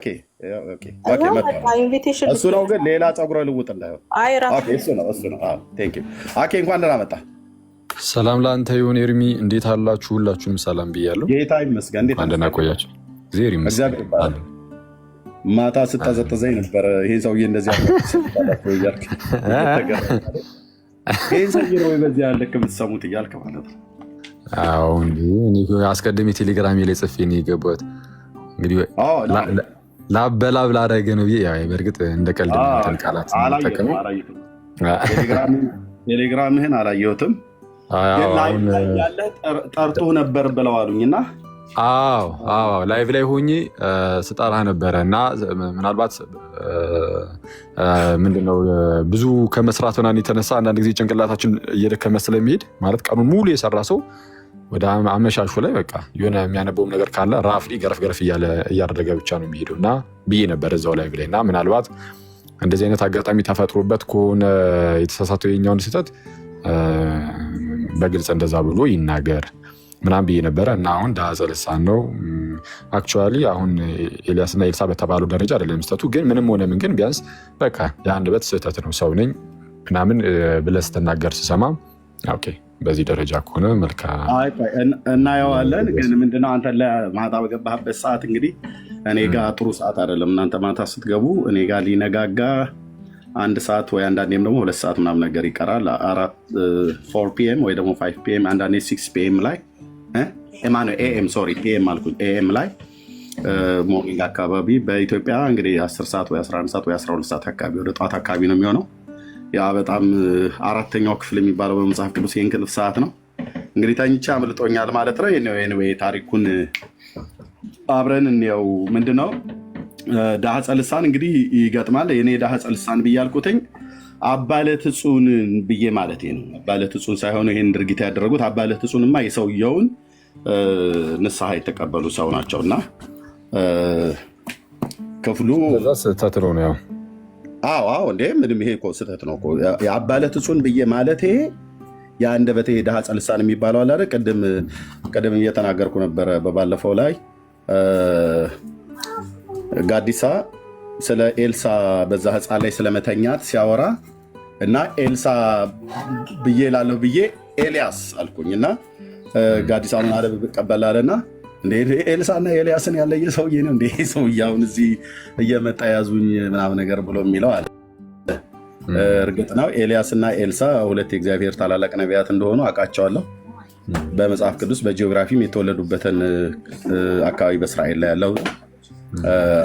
ኦኬ እሱ ነው ግን ሌላ ፀጉረ ልውጥ እንዳይሆን። እሱ ነው። ቴንክ ዩ አኬ፣ እንኳን ደህና መጣ። ሰላም ለአንተ ይሁን ኤርሚ፣ እንዴት አላችሁ? ሁላችሁንም ሰላም ብያለሁ። ጌታ ይመስገን። እንዴት አንደና ቆያችሁ? እግዚአብሔር ይመስገን። ማታ ስታዘጠዘኝ ነበር ይሄ ሰውዬ እንደዚህ እያልክ ይህን ሰውዬ ነው በዚህ ያለክ የምትሰሙት እያልክ ማለት ነው። አዎ እንዲህ አስቀድሜ ቴሌግራሜ ላይ ጽፌ ነው የገባሁት። እንግዲህ ላበላብ ላደረገ ነው ብዬ በእርግጥ እንደ ቀልድ ቃላት ጠቀመው። ቴሌግራምህን አላየሁትም ያለ ጠርቶ ነበር ብለዋሉኝና ላይቭ ላይ ሆኜ ስጠራ ነበረ እና ምናልባት ምንድነው ብዙ ከመስራት ምናምን የተነሳ አንዳንድ ጊዜ ጭንቅላታችን እየደከመ ስለሚሄድ ማለት ቀኑን ሙሉ የሰራ ሰው ወደ አመሻሹ ላይ በቃ የሆነ የሚያነበውም ነገር ካለ ራፍሊ ገረፍ እያደረገ ብቻ ነው የሚሄደው እና ብዬ ነበር እዛው ላይቭ ላይ እና ምናልባት እንደዚህ አይነት አጋጣሚ ተፈጥሮበት ከሆነ የተሳሳተው የኛውን ስህተት በግልጽ እንደዛ ብሎ ይናገር ምናምን ብዬ ነበረ እና አሁን ዳዘ ልሳን ነው። አክቹዋሊ አሁን ኤልያስና ኤልሳ በተባሉ ደረጃ አይደለም ስህተቱ፣ ግን ምንም ሆነ ምን ግን ቢያንስ በቃ የአንደበት ስህተት ነው ሰው ነኝ ምናምን ብለህ ስትናገር ስሰማ ኦኬ በዚህ ደረጃ ከሆነ መልካም እናየዋለን። ግን ምንድነው አንተ ለማታ በገባህበት ሰዓት እንግዲህ እኔ ጋር ጥሩ ሰዓት አይደለም። እናንተ ማታ ስትገቡ እኔ ጋር ሊነጋጋ 1 ሰዓት ወይ አንዳንዴም ደግሞ 2 ሰዓት ምናምን ነገር ይቀራል። 4 ፒኤም ወይ ደግሞ 5 ፒኤም አንዳንዴ 6 ፒኤም ላይ ኤኤም ሶሪ ፒኤም አልኩኝ ኤኤም ላይ ሞርኒንግ አካባቢ በኢትዮጵያ እንግዲህ 10 ሰዓት ወይ 11 ሰዓት ወይ 12 ሰዓት አካባቢ ወደ ጠዋት አካባቢ ነው የሚሆነው። ያ በጣም 4ኛው ክፍል የሚባለው በመጽሐፍ ቅዱስ የእንቅልፍ ሰዓት ነው። እንግዲህ ተኝቼ አምልጦኛል ማለት ነው። ኤኒዌይ ታሪኩን አብረን እንየው። ምንድነው ዳህፀ ልሳን እንግዲህ ይገጥማል። የኔ ዳህፀ ልሳን ብዬ አልኩትኝ አባለትጹን ብዬ ማለት ነው። አባለትጹን ሳይሆን ይሄን ድርጊት ያደረጉት አባለትጹንማ የሰውየውን ንስሐ የተቀበሉ ሰው ናቸውና ክፍሉ ስህተት ነው ነው። አዎ እንዴ ምንም ይሄ እኮ ስህተት ነው እኮ። አባለትጹን ብዬ ማለት የአንደበቴ ዳህፀ ልሳን የሚባለው አለ አይደል? ቅድም እየተናገርኩ ነበረ በባለፈው ላይ ጋዲሳ ስለ ኤልሳ በዛ ህፃን ላይ ስለመተኛት ሲያወራ እና ኤልሳ ብዬ ላለሁ ብዬ ኤልያስ አልኩኝ እና ጋዲሳውን አለ ቀበላለና ኤልሳና ኤልያስን ያለየ ሰውዬ ነው እንደ ሰውዬ አሁን እዚህ እየመጣ ያዙኝ ምናምን ነገር ብሎ የሚለው አለ። እርግጥ ነው ኤልያስና ኤልሳ ሁለት የእግዚአብሔር ታላላቅ ነቢያት እንደሆኑ አውቃቸዋለሁ። በመጽሐፍ ቅዱስ በጂኦግራፊም የተወለዱበትን አካባቢ በእስራኤል ላይ ያለው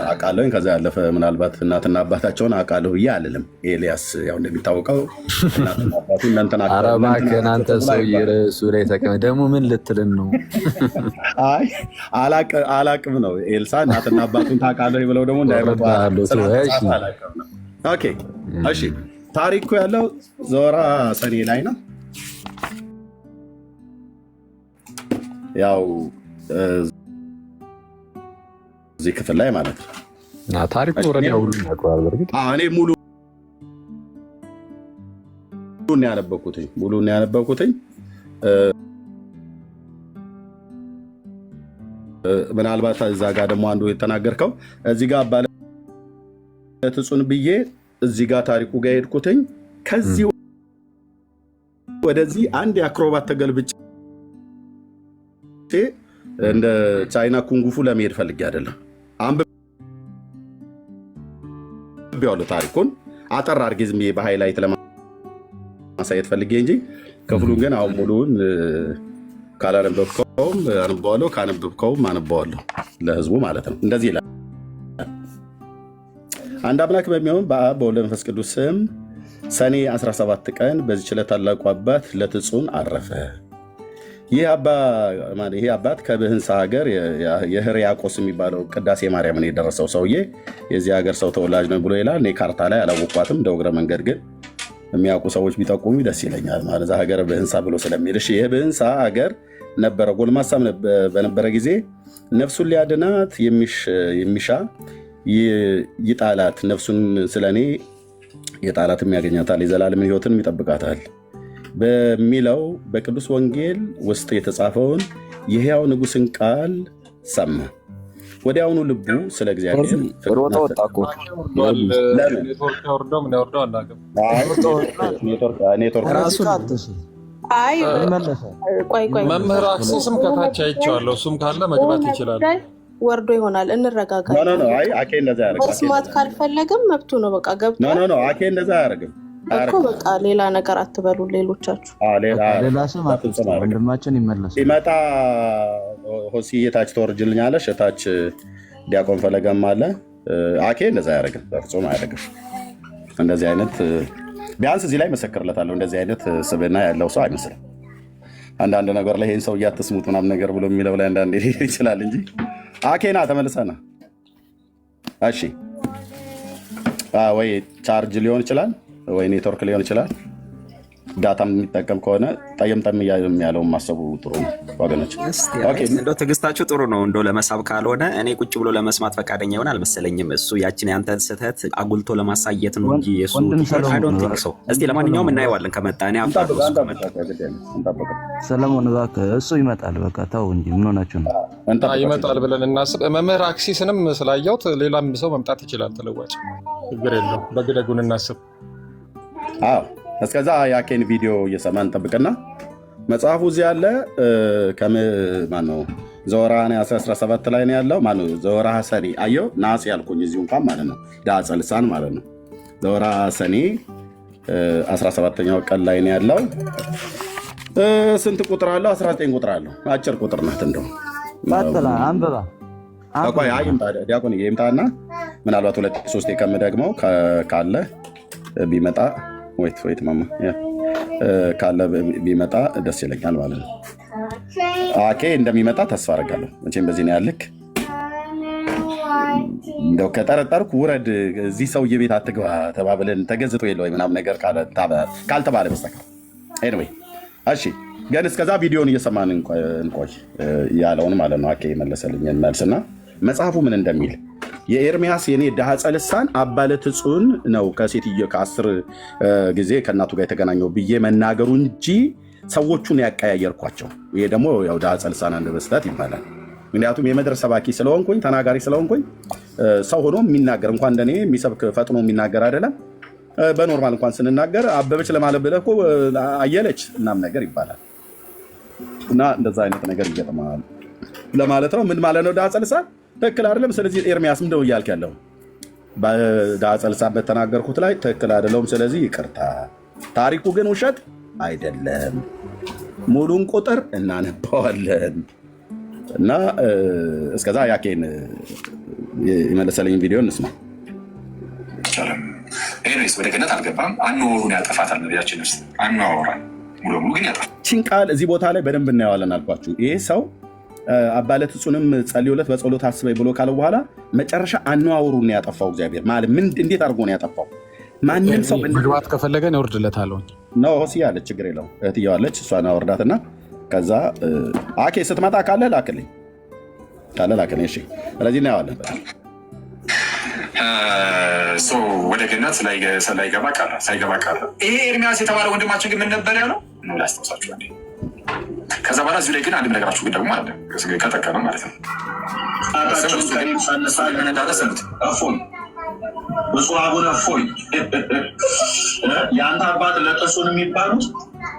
አውቃለሁኝ። ከዛ ያለፈ ምናልባት እናትና አባታቸውን አውቃለሁ ብዬ አልልም። ኤልያስ ያው እንደሚታወቀው እናትና አባቱ እናንተ ሰውዬ ርዕሱ ላይ ተቀመጥ ደግሞ ምን ልትልን ነው? አይ አላቅም ነው። ኤልሳ እናትና አባቱን ታውቃለህ ብለው ደግሞ እንዳይመጡ ኦኬ እሺ። ታሪኩ ያለው ዞራ ሰኔ ላይ ነው። ያው እዚህ ክፍል ላይ ማለት ነው ታሪኩ ወረኛ ሁሉ ያውቀዋል። በርግጥ እኔ ሙሉን ያነበብኩትኝ ምናልባት እዛ ጋር ደግሞ አንዱ የተናገርከው እዚህ ጋር አባለትጹን ብዬ እዚህ ጋር ታሪኩ ጋር ሄድኩትኝ። ከዚህ ወደዚህ አንድ የአክሮባት ተገልብጬ እንደ ቻይና ኩንጉፉ ለመሄድ ፈልጌ አይደለም። አንብቤዋለሁ ታሪኩን አጠር አድርጌ ዝም ብዬ በሃይላይት ለማሳየት ፈልጌ እንጂ ክፍሉን ግን አሁን ሙሉውን ካላነበብከውም አነበዋለሁ፣ ካነበብከውም አነበዋለሁ ለህዝቡ ማለት ነው። እንደዚህ ይላል። አንድ አምላክ በሚሆን በአብ በወልድ በመንፈስ ቅዱስ ስም ሰኔ 17 ቀን በዚህች ዕለት ታላቁ አባት ለትጹን አረፈ። ይህ አባት ከብህንሳ ሀገር የህርያቆስ የሚባለው ቅዳሴ ማርያምን የደረሰው ሰውዬ የዚህ ሀገር ሰው ተወላጅ ነው ብሎ ይላል። እኔ ካርታ ላይ አላወኳትም፣ እንደ እግረ መንገድ ግን የሚያውቁ ሰዎች ቢጠቁሙ ደስ ይለኛል። ማለት ሀገር ብህንሳ ብሎ ስለሚል ይህ ብህንሳ ሀገር ነበረ። ጎልማሳም በነበረ ጊዜ ነፍሱን ሊያድናት የሚሻ ይጣላት፣ ነፍሱን ስለኔ የጣላትም ያገኛታል፣ የዘላለምን ህይወትንም ይጠብቃታል በሚለው በቅዱስ ወንጌል ውስጥ የተጻፈውን የሕያው ንጉሥን ቃል ሰማ። ወዲያውኑ ልቡ ስለ እግዚአብሔር ሮጦ ወጣ እኮ ኔትወርክ ራሱ አይ ቆይ መምህር አክሲስም ከታች አይቼዋለሁ። እሱም ካለ መግባት ይችላል። ወርዶ ይሆናል። እንረጋጋ። አይ አኬ እንደዛ ያደርጋል። መስማት ካልፈለግም መብቱ ነው። በቃ ገብቶ አኬ እንደዛ ያደርግም እኮ በቃ ሌላ ነገር አትበሉ። ሌሎቻችሁ ሌላ ስም ወንድማችን ይመለሳል። ሲመጣ ሆሲ የታች ተወርጅልኛለሽ። የታች ዲያቆን ፈለገም አለ። አኬ እንደዛ ያደርግም፣ በፍጹም አያደርግም። እንደዚህ አይነት ቢያንስ እዚህ ላይ መሰክርለታለሁ። እንደዚህ አይነት ስብዕና ያለው ሰው አይመስልም። አንዳንድ ነገር ላይ ይህን ሰው እያትስሙት ምናምን ነገር ብሎ የሚለው ላይ አንዳንድ ይችላል እንጂ አኬና ተመልሰና እሺ፣ ወይ ቻርጅ ሊሆን ይችላል ወይ ኔትወርክ ሊሆን ይችላል። ዳታም የሚጠቀም ከሆነ ጠየምጠም ያለውን ማሰቡ ጥሩ ነው ወገኖች። እንደው ትዕግስታችሁ ጥሩ ነው። እንደው ለመሳብ ካልሆነ እኔ ቁጭ ብሎ ለመስማት ፈቃደኛ ይሆን አልመሰለኝም። እሱ ያችን ያንተን ስህተት አጉልቶ ለማሳየት ነው እንጂ የሱ ሰው። እስቲ ለማንኛውም እናየዋለን ከመጣ እኔ ሰለሞን እባክህ እሱ ይመጣል። በቃ ተው እንጂ ምን ሆናችሁ ነው? ይመጣል ብለን እናስብ። መምህር አክሲስንም ስላየሁት ሌላም ሰው መምጣት ይችላል። ተለዋጭ ችግር የለው። በግደጉን እናስብ። አዎ እስከዛ የአኬን ቪዲዮ እየሰማን እንጠብቅና መጽሐፉ እዚህ ያለ ማነው ዘወርኃ 17 ላይ ነው ያለው። ማነው ዘወርኃ ሰኔ አየው ነሐሴ ያልኩኝ እዚሁ እንኳን ማለት ነው ዳጸ ልሳን ማለት ነው። ዘወርኃ ሰኔ 17ኛው ቀን ላይ ነው ያለው። ስንት ቁጥር አለው? 19 ቁጥር አለው። አጭር ቁጥር ናት። እንደው ባጥላ አንበባ አቋይ ዲያቆን ይምጣና ምናልባት 2-3 የቀም ደግሞ ካለ ቢመጣ ወይት ማማ ካለ ቢመጣ ደስ ይለኛል ማለት ነው። አኬ እንደሚመጣ ተስፋ አደርጋለሁ። መቼም በዚህ ነው ያልክ። እንደው ከጠረጠርኩ ውረድ፣ እዚህ ሰውዬ ቤት አትግባ ተባብለን ተገዝቶ የለ ወይ ምናምን ነገር ካልተባለ በስተቀር ኤኒዌይ፣ እሺ። ግን እስከዛ ቪዲዮን እየሰማን እንቆይ ያለውን ማለት ነው። አኬ የመለሰልኝን መልስና መጽሐፉ ምን እንደሚል የኤርሚያስ የኔ ዳጸ ልሳን አባለትጹን ነው ከሴትዮ ከ10 ጊዜ ከእናቱ ጋር የተገናኘው ብዬ መናገሩ እንጂ ሰዎቹን ያቀያየርኳቸው። ይሄ ደግሞ ያው ዳጸ ልሳን አንድ በስተት ይባላል። ምክንያቱም የመድረክ ሰባኪ ስለሆንኩኝ ተናጋሪ ስለሆንኩኝ ሰው ሆኖ የሚናገር እንኳን እንደኔ የሚሰብክ ፈጥኖ የሚናገር አይደለም። በኖርማል እንኳን ስንናገር አበበች ለማለት ብለህ እኮ አየለች እናም ነገር ይባላል። እና እንደዛ አይነት ነገር ይገጥማል ለማለት ነው። ምን ማለት ነው ዳጸ ልሳን? ትክክል አይደለም። ስለዚህ ኤርሚያስ ምንድነው እያልክ ያለው? በዳጸ ልሳን በተናገርኩት ላይ ትክክል አይደለሁም። ስለዚህ ይቅርታ። ታሪኩ ግን ውሸት አይደለም። ሙሉን ቁጥር እናነባዋለን እና እስከዛ ያኬን የመለሰልኝ ቪዲዮ እንስማ። ኤርሚያስ ወደ ገነት አልገባም። አኗወሩን ያጠፋታል። ነቢያችን ውስጥ አኗወራል ሙሉ ሙሉ ግን ያጠፋል። ቺን ቃል እዚህ ቦታ ላይ በደንብ እናየዋለን አልኳችሁ። ይሄ ሰው አባለትጹንም ጸልዮለት በጸሎት አስበኝ ብሎ ካለ በኋላ መጨረሻ አኗወሩን ያጠፋው እግዚአብሔር ማለት ምን? እንዴት አድርጎ ነው ያጠፋው? ማንም ሰው መግባት ከፈለገን እወርድለታለሁ ነው ሆሲ ያለች ችግር የለውም። እህትየው አለች፣ እሷን አወርዳትና ከዛ አኬ ስትመጣ ካለ ላክልኝ። እሺ፣ ስለዚህ እናየዋለን። ወደ ገነት ሳይገባ ቀረ። ይሄ ኤርሚያስ የተባለ ወንድማችን ግን ምን ነበር ያለው? ላስታውሳችሁ። ከዛ በኋላ እዚሁ ላይ ግን አንድ ነገራችሁ ግን ደግሞ አለ ከጠቀመ ማለት ነው። ብፁዕ አቡነ እፎይ የአንተ አባት ለጥሱን የሚባሉት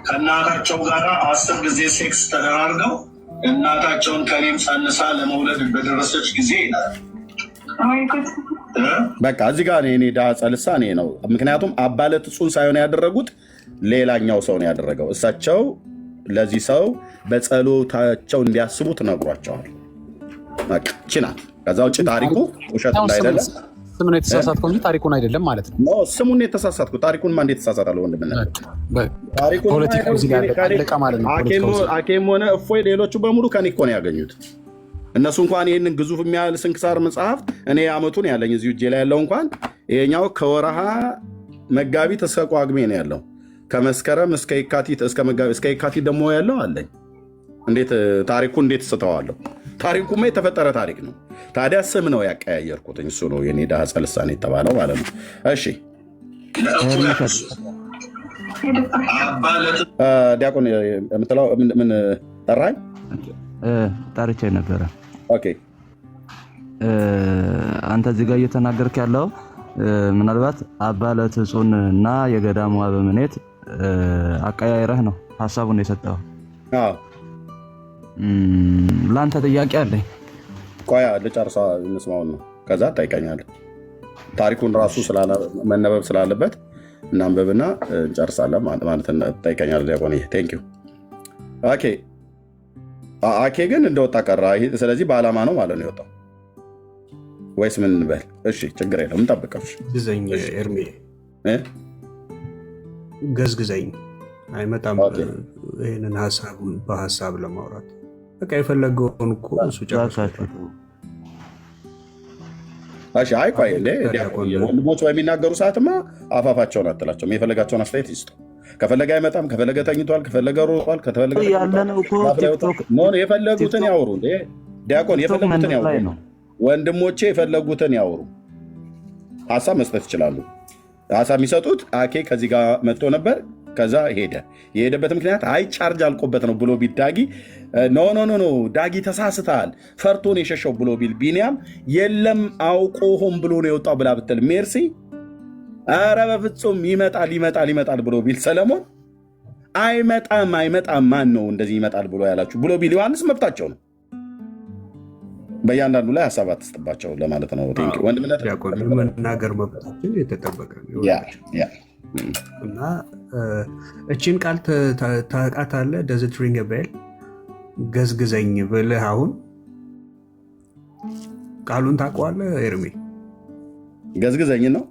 ከእናታቸው ጋር 10 ጊዜ ሴክስ ተደራርገው እናታቸውን ከኔም ጸንሳ ለመውለድ በደረሰች ጊዜ በቃ እዚህ ጋር እኔ ዳጸ ልሳን ነው። ምክንያቱም አባለትጹን ሳይሆን ያደረጉት ሌላኛው ሰው ነው ያደረገው። እሳቸው ለዚህ ሰው በጸሎታቸው እንዲያስቡት ነግሯቸዋል። ችናት ከዛ ውጭ ታሪኩ ውሸት እንዳይደለ ስሙን የተሳሳትከው እንጂ ታሪኩን አይደለም ማለት ነው። ስሙን የተሳሳትኩ ታሪኩንማ እንዴት ተሳሳታለሁ? ወንድምነት አኬም ሆነ እፎይ ሌሎቹ በሙሉ ከኔ እኮ ነው ያገኙት። እነሱ እንኳን ይህንን ግዙፍ የሚያህል ስንክሳር መጽሐፍ እኔ አመቱን ያለኝ እዚሁ እጄ ላይ ያለው እንኳን ይሄኛው ከወረሃ መጋቢት እስከ ጳጉሜ ነው ያለው። ከመስከረም እስከ የካቲት ደግሞ ያለው አለኝ። እንዴት ታሪኩ እንዴት ስተዋለሁ? ታሪኩማ የተፈጠረ ታሪክ ነው። ታዲያ ስም ነው ያቀያየርኩት። እሱ ነው የኔ ዳጸ ልሳን የተባለው ማለት ነው። እሺ ዲያቆን የምትለው ምን ጠራኝ? ጠርቼ ነበረ። ኦኬ አንተ እዚህ ጋር እየተናገርክ ያለው ምናልባት አባ ለትጹን እና የገዳሙ አበምኔት አቀያይረህ ነው ሐሳቡን የሰጠው። አዎ ላንተ ጥያቄ አለኝ። ቆይ ልጨርሳ እንስማውን ነው ከዛ ጠይቀኛለህ። ታሪኩን ራሱ መነበብ ስላለበት እናንበብና እንጨርሳለን ማለት ጠይቀኛለህ። ዲያቆን ቴንክ ዩ። ኦኬ አኬ ግን እንደወጣ ቀራ። ስለዚህ በዓላማ ነው ማለት ነው የወጣው ወይስ ምን እንበል? እሺ ችግር የለውም እንጠብቀው። ግዘኝ ኤርሜ ገዝግዘኝ አይመጣም። ይህንን ሀሳቡን በሀሳብ ለማውራት በቃ የፈለገውን እኮ እሱ ጨርሳቸው። እሺ አይ ቆይ ወንድሞች በሚናገሩ ሰዓትማ አፋፋቸውን አትላቸውም። የፈለጋቸውን አስተያየት ይስጡ። ከፈለገ አይመጣም፣ ከፈለገ ተኝቷል፣ ከፈለገ ሮጧል፣ የፈለጉትን ያውሩ። ዲያቆን የፈለጉትን ያውሩ። ወንድሞቼ የፈለጉትን ያውሩ። ሀሳብ መስጠት ይችላሉ። ሀሳብ የሚሰጡት አኬ ከዚህ ጋር መጥቶ ነበር፣ ከዛ ሄደ። የሄደበት ምክንያት አይ ቻርጅ አልቆበት ነው ብሎ ቢል ዳጊ ኖ ዳጊ ተሳስተሃል፣ ፈርቶን የሸሸው ብሎ ቢል ቢኒያም የለም አውቆ ሆን ብሎ ነው የወጣው ብላ ብትል ሜርሲ ኧረ በፍጹም ይመጣል ብሎ ቢል ሰለሞን አይመጣም ማን ነው እንደዚህ ይመጣል ብሎ ያላችሁ ብሎ ቢል ዮሐንስ መብታቸው ነው። በእያንዳንዱ ላይ ሀሳብ አትስጥባቸው ለማለት ነው። ወንድምነት መናገር መብታችን የተጠበቀ እና እችን ቃል ታውቃታለህ? ደዝት ሪንግ ቤል ገዝግዘኝ ብልህ አሁን ቃሉን ታውቀዋለህ ኤርሜ? ገዝግዘኝ ነው።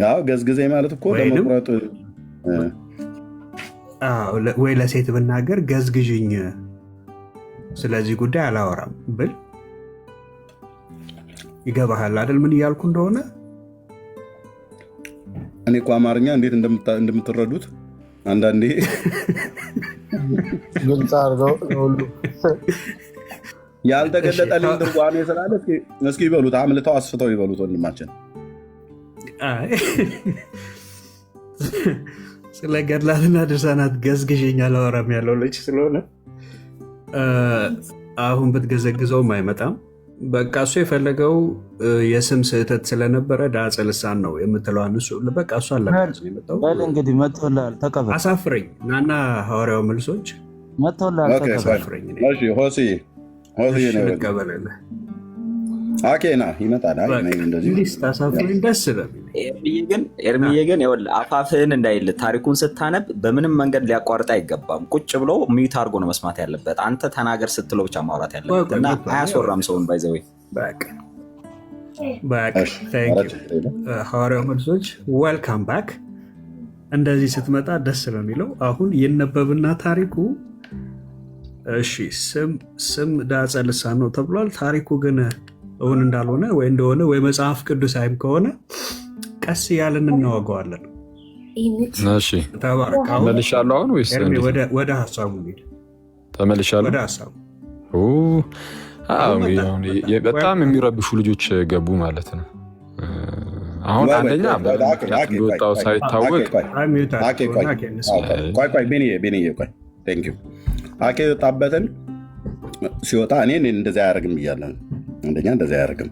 ያው ገዝግዘኝ ማለት እኮ ለመቁረጥ ወይ ለሴት ብናገር ገዝግዥኝ ስለዚህ ጉዳይ አላወራም ብል ይገባሃል አይደል? ምን እያልኩ እንደሆነ እኔ እኮ አማርኛ እንዴት እንደምትረዱት አንዳንዴ ግልጽ አድርገው ሁሉ ያልተገለጠልኝ ትርጓሜ ስላለ እስኪ ይበሉት፣ አምልተው አስፍተው ይበሉት። ወንድማችን ስለ ገድላትና ድርሳናት ገዝግዥኝ አላወራም ያለው ልጅ ስለሆነ አሁን ብትገዘግዘውም አይመጣም። በቃ እሱ የፈለገው የስም ስህተት ስለነበረ ዳጸ ልሳን ነው የምትለዋን እሱ በቃ እሱ እንግዲህ መጥቶልሃል፣ ተቀበል። አሳፍረኝ ናና ሐዋርያው መልሶች መጥቶልሃል፣ ተቀበል። ልቀበልልህ አኬና ይመጣል። ታሳፍረኝ ደስ ኤርሚዬ ግን አፋፍህን እንዳይል ታሪኩን ስታነብ በምንም መንገድ ሊያቋርጥ አይገባም። ቁጭ ብሎ ሚዩት አድርጎ ነው መስማት ያለበት። አንተ ተናገር ስትለው ብቻ ማውራት ያለበት እና አያስወራም ሰውን ባይዘወይ። ሐዋርያው መልሶች ዌልካም ባክ። እንደዚህ ስትመጣ ደስ ነው የሚለው። አሁን ይነበብና ታሪኩ እሺ ስም ዳጸ ልሳን ነው ተብሏል። ታሪኩ ግን እውን እንዳልሆነ ወይ እንደሆነ ወይ መጽሐፍ ቅዱሳዊም ከሆነ ቀስ ያለን እናወገዋለን። እሺ ተመልሻለሁ። አሁን ወይስ ወደ ሀሳቡ ሄድ? ተመልሻለሁ ወደ ሀሳቡ። በጣም የሚረብሹ ልጆች ገቡ ማለት ነው። አሁን አንደኛ ወጣው ሳይታወቅ አኬ የወጣበትን ሲወጣ እኔ እንደዚያ አያደርግም ብያለሁ። አንደኛ እንደዚያ አያደርግም፣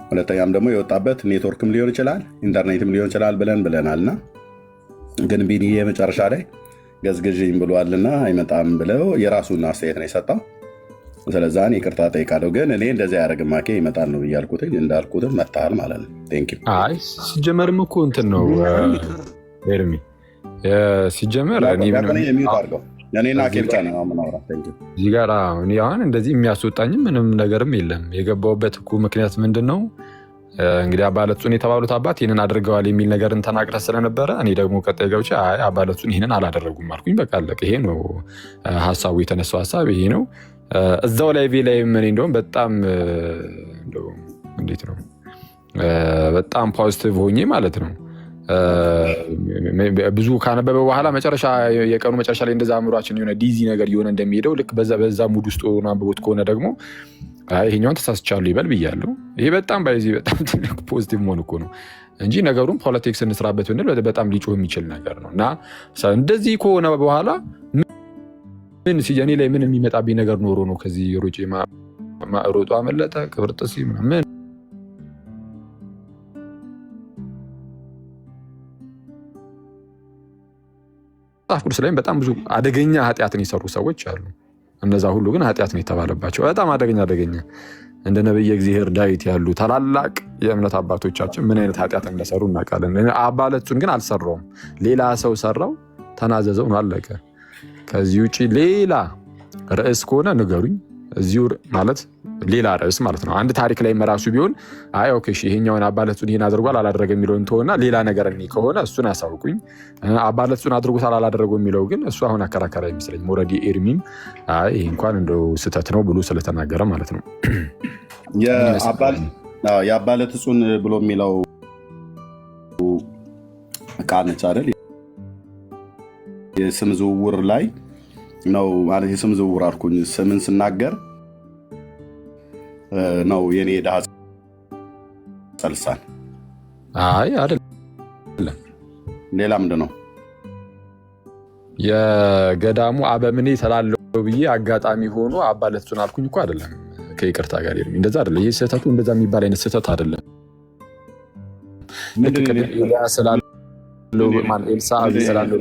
ሁለተኛም ደግሞ የወጣበት ኔትወርክም ሊሆን ይችላል ኢንተርኔትም ሊሆን ይችላል ብለናልና፣ ግን ቢኒ የመጨረሻ ላይ ገዝግዥኝ ብሏልና አይመጣም ብለው የራሱን አስተያየት ነው የሰጠው። ስለዛ እኔ ይቅርታ ጠይቃለሁ። ግን እኔ እንደዚያ አያደርግም አኬ ይመጣል ነው ብያልኩትኝ፣ እንዳልኩትም መጥተሃል ማለት ነው። ቴንክ ዩ። አይ ሲጀመርም እኮ እንትን ነው ኤርሚ ሲጀመር ሚዩት አድርገው እኔና አኬ ብቻ ነው የምናወራው። እዚህ ጋር እኔ አሁን እንደዚህ የሚያስወጣኝም ምንም ነገርም የለም። የገባሁበት እኮ ምክንያት ምንድን ነው እንግዲህ አባ ለትጹን የተባሉት አባት ይህንን አድርገዋል የሚል ነገርን ተናግረህ ስለነበረ እኔ ደግሞ ቀጣይ ገብቼ አባ ለትጹን ይህንን አላደረጉም አልኩኝ። በቃ አለቀ። ይሄ ነው ሀሳቡ፣ የተነሳው ሀሳብ ይሄ ነው። እዛው ላይ ቪ ላይ ምን እንደውም በጣም እንዴት ነው በጣም ፖዚቲቭ ሆኜ ማለት ነው ብዙ ካነበበ በኋላ የቀኑ መጨረሻ ላይ እንደዛ አእምሯችን የሆነ ዲዚ ነገር እየሆነ እንደሚሄደው ልክ በዛ ሙድ ውስጥ ሆኖ አንብቦት ከሆነ ደግሞ ይሄኛውን ተሳስቻለሁ ይበል ብያለሁ። ይሄ በጣም በጣም ትልቅ ፖዚቲቭ መሆን እኮ ነው እንጂ ነገሩን ፖለቲክስ እንስራበት ብንል በጣም ሊጮህ የሚችል ነገር ነው እና እንደዚህ ከሆነ በኋላ ምን ሲጀኔ ላይ ምን የሚመጣብኝ ነገር ኖሮ ነው ከዚህ ሮጬ ሮጦ አመለጠ ክብር ጥሲ ምን መጽሐፍ ቅዱስ ላይም በጣም ብዙ አደገኛ ኃጢአትን የሰሩ ሰዎች አሉ። እነዛ ሁሉ ግን ኃጢአት ነው የተባለባቸው። በጣም አደገኛ እንደ ነብየ እግዚአብሔር ዳዊት ያሉ ታላላቅ የእምነት አባቶቻችን ምን አይነት ኃጢአት እንደሰሩ እናውቃለን። አባለቱን ግን አልሰራውም፣ ሌላ ሰው ሰራው፣ ተናዘዘው ነው አለቀ። ከዚህ ውጪ ሌላ ርዕስ ከሆነ ንገሩኝ። እዚሁ ማለት ሌላ ርዕስ ማለት ነው። አንድ ታሪክ ላይ መራሱ ቢሆን አይ ኦኬ እሺ ይሄኛውን አባለቱን ይሄን አድርጓል አላደረገም የሚለውን ተወና ሌላ ነገር ከሆነ እሱን አሳውቁኝ። አባለቱን አድርጎታል አላደረገው የሚለው ግን እሱ አሁን አከራካሪ አይመስለኝም። ኦልሬዲ ኤርሚም አይ ይሄ እንኳን እንደው ስህተት ነው ብሎ ስለተናገረ ማለት ነው። የአባለት እሱን ብሎ የሚለው ቃል ነች አይደል? የስም ዝውውር ላይ ነው ማለት የስም ዝውውር አልኩኝ። ስምን ስናገር ነው የኔ ዳሃ ጸልሳን አይ አይደለም። ሌላ ምንድን ነው? የገዳሙ አበምኔ ተላለው ብዬ አጋጣሚ ሆኖ አባለቱን አልኩኝ እኮ አይደለም። ከይቅርታ ጋር እንደዛ አይደለም። ይሄ ስህተቱ እንደዛ የሚባል አይነት ስህተት አይደለም። ኤልያስ ስላለው ማን ኤልሳ ስላለው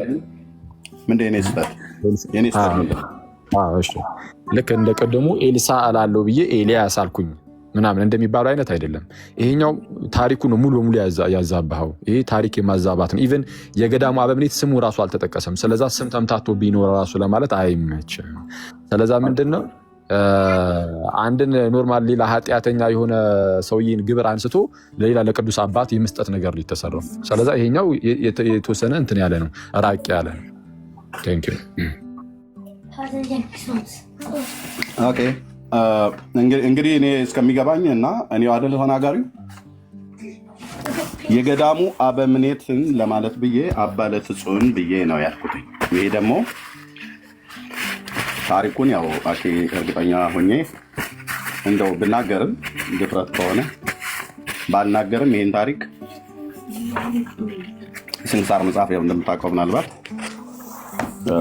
ምንድን ነው ስህተት? የኔ ስህተት እሺ ልክ እንደ ቀደሙ ኤልሳ እላለሁ ብዬ ኤልያስ አልኩኝ ምናምን እንደሚባለው አይነት አይደለም። ይሄኛው ታሪኩን ሙሉ በሙሉ ያዛባው። ይሄ ታሪክ የማዛባት ነው። ኢቭን የገዳሙ አበምኔት ስሙ ራሱ አልተጠቀሰም። ስለዛ ስም ተምታቶ ቢኖር ራሱ ለማለት አይመችም። ስለዛ ምንድነው አንድን ኖርማል ሌላ ኃጢአተኛ የሆነ ሰውዬን ግብር አንስቶ ለሌላ ለቅዱስ አባት የመስጠት ነገር ሊተሰራው። ስለዛ ይሄኛው የተወሰነ እንትን ያለ ነው፣ ራቅ ያለ ነው። ቴንክ ዩ ኦኬ። እንግዲህ እኔ እስከሚገባኝ እና እኔ አይደል ተናጋሪው የገዳሙ አበምኔትን ለማለት ብዬ አባለት ጽዮን ብዬ ነው ያልኩት። ይሄ ደግሞ ታሪኩን ያው አኬ እርግጠኛ ሆኜ እንደው ብናገርም ድፍረት ከሆነ ባልናገርም ይሄን ታሪክ ስንክሳር መጽሐፍ ያው እንደምታውቀው ምናልባት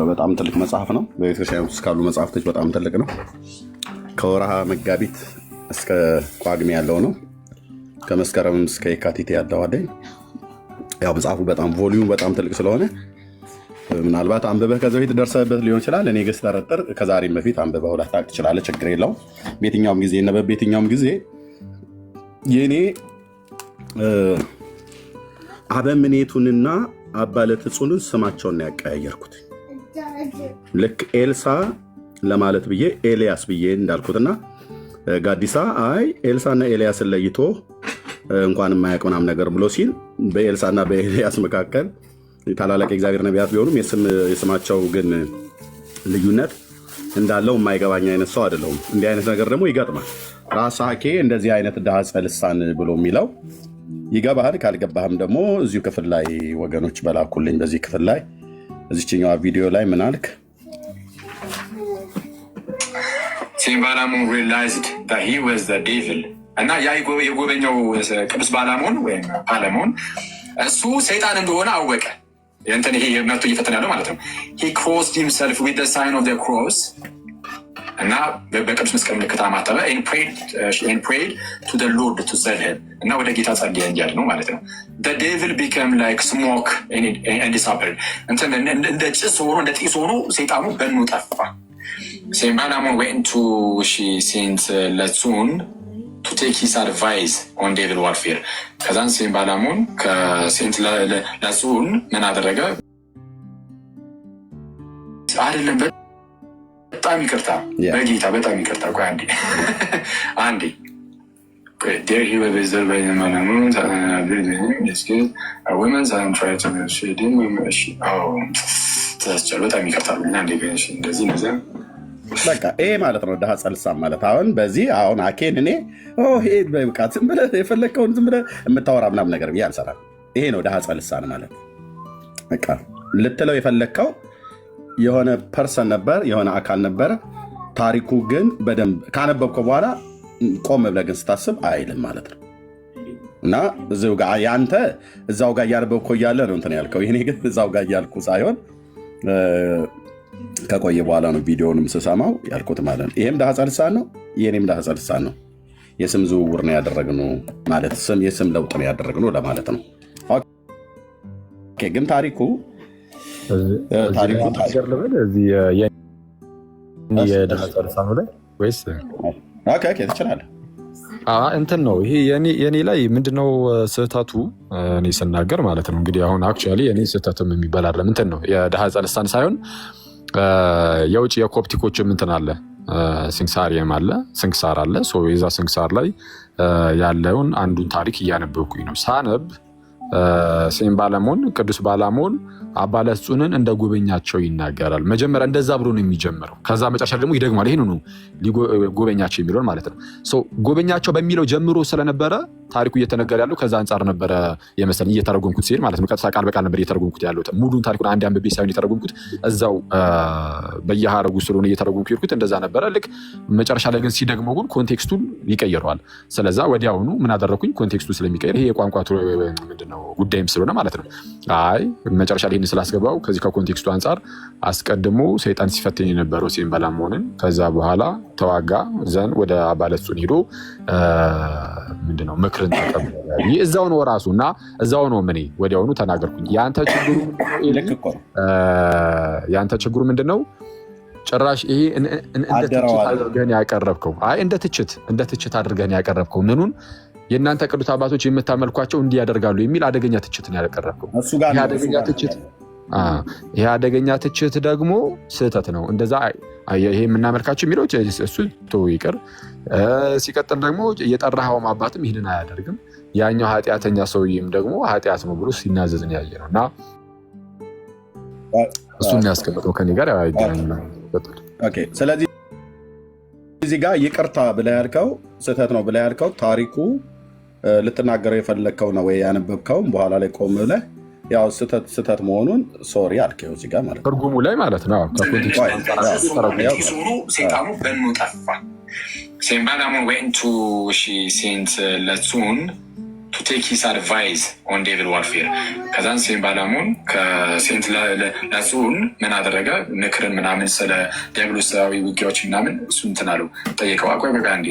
በጣም ትልቅ መጽሐፍ ነው። በቤተክርስቲያን ውስጥ ካሉ መጽሐፍቶች በጣም ትልቅ ነው። ከወርሃ መጋቢት እስከ ጳጉሜ ያለው ነው። ከመስከረም እስከ የካቲት ያለው አይደል? ያው መጽሐፉ በጣም ቮሊዩም በጣም ትልቅ ስለሆነ ምናልባት አንብበህ ከዚህ በፊት ደርሰህበት ሊሆን ይችላል። እኔ ግን ስጠረጥር ከዛሬም በፊት አንብበህ ታውቅ ትችላለህ። ችግር የለውም። በየትኛውም ጊዜ እና በየትኛውም ጊዜ የኔ አበምኔቱንና አባለት ጽዮንን ስማቸውን ያቀያየርኩት ልክ ኤልሳ ለማለት ብዬ ኤልያስ ብዬ እንዳልኩትና ጋዲሳ አይ ኤልሳና ኤልያስን ለይቶ እንኳን የማያውቅ ምናምን ነገር ብሎ ሲል በኤልሳና በኤልያስ መካከል ታላላቅ የእግዚአብሔር ነቢያት ቢሆኑም የስማቸው ግን ልዩነት እንዳለው የማይገባኝ አይነት ሰው አይደለሁም። እንዲህ አይነት ነገር ደግሞ ይገጥማል። ራሳኬ እንደዚህ አይነት ዳህፀ ልሳን ብሎ የሚለው ይገባሃል። ካልገባህም ደግሞ እዚሁ ክፍል ላይ ወገኖች በላኩልኝ። በዚህ ክፍል ላይ እዚችኛዋ ቪዲዮ ላይ ምን አልክ? ሴም ባላሞን realized that he was the devil እና ያ የጎበኘው ቅዱስ ባላሞን ወይም ፓለሞን እሱ ሰይጣን እንደሆነ አወቀ። እንትን ይሄ መጥቶ እየፈተነ ያለው ማለት ነው። he crossed himself with the sign of the cross እና በቅዱስ መስቀል ምልክት አማተበ and prayed to the Lord to save him እና ወደ ጌታ ጸለየ እንዲያል ነው ማለት ነው። the devil became like smoke and disappeared እንደ ጭስ ሆኖ እንደ ጢስ ሆኖ ሰይጣኑ በኑ ጠፋ። Saint Balamon went to Saint Latsun to take his advice on devil warfare. ከዛን ሴንት ባላሞን ከሴንት ላጹን ምን አደረገ? አይደለም በጣም ይቅርታ በጌታ በጣም ይቅርታ። ቆይ አንዴ there he was visited by the Balamon women's and tried to shade him. በጣም ይቅርታ እንደዚህ ነዘ በቃ ይሄ ማለት ነው ዳህፀ ልሳን ማለት። አሁን በዚህ አሁን አኬን እኔ በቃ ዝም ብለህ የፈለግከውን ዝም ብለህ የምታወራ ምናምን ነገር ብዬ አልሰራም። ይሄ ነው ዳህፀ ልሳን ማለት። በቃ ልትለው የፈለግከው የሆነ ፐርሰን ነበር፣ የሆነ አካል ነበር። ታሪኩ ግን በደንብ ካነበብከው በኋላ ቆም ብለህ ግን ስታስብ አይልም ማለት ነው። እና እዚሁ ጋር ያንተ እዛው ጋር እያነበብከው እያለ ነው እንትን ያልከው። ይሄኔ ግን እዛው ጋር እያልኩ ሳይሆን ከቆየ በኋላ ነው ቪዲዮንም ስሰማው ያልኩት ማለት ነው። ይሄም ዳህፀ ልሳን ነው፣ የኔም ዳህፀ ልሳን ነው። የስም ዝውውር ነው ያደረግነው ማለት የስም ለውጥ ነው ያደረግነው ለማለት ነው። ኦኬ ግን ታሪኩ የዳህፀ ልሳኑ ላይ ወይስ ትችላለህ? እንትን ነው ይሄ የኔ ላይ ምንድነው ስህተቱ? እኔ ስናገር ማለት ነው እንግዲህ አሁን አክቹዋሊ እኔ ስህተትም የሚባል አይደለም። እንትን ነው የዳህፀ ልሳን ሳይሆን የውጭ የኮፕቲኮችም እንትን አለ፣ ስንክሳሪየም አለ፣ ስንክሳር አለ። የዛ ስንክሳር ላይ ያለውን አንዱን ታሪክ እያነበብኩኝ ነው። ሳነብ ሴም ባለሞን ቅዱስ ባላሞን አባ ለትጹንን እንደ ጎበኛቸው ይናገራል። መጀመሪያ እንደዛ ብሎ ነው የሚጀምረው። ከዛ መጨረሻ ደግሞ ይደግማል። ይህን ጎበኛቸው የሚለውን ማለት ነው። ጎበኛቸው በሚለው ጀምሮ ስለነበረ ታሪኩ እየተነገረ ያለው ከዛ አንጻር ነበረ የመሰለኝ እየተረጎምኩት ሲሄድ ማለት ነው። ቀጥታ ቃል በቃል ነበር እየተረጎምኩት ያለው። ሙሉን ታሪኩን አንድ አንብቤ ሳይሆን የተረጎምኩት እዛው በየሀረጉ ስለሆነ እየተረጎምኩ ሄድኩት። እንደዛ ነበረ። ልክ መጨረሻ ላይ ግን ሲደግመው ግን ኮንቴክስቱን ይቀይረዋል። ስለዛ ወዲያውኑ ምን አደረኩኝ? ኮንቴክስቱ ስለሚቀይር ይሄ የቋንቋ ምንድነው ጉዳይም ስለሆነ ማለት ነው። አይ መጨረሻ ላይ ስላስገባው ከዚህ ከኮንቴክስቱ አንጻር አስቀድሞ ሰይጣን ሲፈትን የነበረው ሴም ባላሞንን ከዛ በኋላ ተዋጋ ዘንድ ወደ አባ ለትጹን ሄዶ ምንድነው ምክርን ተቀበለ። እዛው ነው ራሱ እና እዛው ነው ምን ወዲያውኑ ተናገርኩኝ። ያንተ ችግሩ ምንድነው? ጭራሽ ይሄ እንደ ትችት አድርገን ያቀረብከው እንደ ትችት አድርገን ያቀረብከው ምኑን የእናንተ ቅዱስ አባቶች የምታመልኳቸው እንዲህ ያደርጋሉ የሚል አደገኛ ትችት ነው ያቀረብከው። ይሄ አደገኛ ትችት ደግሞ ስህተት ነው። እንደዛ ይሄ የምናመልካቸው የሚለው እሱ ይቅር። ሲቀጥል ደግሞ የጠራኸውም አባትም ይህንን አያደርግም። ያኛው ኃጢአተኛ ሰውዬም ደግሞ ኃጢአት ነው ብሎ ሲናዘዝን ያየ ነው እና እሱን ያስቀምጠው ከኔ ጋር አይገናኝም። ስለዚህ እዚህ ጋር ይቅርታ ብለህ ያልከው ስህተት ነው ብለህ ያልከው ታሪኩ ልትናገረው የፈለግከው ነው ወይ ያነበብከው? በኋላ ላይ ቆም ብለህ ያው ስህተት መሆኑን ሶሪ አልከው እዚህ ጋር ማለት ነው። ትርጉሙ ላይ ማለት ነው። ሴጣኑ በኑ ጠፋ። ሴም ባላሞን went to Saint Latsun to take his advice on devil warfare። ከዛን ሴም ባላሞን ከሴንት ላትጹን ምን አደረገ? ምክርን ምናምን ስለ ዲያብሎሳዊ ውጊያዎች ምናምን እሱ እንትን አለው ጠየቀው። አቆይ በቃ እንዴ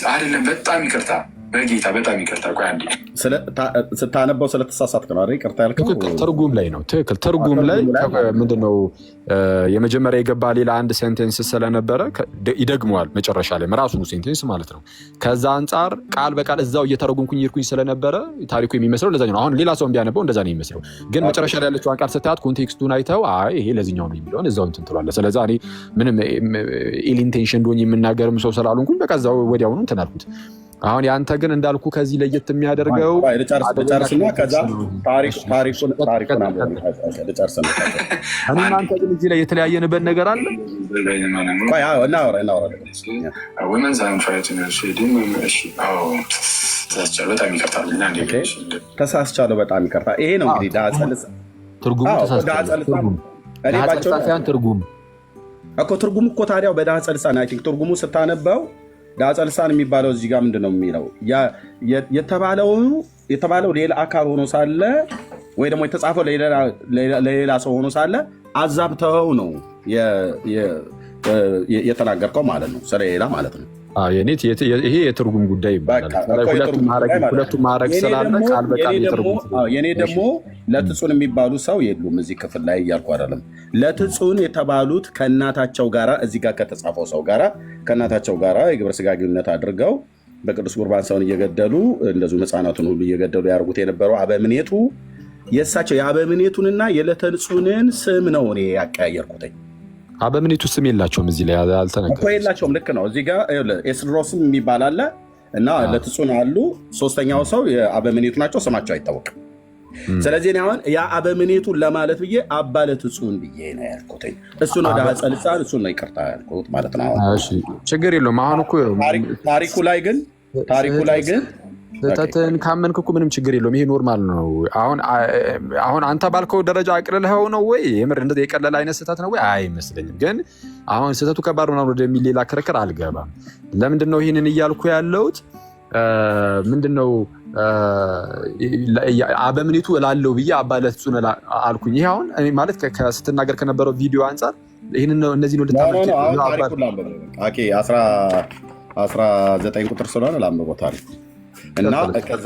አይደለም። በጣም ይቅርታ በጌታ በጣም ይቅርታ። ቆይ አንዴ ስታነበው ስለተሳሳትክ ነው አይደል? ይቅርታ ያልከው ትርጉም ላይ ነው። ትክክል። ትርጉም ላይ ምንድነው የመጀመሪያ የገባ ሌላ አንድ ሴንቴንስ ስለነበረ ይደግመዋል መጨረሻ ላይ ራሱን ሴንቴንስ ማለት ነው። ከዛ አንጻር ቃል በቃል እዛው እየተረጎምኩኝ ይርኩኝ ስለነበረ ታሪኩ የሚመስለው ለዛ ነው። አሁን ሌላ ሰው ቢያነበው እንደዛ ነው የሚመስለው። ግን መጨረሻ ላይ ያለችው ቃል ስታያት ኮንቴክስቱን አይተው ይሄ ለዚህኛው ነው የሚለውን እዛው እንትን ትላለህ። ስለዚህ እኔ ምንም ኢል ኢንቴንሽን እንደሆነ የምናገርም ሰው ስላልሆንኩኝ በቃ እዛው ወዲያውኑ እንትን አልኩት። አሁን ያንተ ግን እንዳልኩ ከዚህ ለየት የሚያደርገው ልጨርስና ከዛ ታሪኩን እናንተ ግን እዚህ ላይ የተለያየንበት ነገር አለ። ተሳስቻለሁ። በጣም ይቅርታ። ይሄ ነው እንግዲህ ትርጉሙ ትርጉም እኮ ታዲያው በዳህፀ ልሳን ትርጉሙ ስታነበው ዳህፀ ልሳን የሚባለው እዚህ ጋር ምንድን ነው የሚለው? የተባለው ሌላ አካል ሆኖ ሳለ ወይ ደግሞ የተጻፈው ለሌላ ሰው ሆኖ ሳለ አዛብተው ነው የተናገርከው ማለት ነው። ስለሌላ ማለት ነው። ይሄ የትርጉም ጉዳይ ይባላል። ሁለቱም ማዕረግ ስላለ ቃል በቃል የትርጉም የኔ ደግሞ ለትጹን የሚባሉ ሰው የሉም እዚህ ክፍል ላይ እያልኩ አይደለም። ለትጹን የተባሉት ከእናታቸው ጋራ እዚህ ጋር ከተጻፈው ሰው ጋራ ከእናታቸው ጋራ የግብረ ሥጋ ግንኙነት አድርገው በቅዱስ ቁርባን ሰውን እየገደሉ እንደዚሁም ሕፃናቱን ሁሉ እየገደሉ ያደርጉት የነበረው አበምኔቱ የእሳቸው የአበምኔቱንና የለተንጹንን ስም ነው እኔ ያቀያየርኩትኝ። አበምኔቱ ስም የላቸውም እዚህ ላይ አልተነገረም። የላቸውም። ልክ ነው። እዚህ ጋር ኤስድሮስም የሚባል አለ እና ለትጹን አሉ። ሶስተኛው ሰው የአበምኔቱ ናቸው፣ ስማቸው አይታወቅም። ስለዚህ እኔ አሁን ያ አበምኔቱን ለማለት ብዬ አባ ለትጹን ብዬ ነው ያልኩትኝ። እሱን ወደ ዳህፀ ልሳን እሱን ነው ይቅርታ ያልኩት ማለት ነው። ችግር የለውም። አሁን እኮ ታሪኩ ላይ ግን ስህተትን ካመንክ እኮ ምንም ችግር የለውም። ይሄ ኖርማል ነው። አሁን አንተ ባልከው ደረጃ አቅልልኸው ነው ወይ የምር እንደዚህ የቀለለ አይነት ስህተት ነው ወይ? አይመስለኝም። ግን አሁን ስህተቱ ከባድ ምናምን ወደሚል ሌላ ክርክር አልገባም። ለምንድን ነው ይህንን እያልኩ ያለሁት? ምንድነው አበምኔቱ እላለሁ ብዬ አባለቱን አልኩኝ። ይሄ አሁን ማለት ስትናገር ከነበረው ቪዲዮ አንጻር ይህንን ነው እነዚህ ነው ልታመጪ 19 ቁጥር ስለሆነ ላንብበው ታሪክ እና ከዛ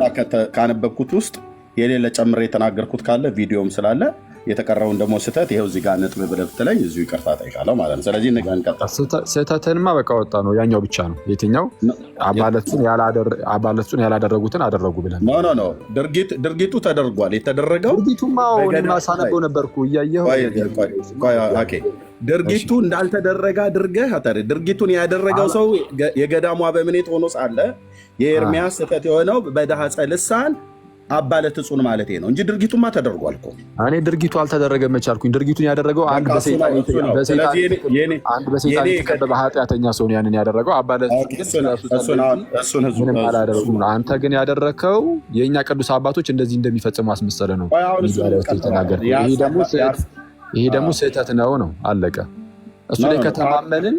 ካነበብኩት ውስጥ የሌለ ጨምሬ የተናገርኩት ካለ ቪዲዮም ስላለ የተቀረውን ደግሞ ስህተት ይኸው እዚህ ጋር ነጥብ ብለህ ብትለኝ እዚሁ ይቅርታ ጠይቃለሁ ማለት ነው። ስለዚህ ስህተትንማ በቃ ወጣ ነው ያኛው ብቻ ነው። የትኛው አባለቱን ያላደረጉትን አደረጉ ብለን ኖ ድርጊቱ ተደርጓል። የተደረገው ድርጊቱማ ሳነበው ነበርኩ እያየሁ ድርጊቱ እንዳልተደረገ አድርገህ ድርጊቱን ያደረገው ሰው የገዳሙ አበምኔት ሆኖ ሳለ የኤርሚያስ ስህተት የሆነው በዳህፀ ልሳን አባለት እጹን ማለት ነው እንጂ ድርጊቱማ ተደርጓል እኮ። እኔ ድርጊቱ አልተደረገም መቻልኩኝ። ድርጊቱን ያደረገው አንድ በሰይጣን የተከበበ ኃጢአተኛ ሰው ነው ያንን ያደረገው። አባለት አንተ ግን ያደረከው የእኛ ቅዱስ አባቶች እንደዚህ እንደሚፈጽሙ አስመሰለ ነው የተናገር። ይሄ ደግሞ ስህተት ነው አለቀ። እሱ ላይ ከተማመንን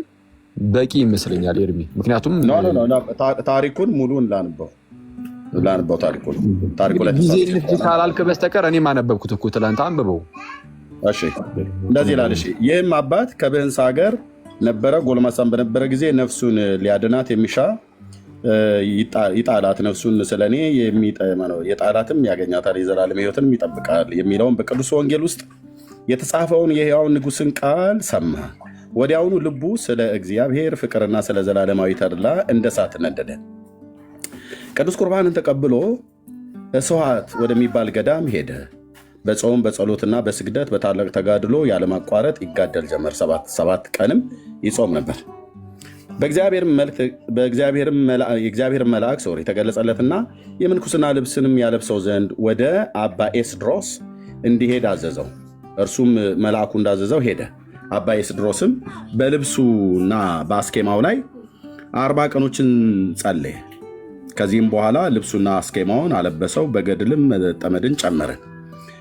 በቂ ይመስለኛል ኤርሚ። ምክንያቱም ታሪኩን ሙሉን ላንበው ታሪኩ ላይ ጊዜ ልጅ ካላልክ በስተቀር እኔም አነበብኩት እኮ ትላንት አንብበው። እሺ እንደዚህ ይላል። እሺ ይህም አባት ከብህንሳ ሀገር ነበረ። ጎልማሳም በነበረ ጊዜ ነፍሱን ሊያድናት የሚሻ ይጣላት፣ ነፍሱን ስለኔ የጣላትም ያገኛታል፣ የዘላለም ሕይወትንም ይጠብቃል የሚለውን በቅዱስ ወንጌል ውስጥ የተጻፈውን የሕያውን ንጉሥን ቃል ሰማ። ወዲያውኑ ልቡ ስለ እግዚአብሔር ፍቅርና ስለ ዘላለማዊ ተድላ እንደ እሳት ነደደ። ቅዱስ ቁርባንን ተቀብሎ እስዋት ወደሚባል ገዳም ሄደ። በጾም በጸሎትና በስግደት በታላቅ ተጋድሎ ያለማቋረጥ ይጋደል ጀመር። 7 ቀንም ይጾም ነበር። የእግዚአብሔር መልአክ ተገለጸለትና የምንኩስና ልብስንም ያለብሰው ዘንድ ወደ አባ ኤስድሮስ እንዲሄድ አዘዘው። እርሱም መልአኩ እንዳዘዘው ሄደ። አባ ኤስድሮስም በልብሱና በአስኬማው ላይ 40 ቀኖችን ጸለየ። ከዚህም በኋላ ልብሱና አስኬማውን አለበሰው፣ በገድልም መጠመድን ጨመረ።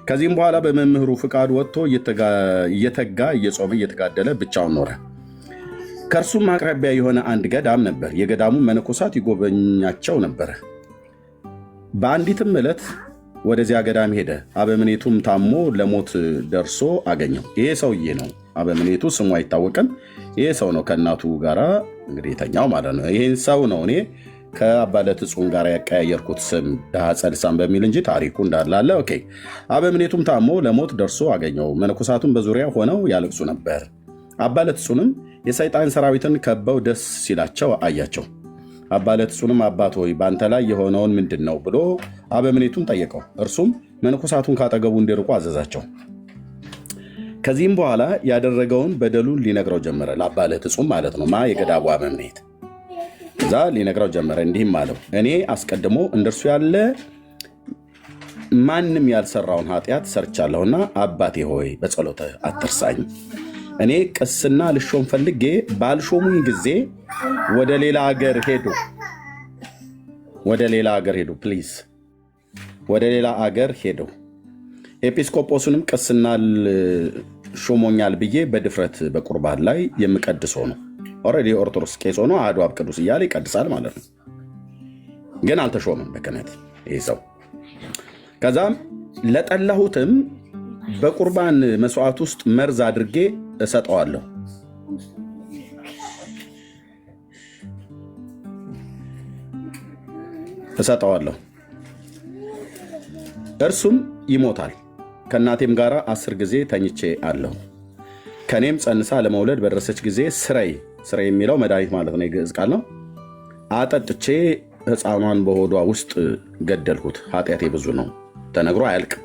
ከዚህም በኋላ በመምህሩ ፍቃድ ወጥቶ እየተጋ እየጾመ እየተጋደለ ብቻውን ኖረ። ከእርሱም አቅራቢያ የሆነ አንድ ገዳም ነበር። የገዳሙ መነኮሳት ይጎበኛቸው ነበረ። በአንዲትም ዕለት ወደዚያ ገዳም ሄደ። አበምኔቱም ታሞ ለሞት ደርሶ አገኘው። ይሄ ሰውዬ ነው አበምኔቱ፣ ስሙ አይታወቅም። ይሄ ሰው ነው ከእናቱ ጋር እንግዲህ የተኛው ማለት ነው። ይሄን ሰው ነው እኔ ከአባለት እጹን ጋር ያቀያየርኩት ስም ዳህፀ ልሳን በሚል እንጂ ታሪኩ እንዳላለ። ኦኬ። አበምኔቱም ታሞ ለሞት ደርሶ አገኘው። መነኮሳቱም በዙሪያ ሆነው ያለቅሱ ነበር። አባለት እጹንም የሰይጣን ሰራዊትን ከበው ደስ ሲላቸው አያቸው። አባለት እጹንም አባት ሆይ በአንተ ላይ የሆነውን ምንድን ነው ብሎ አበምኔቱን ጠየቀው። እርሱም መነኮሳቱን ካጠገቡ እንዲርቁ አዘዛቸው። ከዚህም በኋላ ያደረገውን በደሉን ሊነግረው ጀመረ። ለአባለት እጹም ማለት ነው የገዳሙ አበምኔት እዛ ሊነግረው ጀመረ። እንዲህም አለው፣ እኔ አስቀድሞ እንደርሱ ያለ ማንም ያልሰራውን ኃጢአት ሰርቻለሁና አባቴ ሆይ በጸሎትህ አትርሳኝ። እኔ ቅስና ልሾም ፈልጌ ባልሾሙኝ ጊዜ ወደ ሌላ ሀገር ሄዱ ፕሊዝ ወደ ሌላ አገር ሄደው ኤጲስቆጶስንም ቅስና ሾሞኛል ብዬ በድፍረት በቁርባን ላይ የምቀድሰው ነው። ኦልሬዲ ኦርቶዶክስ ቄስ ሆኖ አሐዱ አብ ቅዱስ እያለ ይቀድሳል ማለት ነው። ግን አልተሾመም በክህነት ይህ ሰው። ከዛም ለጠላሁትም በቁርባን መስዋዕት ውስጥ መርዝ አድርጌ እሰጠዋለሁ። እርሱም ይሞታል። ከእናቴም ጋር 10 ጊዜ ተኝቼ አለሁ። ከኔም ጸንሳ ለመውለድ በደረሰች ጊዜ ስረይ የሚለው መድኃኒት ማለት ነው፣ የግዕዝ ቃል ነው። አጠጥቼ ሕፃኗን በሆዷ ውስጥ ገደልሁት። ኃጢአቴ ብዙ ነው፣ ተነግሮ አያልቅም።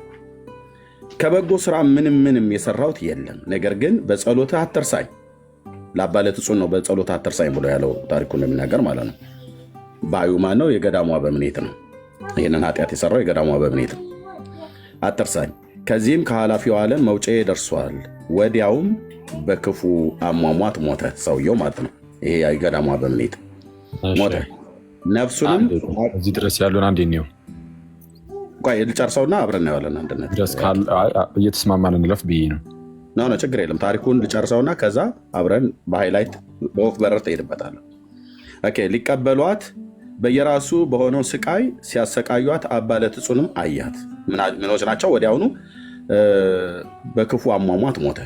ከበጎ ስራ ምንም የሰራሁት የለም። ነገር ግን በጸሎትህ አትርሳኝ። ለአባለት እጹን ነው በጸሎትህ አትርሳኝ ብሎ ያለው ታሪኩን የሚናገር ማለት ነው። ባዩ ማን ነው? የገዳሙ አበምኔት ነው። ይህንን ኃጢአት የሰራው የገዳሙ አበምኔት ነው። አትርሳኝ። ከዚህም ከኃላፊው ዓለም መውጫዬ ደርሷል። ወዲያውም በክፉ አሟሟት ሞተ። ሰውየው ማለት ነው። ይሄ የገዳሙ አበምኔት ሞተ። ነፍሱንም እዚህ ድረስ ያሉን አንዴ ነው ልጨርሰውና አብረን እናየዋለን። አንድነት እየተስማማን እንለፍ ብዬ ነው። ችግር የለም። ታሪኩን ልጨርሰውና ከዛ አብረን በሃይላይት በወፍ በረር ትሄድበታለህ። ሊቀበሏት በየራሱ በሆነው ስቃይ ሲያሰቃዩት አባ ለትጹንም አያት። ምኖች ናቸው? ወዲያውኑ በክፉ አሟሟት ሞተ።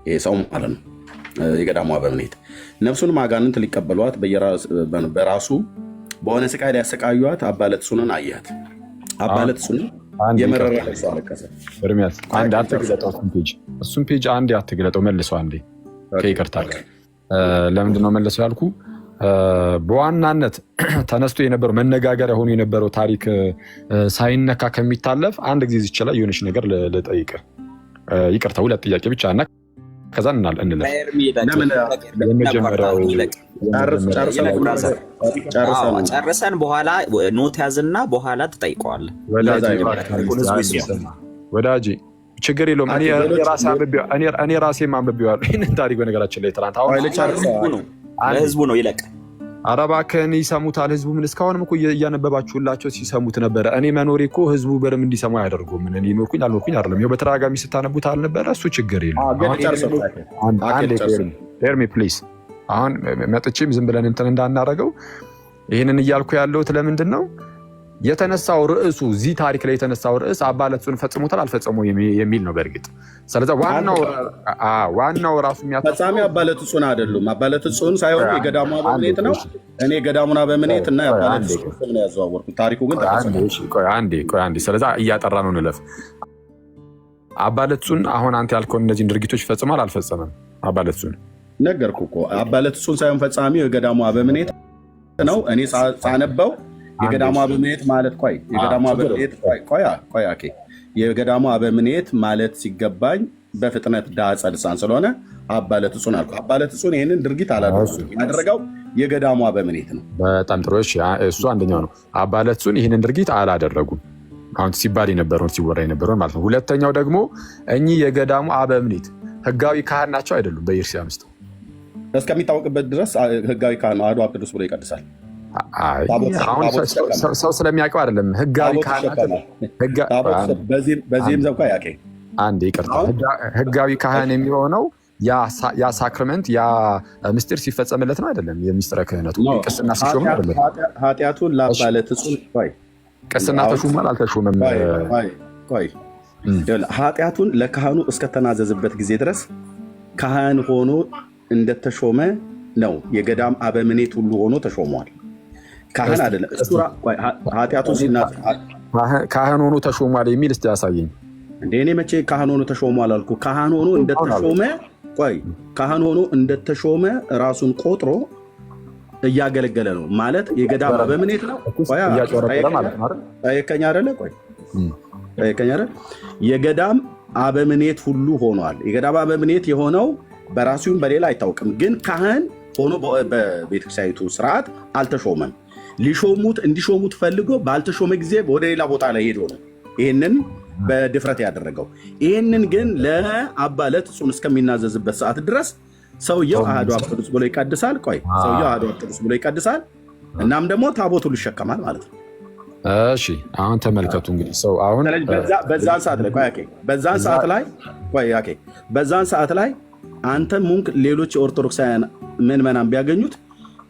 ይሄ ሰው ማለት ነው የገዳሙ አበምኔት። ነፍሱንም አጋንንት ሊቀበሏት በራሱ በሆነ ስቃይ ሊያሰቃዩት አባ ለትጹንን አያት። አባ ለትጹንም የመረረ ለቅሶ አለቀሰ። ኤርሚያስ አንድ አትግለጠው፣ እሱን ፔጅ አንዴ አትግለጠው፣ መልሰው አንዴ ከይቅርታ ጋር። ለምንድን ነው መልሰው ያልኩ? በዋናነት ተነስቶ የነበረው መነጋገሪያ ሆኖ የነበረው ታሪክ ሳይነካ ከሚታለፍ አንድ ጊዜ ይችላል የሆነች ነገር ልጠይቅ። ይቅርታ፣ ሁለት ጥያቄ ብቻ እና ከዛ እንለፍ። ጨርሰን በኋላ ኖት ያዝና በኋላ ትጠይቀዋለህ። ወዳጅ ችግር የለውም። እኔ ራሴ አንብቤዋለሁ ይህንን ታሪክ። በነገራችን ላይ ትናንት ለህዝቡ ነው ይለቅ። ኧረ እባክህን ይሰሙታል ህዝቡ። ምን እስካሁንም እኮ እያነበባችሁላቸው ሲሰሙት ነበረ። እኔ መኖሬ እኮ ህዝቡ በደምብ እንዲሰሙ አያደርጉም። እኔ ኖርኩኝ አልኖርኩኝ አይደለም። ይኸው በተደጋጋሚ ስታነቡት አልነበረ? እሱ ችግር የለም። ኤርሚ ፕሊዝ፣ አሁን መጥቼም ዝም ብለን እንትን እንዳናረገው ይህንን እያልኩ ያለሁት ለምንድን ነው የተነሳው ርዕሱ እዚህ ታሪክ ላይ የተነሳው ርዕስ አባ ለትጹን ፈጽሞታል አልፈጸመው የሚል ነው። በእርግጥ ስለዚህ ዋናው ራሱ ፈጻሚ አባ ለትጹን አይደሉም። አባ ለትጹን ሳይሆን የገዳሙ አበምኔት ነው። እኔ የገዳሙን አበምኔት እና የአባ ለትጹን ስም ነው ያዘዋወርኩት። ታሪኩ ግን አንዴ ስለዚህ እያጠራ ነው እንለፍ። አባ ለትጹን አሁን አንተ ያልከውን እነዚህን ድርጊቶች ፈጽሟል አልፈጸመም? አባ ለትጹን ነገርኩ እኮ። አባ ለትጹን ሳይሆን ፈጻሚው የገዳሙ አበምኔት ነው። እኔ ሳነበው የገዳሙ አበምኔት ማለት የገዳሙ አበምኔት ማለት ሲገባኝ በፍጥነት ዳጸ ልሳን ስለሆነ አባ ለትጹን አልኩ። አባ ለትጹን ይህንን ድርጊት አላደረጉም። ያደረገው የገዳሙ አበምኔት ነው። በጣም ጥሩ። እሱ አንደኛው ነው። አባ ለትጹን ይህንን ድርጊት አላደረጉም። አሁን ሲባል የነበረውን ሲወራ የነበረውን ማለት ነው። ሁለተኛው ደግሞ እኚህ የገዳሙ አበምኔት ህጋዊ ካህን ናቸው አይደሉም? በኢየሩሳሌም ውስጥ እስከሚታወቅበት ድረስ ህጋዊ ካህን ነው። አሐዱ አብ ቅዱስ ብሎ ይቀድሳል። ሰው ስለሚያውቀው አይደለም። ህጋዊ ካህን በዚህም ዘብኳ ያቄ አንድ ይቅርታ፣ ህጋዊ ካህን የሚሆነው ያ ሳክራመንት ያ ምስጢር ሲፈጸምለት ነው አይደለም? የሚስጥረ ክህነቱ ቅስና ሲሾም አይደለም? ኃጢአቱን ለአባ ለትጹን ቅስና ተሾሟል አልተሾመም? ኃጢአቱን ለካህኑ እስከተናዘዝበት ጊዜ ድረስ ካህን ሆኖ እንደተሾመ ነው። የገዳም አበምኔት ሁሉ ሆኖ ተሾሟል። ካህን አይደለም። ኃጢአቱን ካህን ሆኖ ተሾሟል የሚል እስቲ ያሳየኝ። እንደ እኔ መቼ ካህን ሆኖ ተሾሟል አልኩ? ካህን ሆኖ እንደተሾመ ካህን ሆኖ እንደተሾመ ራሱን ቆጥሮ እያገለገለ ነው ማለት የገዳም አበምኔት ነው። ጠየቀኝ አይደለ? ጠየቀኝ አይደል? የገዳም አበምኔት ሁሉ ሆኗል። የገዳም አበምኔት የሆነው በራሱም በሌላ አይታወቅም። ግን ካህን ሆኖ በቤተክርስቲያኒቱ ስርዓት አልተሾመም። እንዲሾሙት ፈልጎ ባልተሾመ ጊዜ ወደ ሌላ ቦታ ላይ ሄዶ ነው ይህንን በድፍረት ያደረገው። ይህንን ግን ለአባ ለትጹን እስከሚናዘዝበት ሰዓት ድረስ ሰውየው አሐዱ አብ ቅዱስ ብሎ ይቀድሳል። ሰውየው አሐዱ አብ ቅዱስ ብሎ ይቀድሳል። እናም ደግሞ ታቦቱን ይሸከማል ማለት ነው። እሺ አሁን ተመልከቱ እንግዲህ ሰው አሁን በዛን ሰዓት ላይ አንተም ሙንክ ሌሎች የኦርቶዶክሳውያን ምዕመናን ቢያገኙት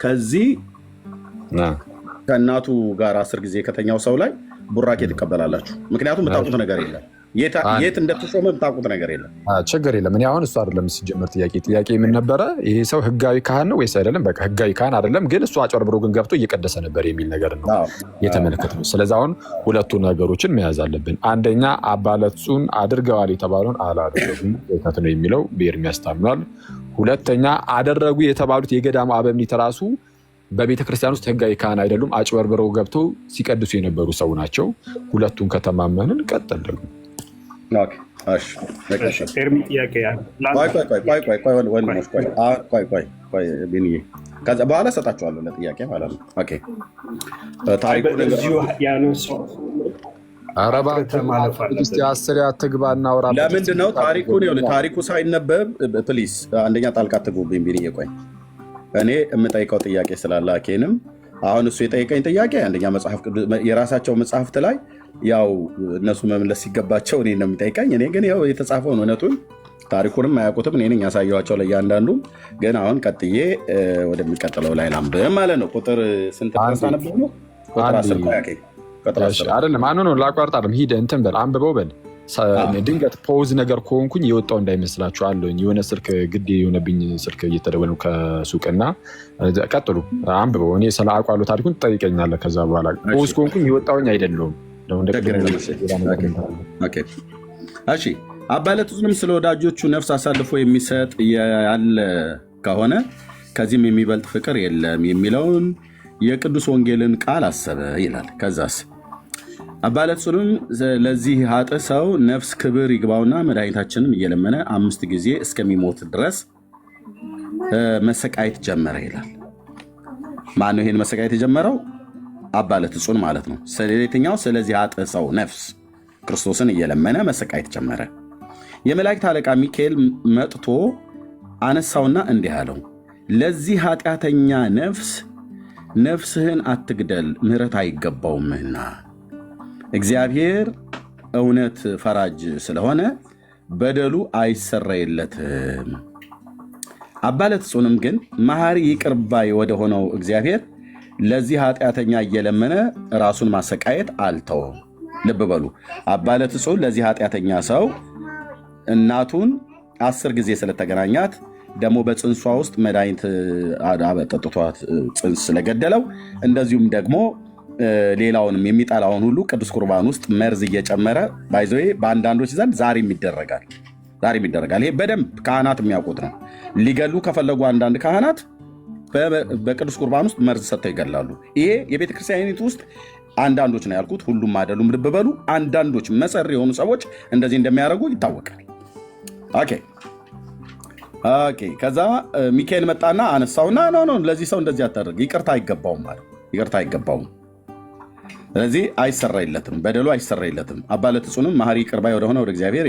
ከዚህ ከእናቱ ጋር 10 ጊዜ ከተኛው ሰው ላይ ቡራኬ ትቀበላላችሁ። ምክንያቱም የምታውቁት ነገር የለም። የት እንደተሾመ የምታውቁት ነገር የለም። ችግር የለም። እኔ አሁን እሱ አይደለም ሲጀመር ጥያቄ ምን ነበረ? ይሄ ሰው ህጋዊ ካህን ነው ወይስ አይደለም? በቃ ህጋዊ ካህን አይደለም፣ ግን እሱ አጭበርብሮ ግን ገብቶ እየቀደሰ ነበር የሚል ነገር ነው የተመለከትነው። ስለዚህ አሁን ሁለቱ ነገሮችን መያዝ አለብን። አንደኛ አባ ለትጹን አድርገዋል የተባለውን አላደረጉም ስህተት ነው የሚለው በኤርሚያስ ታምኗል። ሁለተኛ አደረጉ የተባሉት የገዳሙ አበምኔት ራሱ በቤተክርስቲያን ውስጥ ህጋዊ ካህን አይደሉም፣ አጭበርብረው ገብተው ሲቀድሱ የነበሩ ሰው ናቸው። ሁለቱን ከተማመንን ቀጥል ደግሞ በኋላ ሰጣችኋለሁ ለጥያቄ ማለት ነው። ለምንድን ነው ታሪኩ ሳይነበብ ፕሊስ አንደኛ ጣልቃ አትግቡብኝ ቢንዬ። ቆይ እኔ የምጠይቀው ጥያቄ ስላለ አኬንም አሁን እሱ የጠየቀኝ ጥያቄ አንደኛ መጽሐፍ ቅዱስ የራሳቸው መጽሐፍት ላይ ያው እነሱ መመለስ ሲገባቸው እኔ ነው የሚጠይቀኝ። እኔ ግን ያው የተጻፈውን እውነቱን ታሪኩንም አያውቁትም። እኔ ነኝ ያሳየኋቸው ለእያንዳንዱ። ግን አሁን ቀጥዬ ወደሚቀጥለው ላይ ላንብብ ማለት ነው። ቁጥር ስንት ድረስ አነበብ ነው? አይደለም ማን ነው ላቋርጥ አይደለም ሂድ እንትን በል አንብበው በል ድንገት ፖዝ ነገር ከሆንኩኝ የወጣው እንዳይመስላችሁ አለኝ የሆነ ስልክ ግድ የሆነብኝ ስልክ እየተደወለ ነው ከሱቅና ቀጥሉ አንብበው እኔ ስለ አቋሉ ታሪኩን ትጠይቀኛለህ ከዛ በኋላ ፖዝ ከሆንኩኝ የወጣውኝ አይደለም ነው እሺ አባ ለትጹንም ስለ ወዳጆቹ ነፍስ አሳልፎ የሚሰጥ ያለ ከሆነ ከዚህም የሚበልጥ ፍቅር የለም የሚለውን የቅዱስ ወንጌልን ቃል አሰበ ይላል። ከዛስ አባ ለትጹንም ለዚህ ኃጥእ ሰው ነፍስ ክብር ይግባውና መድኃኒታችንን እየለመነ 5 ጊዜ እስከሚሞት ድረስ መሰቃየት ጀመረ ይላል። ማነው ይሄን መሰቃየት የጀመረው? አባ ለትጹን ማለት ነው። ስለየትኛው? ስለዚህ ኃጥእ ሰው ነፍስ ክርስቶስን እየለመነ መሰቃየት ጀመረ። የመላእክት አለቃ ሚካኤል መጥቶ አነሳውና እንዲህ አለው፣ ለዚህ ኃጢአተኛ ነፍስህን አትግደል፣ ምሕረት አይገባውምና እግዚአብሔር እውነት ፈራጅ ስለሆነ በደሉ አይሰረይለትም። አባ ለትጹንም ግን መሐሪ ይቅር ባይ ወደ ሆነው እግዚአብሔር ለዚህ ኃጢአተኛ እየለመነ ራሱን ማሰቃየት አልተወም። ልብ በሉ። አባ ለትጹን ለዚህ ኃጢአተኛ ሰው እናቱን 10 ጊዜ ስለተገናኛት ደግሞ በፅንሷ ውስጥ መድኃኒት ጠጥቷት ፅንስ ስለገደለው እንደዚሁም ደግሞ ሌላውንም የሚጠላውን ሁሉ ቅዱስ ቁርባን ውስጥ መርዝ እየጨመረ ባይዘዌ በአንዳንዶች ዘንድ ዛሬም ይደረጋል። ይሄ በደንብ ካህናት የሚያውቁት ነው። ሊገሉ ከፈለጉ አንዳንድ ካህናት በቅዱስ ቁርባን ውስጥ መርዝ ሰጥተው ይገላሉ። ይሄ የቤተክርስቲያኒቱ ውስጥ አንዳንዶች ነው ያልኩት፣ ሁሉም አይደሉም። ልብ በሉ። አንዳንዶች መሰሪ የሆኑ ሰዎች እንደዚህ እንደሚያደርጉ ይታወቃል። ኦኬ። ከዛ ሚካኤል መጣና አነሳውና ኖ ለዚህ ሰው እንደዚህ አታደርግ፣ ይቅርታ አይገባውም ማለት ይቅርታ አይገባውም፣ ስለዚህ አይሰራይለትም፣ በደሉ አይሰራይለትም። አባ ለትጹንም መሐሪ ይቅር ባይ ወደሆነ ወደ እግዚአብሔር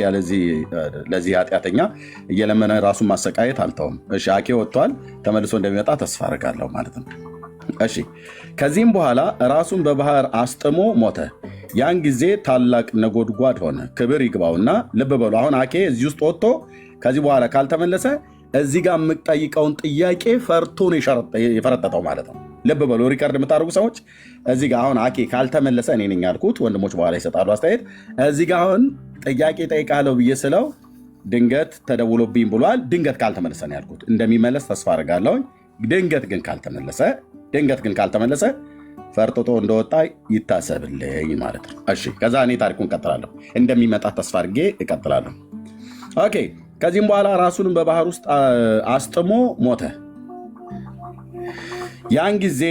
ለዚህ ኃጢአተኛ እየለመነ ራሱን ማሰቃየት አልተውም። እሺ አኬ ወጥቷል፣ ተመልሶ እንደሚመጣ ተስፋ አደርጋለሁ ማለት ነው። እሺ ከዚህም በኋላ ራሱን በባህር አስጥሞ ሞተ። ያን ጊዜ ታላቅ ነጎድጓድ ሆነ። ክብር ይግባውና ልብ በሉ። አሁን አኬ እዚህ ውስጥ ወጥቶ ከዚህ በኋላ ካልተመለሰ እዚህ ጋር የምጠይቀውን ጥያቄ ፈርቶ ነው የፈረጠጠው ማለት ነው። ልብ በሉ። ሪከርድ የምታደርጉ ሰዎች እዚህ ጋር አሁን አኬ ካልተመለሰ እኔ ነኝ ያልኩት፣ ወንድሞች በኋላ ይሰጣሉ አስተያየት። እዚህ ጋር አሁን ጥያቄ ጠይቃለሁ ብዬ ስለው ድንገት ተደውሎብኝ ብሏል። ድንገት ካልተመለሰ ነው ያልኩት። እንደሚመለስ ተስፋ አደርጋለሁ። ድንገት ግን ካልተመለሰ ፈርጥጦ እንደወጣ ይታሰብልኝ ማለት ነው። እሺ ከዛ እኔ ታሪኩን እቀጥላለሁ። እንደሚመጣ ተስፋ አድርጌ እቀጥላለሁ። ኦኬ። ከዚህም በኋላ ራሱንም በባህር ውስጥ አስጥሞ ሞተ። ያን ጊዜ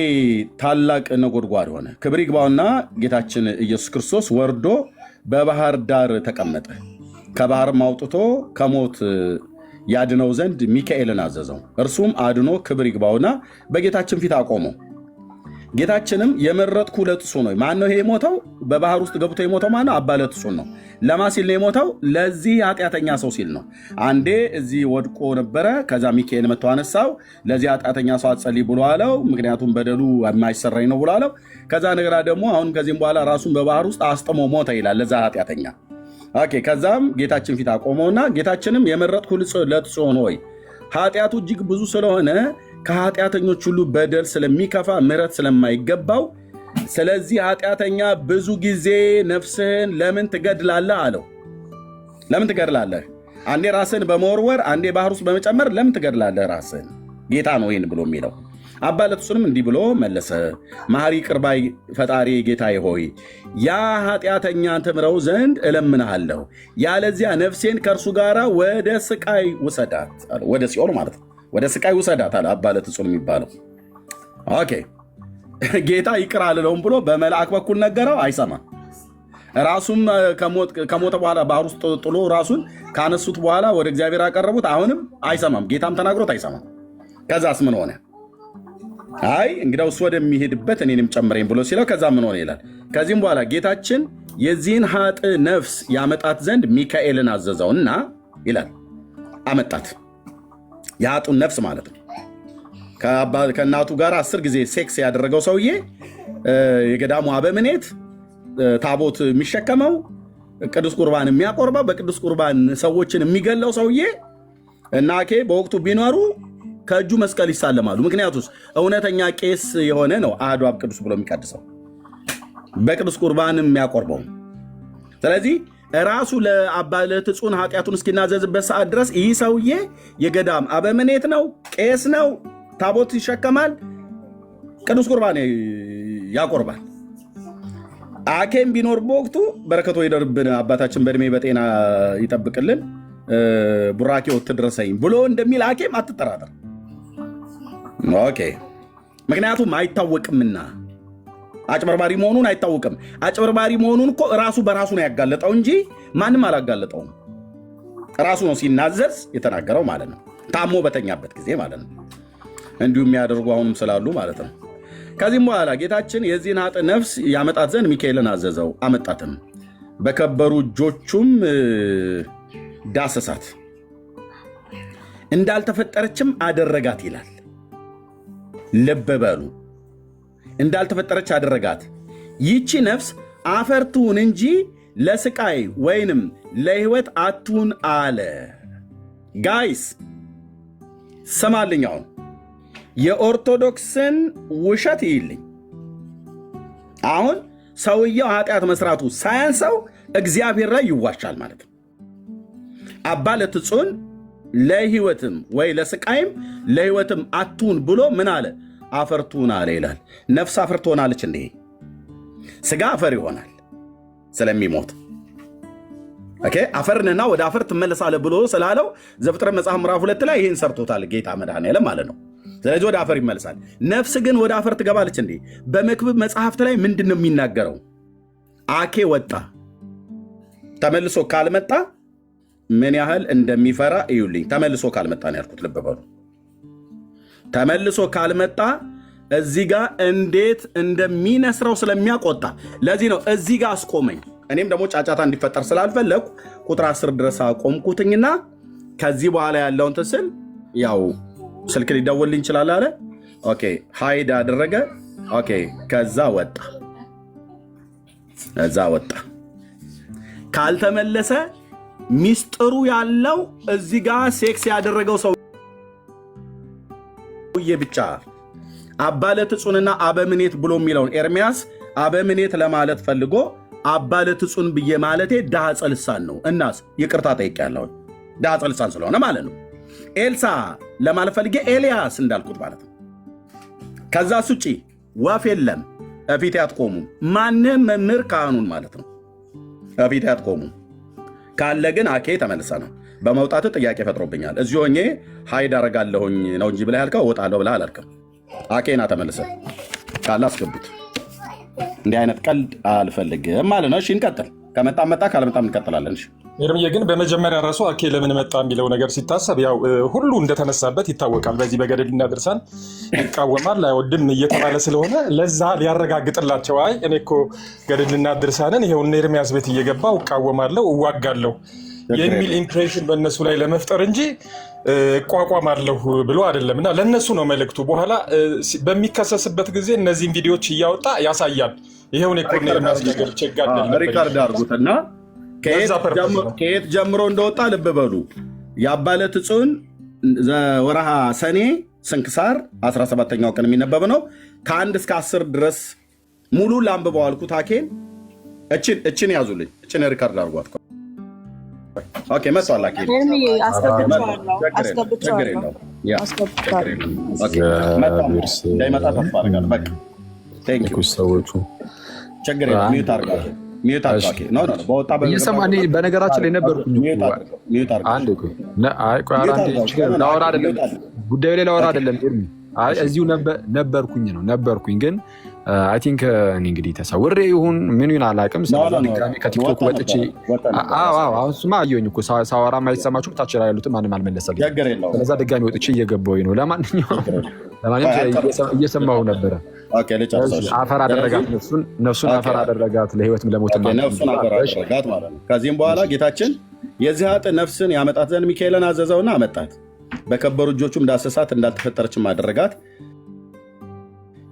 ታላቅ ነጎድጓድ ሆነ። ክብር ይግባውና ጌታችን ኢየሱስ ክርስቶስ ወርዶ በባህር ዳር ተቀመጠ። ከባህርም አውጥቶ ከሞት ያድነው ዘንድ ሚካኤልን አዘዘው። እርሱም አድኖ ክብር ይግባውና በጌታችን ፊት አቆመው። ጌታችንም የመረጥኩ ለትጹን ነው። ማን ነው ይሄ የሞተው? በባህር ውስጥ ገብቶ የሞተው ማነው? አባ ለትጹን ነው። ለማ ሲል ነው የሞተው? ለዚህ ኃጢአተኛ ሰው ሲል ነው። አንዴ እዚህ ወድቆ ነበረ። ከዛ ሚካኤል መጥቶ አነሳው። ለዚህ ኃጢአተኛ ሰው አትጸልይ ብሎ አለው። ምክንያቱም በደሉ የማይሰረኝ ነው ብሎ አለው። ከዛ ነገራ ደግሞ አሁን ከዚህም በኋላ ራሱን በባህር ውስጥ አስጥሞ ሞተ ይላል ለዛ ኃጢአተኛ። ኦኬ። ከዛም ጌታችን ፊት አቆመውና ጌታችንም የመረጥኩ ለትጹን ሆይ ኃጢአቱ እጅግ ብዙ ስለሆነ ከኃጢአተኞች ሁሉ በደል ስለሚከፋ ምሕረት ስለማይገባው ስለዚህ ኃጢአተኛ ብዙ ጊዜ ነፍስህን ለምን ትገድላለህ አለው። ለምን ትገድላለህ? አንዴ ራስህን በመወርወር አንዴ ባህር ውስጥ በመጨመር ለምን ትገድላለህ ራስህን? ጌታ ነው ይህን ብሎ የሚለው። አባ ለትጹንም እንዲህ ብሎ መለሰ። መሐሪ ይቅር ባይ ፈጣሪ ጌታዬ ሆይ ያ ኃጢአተኛ ትምረው ዘንድ እለምንሃለሁ፣ ያለዚያ ነፍሴን ከእርሱ ጋር ወደ ስቃይ ውሰዳት፣ ወደ ሲኦል ማለት ነው። ወደ ስቃይ ውሰዳት አለ አባ ለትጹን የሚባለው። ኦኬ። ጌታ ይቅር አልለውም ብሎ በመልአክ በኩል ነገረው፣ አይሰማም። ራሱም ከሞተ በኋላ ባህር ውስጥ ጥሎ ራሱን ካነሱት በኋላ ወደ እግዚአብሔር ያቀረቡት፣ አሁንም አይሰማም። ጌታም ተናግሮት አይሰማም። ከዛስ ምን ሆነ? አይ እንግዲያው እሱ ወደሚሄድበት እኔንም ጨምረኝ ብሎ ሲለው ከዛ ምን ሆነ ይላል። ከዚህም በኋላ ጌታችን የዚህን ኃጥእ ነፍስ ያመጣት ዘንድ ሚካኤልን አዘዘውና ይላል አመጣት። የኃጥኡን ነፍስ ማለት ነው። ከእናቱ ጋር 10 ጊዜ ሴክስ ያደረገው ሰውዬ፣ የገዳሙ አበምኔት፣ ታቦት የሚሸከመው፣ ቅዱስ ቁርባን የሚያቆርበው፣ በቅዱስ ቁርባን ሰዎችን የሚገለው ሰውዬ እና በወቅቱ ቢኖሩ ከእጁ መስቀል ይሳለማሉ። ምክንያቱስ እውነተኛ ቄስ የሆነ ነው አሐዱ አብ ቅዱስ ብሎ የሚቀድሰው። በቅዱስ ቁርባን የሚያቆርበው። ስለዚህ ራሱ ለአባ ለትጹን ኃጢአቱን እስኪናዘዝበት ሰዓት ድረስ ይህ ሰውዬ የገዳም አበምኔት ነው፣ ቄስ ነው፣ ታቦት ይሸከማል፣ ቅዱስ ቁርባን ያቆርባል። አኬም ቢኖር በወቅቱ በረከቶ ይደርብን፣ አባታችን በእድሜ በጤና ይጠብቅልን፣ ቡራኬው ትድረሰኝ ብሎ እንደሚል አኬም አትጠራጠር። ኦኬ። ምክንያቱም አይታወቅምና አጭበርባሪ መሆኑን አይታወቅም። አጭበርባሪ መሆኑን እኮ ራሱ በራሱ ነው ያጋለጠው እንጂ ማንም አላጋለጠውም። ራሱ ነው ሲናዘዝ የተናገረው ማለት ነው። ታሞ በተኛበት ጊዜ ማለት ነው። እንዲሁም የሚያደርጉ አሁንም ስላሉ ማለት ነው። ከዚህም በኋላ ጌታችን የዚህን ኃጥእ ነፍስ ያመጣት ዘንድ ሚካኤልን አዘዘው፣ አመጣትም። በከበሩ እጆቹም ዳሰሳት፣ እንዳልተፈጠረችም አደረጋት ይላል። ልብ በሉ፣ እንዳልተፈጠረች አደረጋት። ይቺ ነፍስ አፈር ትሁን እንጂ ለስቃይ ወይንም ለሕይወት አትሁን አለ። ጋይስ ሰማልኛውን የኦርቶዶክስን ውሸት ይልኝ። አሁን ሰውየው ኃጢአት መስራቱ ሳያንሰው እግዚአብሔር ላይ ይዋሻል ማለት ነው። አባ ለትጹን ለሕይወትም ወይ ለስቃይም ለሕይወትም አትሁን ብሎ ምን አለ? አፈር ትሁን አለ ይላል። ነፍስ አፈር ትሆናለች እንዴ? ስጋ አፈር ይሆናል ስለሚሞት። ኦኬ፣ አፈርንና ወደ አፈር ትመለሳለህ ብሎ ስላለው ዘፍጥረት መጽሐፍ ምዕራፍ 2 ላይ ይህን ሰርቶታል ጌታ መድኃኔዓለም ማለት ነው። ስለዚህ ወደ አፈር ይመለሳል። ነፍስ ግን ወደ አፈር ትገባለች እንዴ? በመክብብ መጽሐፍት ላይ ምንድን ነው የሚናገረው? አኬ ወጣ ተመልሶ ካልመጣ ምን ያህል እንደሚፈራ እዩልኝ። ተመልሶ ካልመጣ ነው ያልኩት፣ ልብ በሉ። ተመልሶ ካልመጣ እዚህ ጋር እንዴት እንደሚነስረው ስለሚያቆጣ፣ ለዚህ ነው እዚህ ጋር አስቆመኝ። እኔም ደግሞ ጫጫታ እንዲፈጠር ስላልፈለኩ ቁጥር 10 ድረስ አቆምኩትኝና ከዚህ በኋላ ያለውን ትስል ያው ስልክ ሊደውልልኝ ይችላል አለ። ኦኬ፣ ሃይድ አደረገ። ኦኬ፣ ከዛ ወጣ። ካልተመለሰ ሚስጥሩ ያለው እዚህ ጋር ሴክስ ያደረገው ሰውዬ ብቻ። አባ ለትጹንና አበምኔት ብሎ የሚለውን ኤርሚያስ አበምኔት ለማለት ፈልጎ አባ ለትጹን ብዬ ማለቴ ዳጸ ልሳን ነው። እናስ ይቅርታ ጠይቄያለሁ፣ ዳጸ ልሳን ስለሆነ ማለት ነው። ኤልሳ ለማለት ፈልጌ ኤልያስ እንዳልኩት ማለት ነው። ከዛ ውጪ ወፍ የለም፣ እፊቴ አትቆሙም። ማንም መምህር ካህኑን ማለት ነው እፊቴ አትቆሙም። ካለ ግን አኬ ተመልሰ ነው። በመውጣት ጥያቄ ፈጥሮብኛል። እዚሁ ሆኜ ሃይድ አረጋለሁኝ ነው እንጂ ብለህ ያልከው እወጣለሁ ብለህ አላልክም። አኬና ተመልሰ ካለ አስገቡት። እንዲህ አይነት ቀልድ አልፈልግም ማለት ነው። እሺ እንቀጥል። ከመጣ መጣ፣ ካለመጣ እንቀጥላለን። እሺ ኤርምዬ ግን በመጀመሪያ ራሱ አኬ ለምን መጣ የሚለው ነገር ሲታሰብ ያው ሁሉ እንደተነሳበት ይታወቃል። በዚህ በገድልና ድርሳን ይቃወማል አይወድም እየተባለ ስለሆነ ለዛ ሊያረጋግጥላቸው አይ እኔ እኮ ገድልና ድርሳንን ይሄውን ኤርሚያስ ቤት እየገባው እቃወማለሁ እዋጋለሁ የሚል ኢምፕሬሽን በእነሱ ላይ ለመፍጠር እንጂ እቋቋማለሁ ብሎ አይደለም። እና ለእነሱ ነው መልእክቱ። በኋላ በሚከሰስበት ጊዜ እነዚህን ቪዲዮዎች እያወጣ ያሳያል። ይሄውን ኤርሚያስ ነገር ቸጋደል ሪካርድ አድርጉትና ከየት ጀምሮ እንደወጣ ልብ በሉ። የአባ ለትጹን ወርሃ ሰኔ ስንክሳር 17ኛው ቀን የሚነበብ ነው። ከ1 እስከ 10 ድረስ ሙሉ ላንብበው አልኩት አኬን። እችን ያዙልኝ፣ እችን ሪካርድ አድርጓት። ኦኬ መጥቷል። አኬ በነገራችን ላይ ነበርኩኝ። ጉዳዩ ላይ ላወራ አይደለም፣ እዚሁ ነበርኩኝ ግን አይ ቲንክ እንግዲህ ተሰውሬ ይሁን ምን ይሁን አላውቅም። ድጋሚ ከቲክቶክ ወጥቼ አሁን እሱማ አየሁኝ እኮ ሳወራ ማይሰማችሁ ታች ላይ ያሉትን ማንም አልመለሰልኝ። ስለዛ ድጋሚ ወጥቼ እየገባሁኝ ነው። ለማንኛውም እየሰማሁ ነበረ። አፈር አደረጋት፣ ነፍሱን አፈር አደረጋት፣ ለሕይወትም ለሞትም ነፍሱን አፈር አደረጋት ማለት ነው። ከዚህም በኋላ ጌታችን የዚህ ኃጥእ ነፍስን ያመጣት ዘንድ ሚካኤልን አዘዘውና አመጣት። በከበሩ እጆቹም ዳሰሳት፣ እንዳልተፈጠረችም አደረጋት።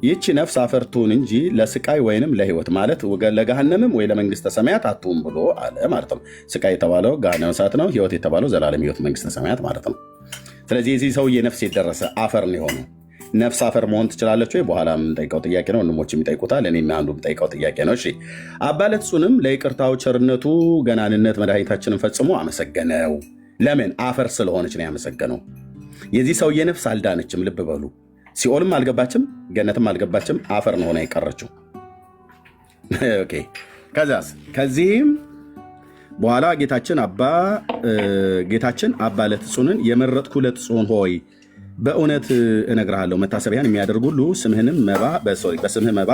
ይህቺ ነፍስ አፈር ትሁን እንጂ ለስቃይ ወይንም ለሕይወት ማለት ለገሃነምም ወይ ለመንግስተ ሰማያት አትሁን ብሎ አለ ማለት ነው። ስቃይ የተባለው ገሃነመ እሳት ነው። ሕይወት የተባለው ዘላለም ሕይወት መንግስተ ሰማያት ማለት ነው። ስለዚህ የዚህ ሰውዬ ነፍስ የደረሰ አፈር ነው የሆነው። ነፍስ አፈር መሆን ትችላለች ወይ? በኋላ የምንጠይቀው ጥያቄ ነው። ወንድሞች የሚጠይቁታል፣ እኔ አንዱ የምጠይቀው ጥያቄ ነው። እሺ አባ ለትጹንም ለይቅርታው ቸርነቱ ገናንነት መድኃኒታችንን ፈጽሞ አመሰገነው። ለምን? አፈር ስለሆነች ነው ያመሰገነው። የዚህ ሰውዬ ነፍስ አልዳነችም። ልብ በሉ። ሲኦልም አልገባችም፣ ገነትም አልገባችም። አፈር ነው ሆና የቀረችው። ኦኬ። ከዚህም በኋላ ጌታችን አባ ለትጹንን የመረጥኩ ለትጹን ሆይ በእውነት እነግርሃለሁ መታሰቢያን የሚያደርግ ሁሉ በስምህ መባ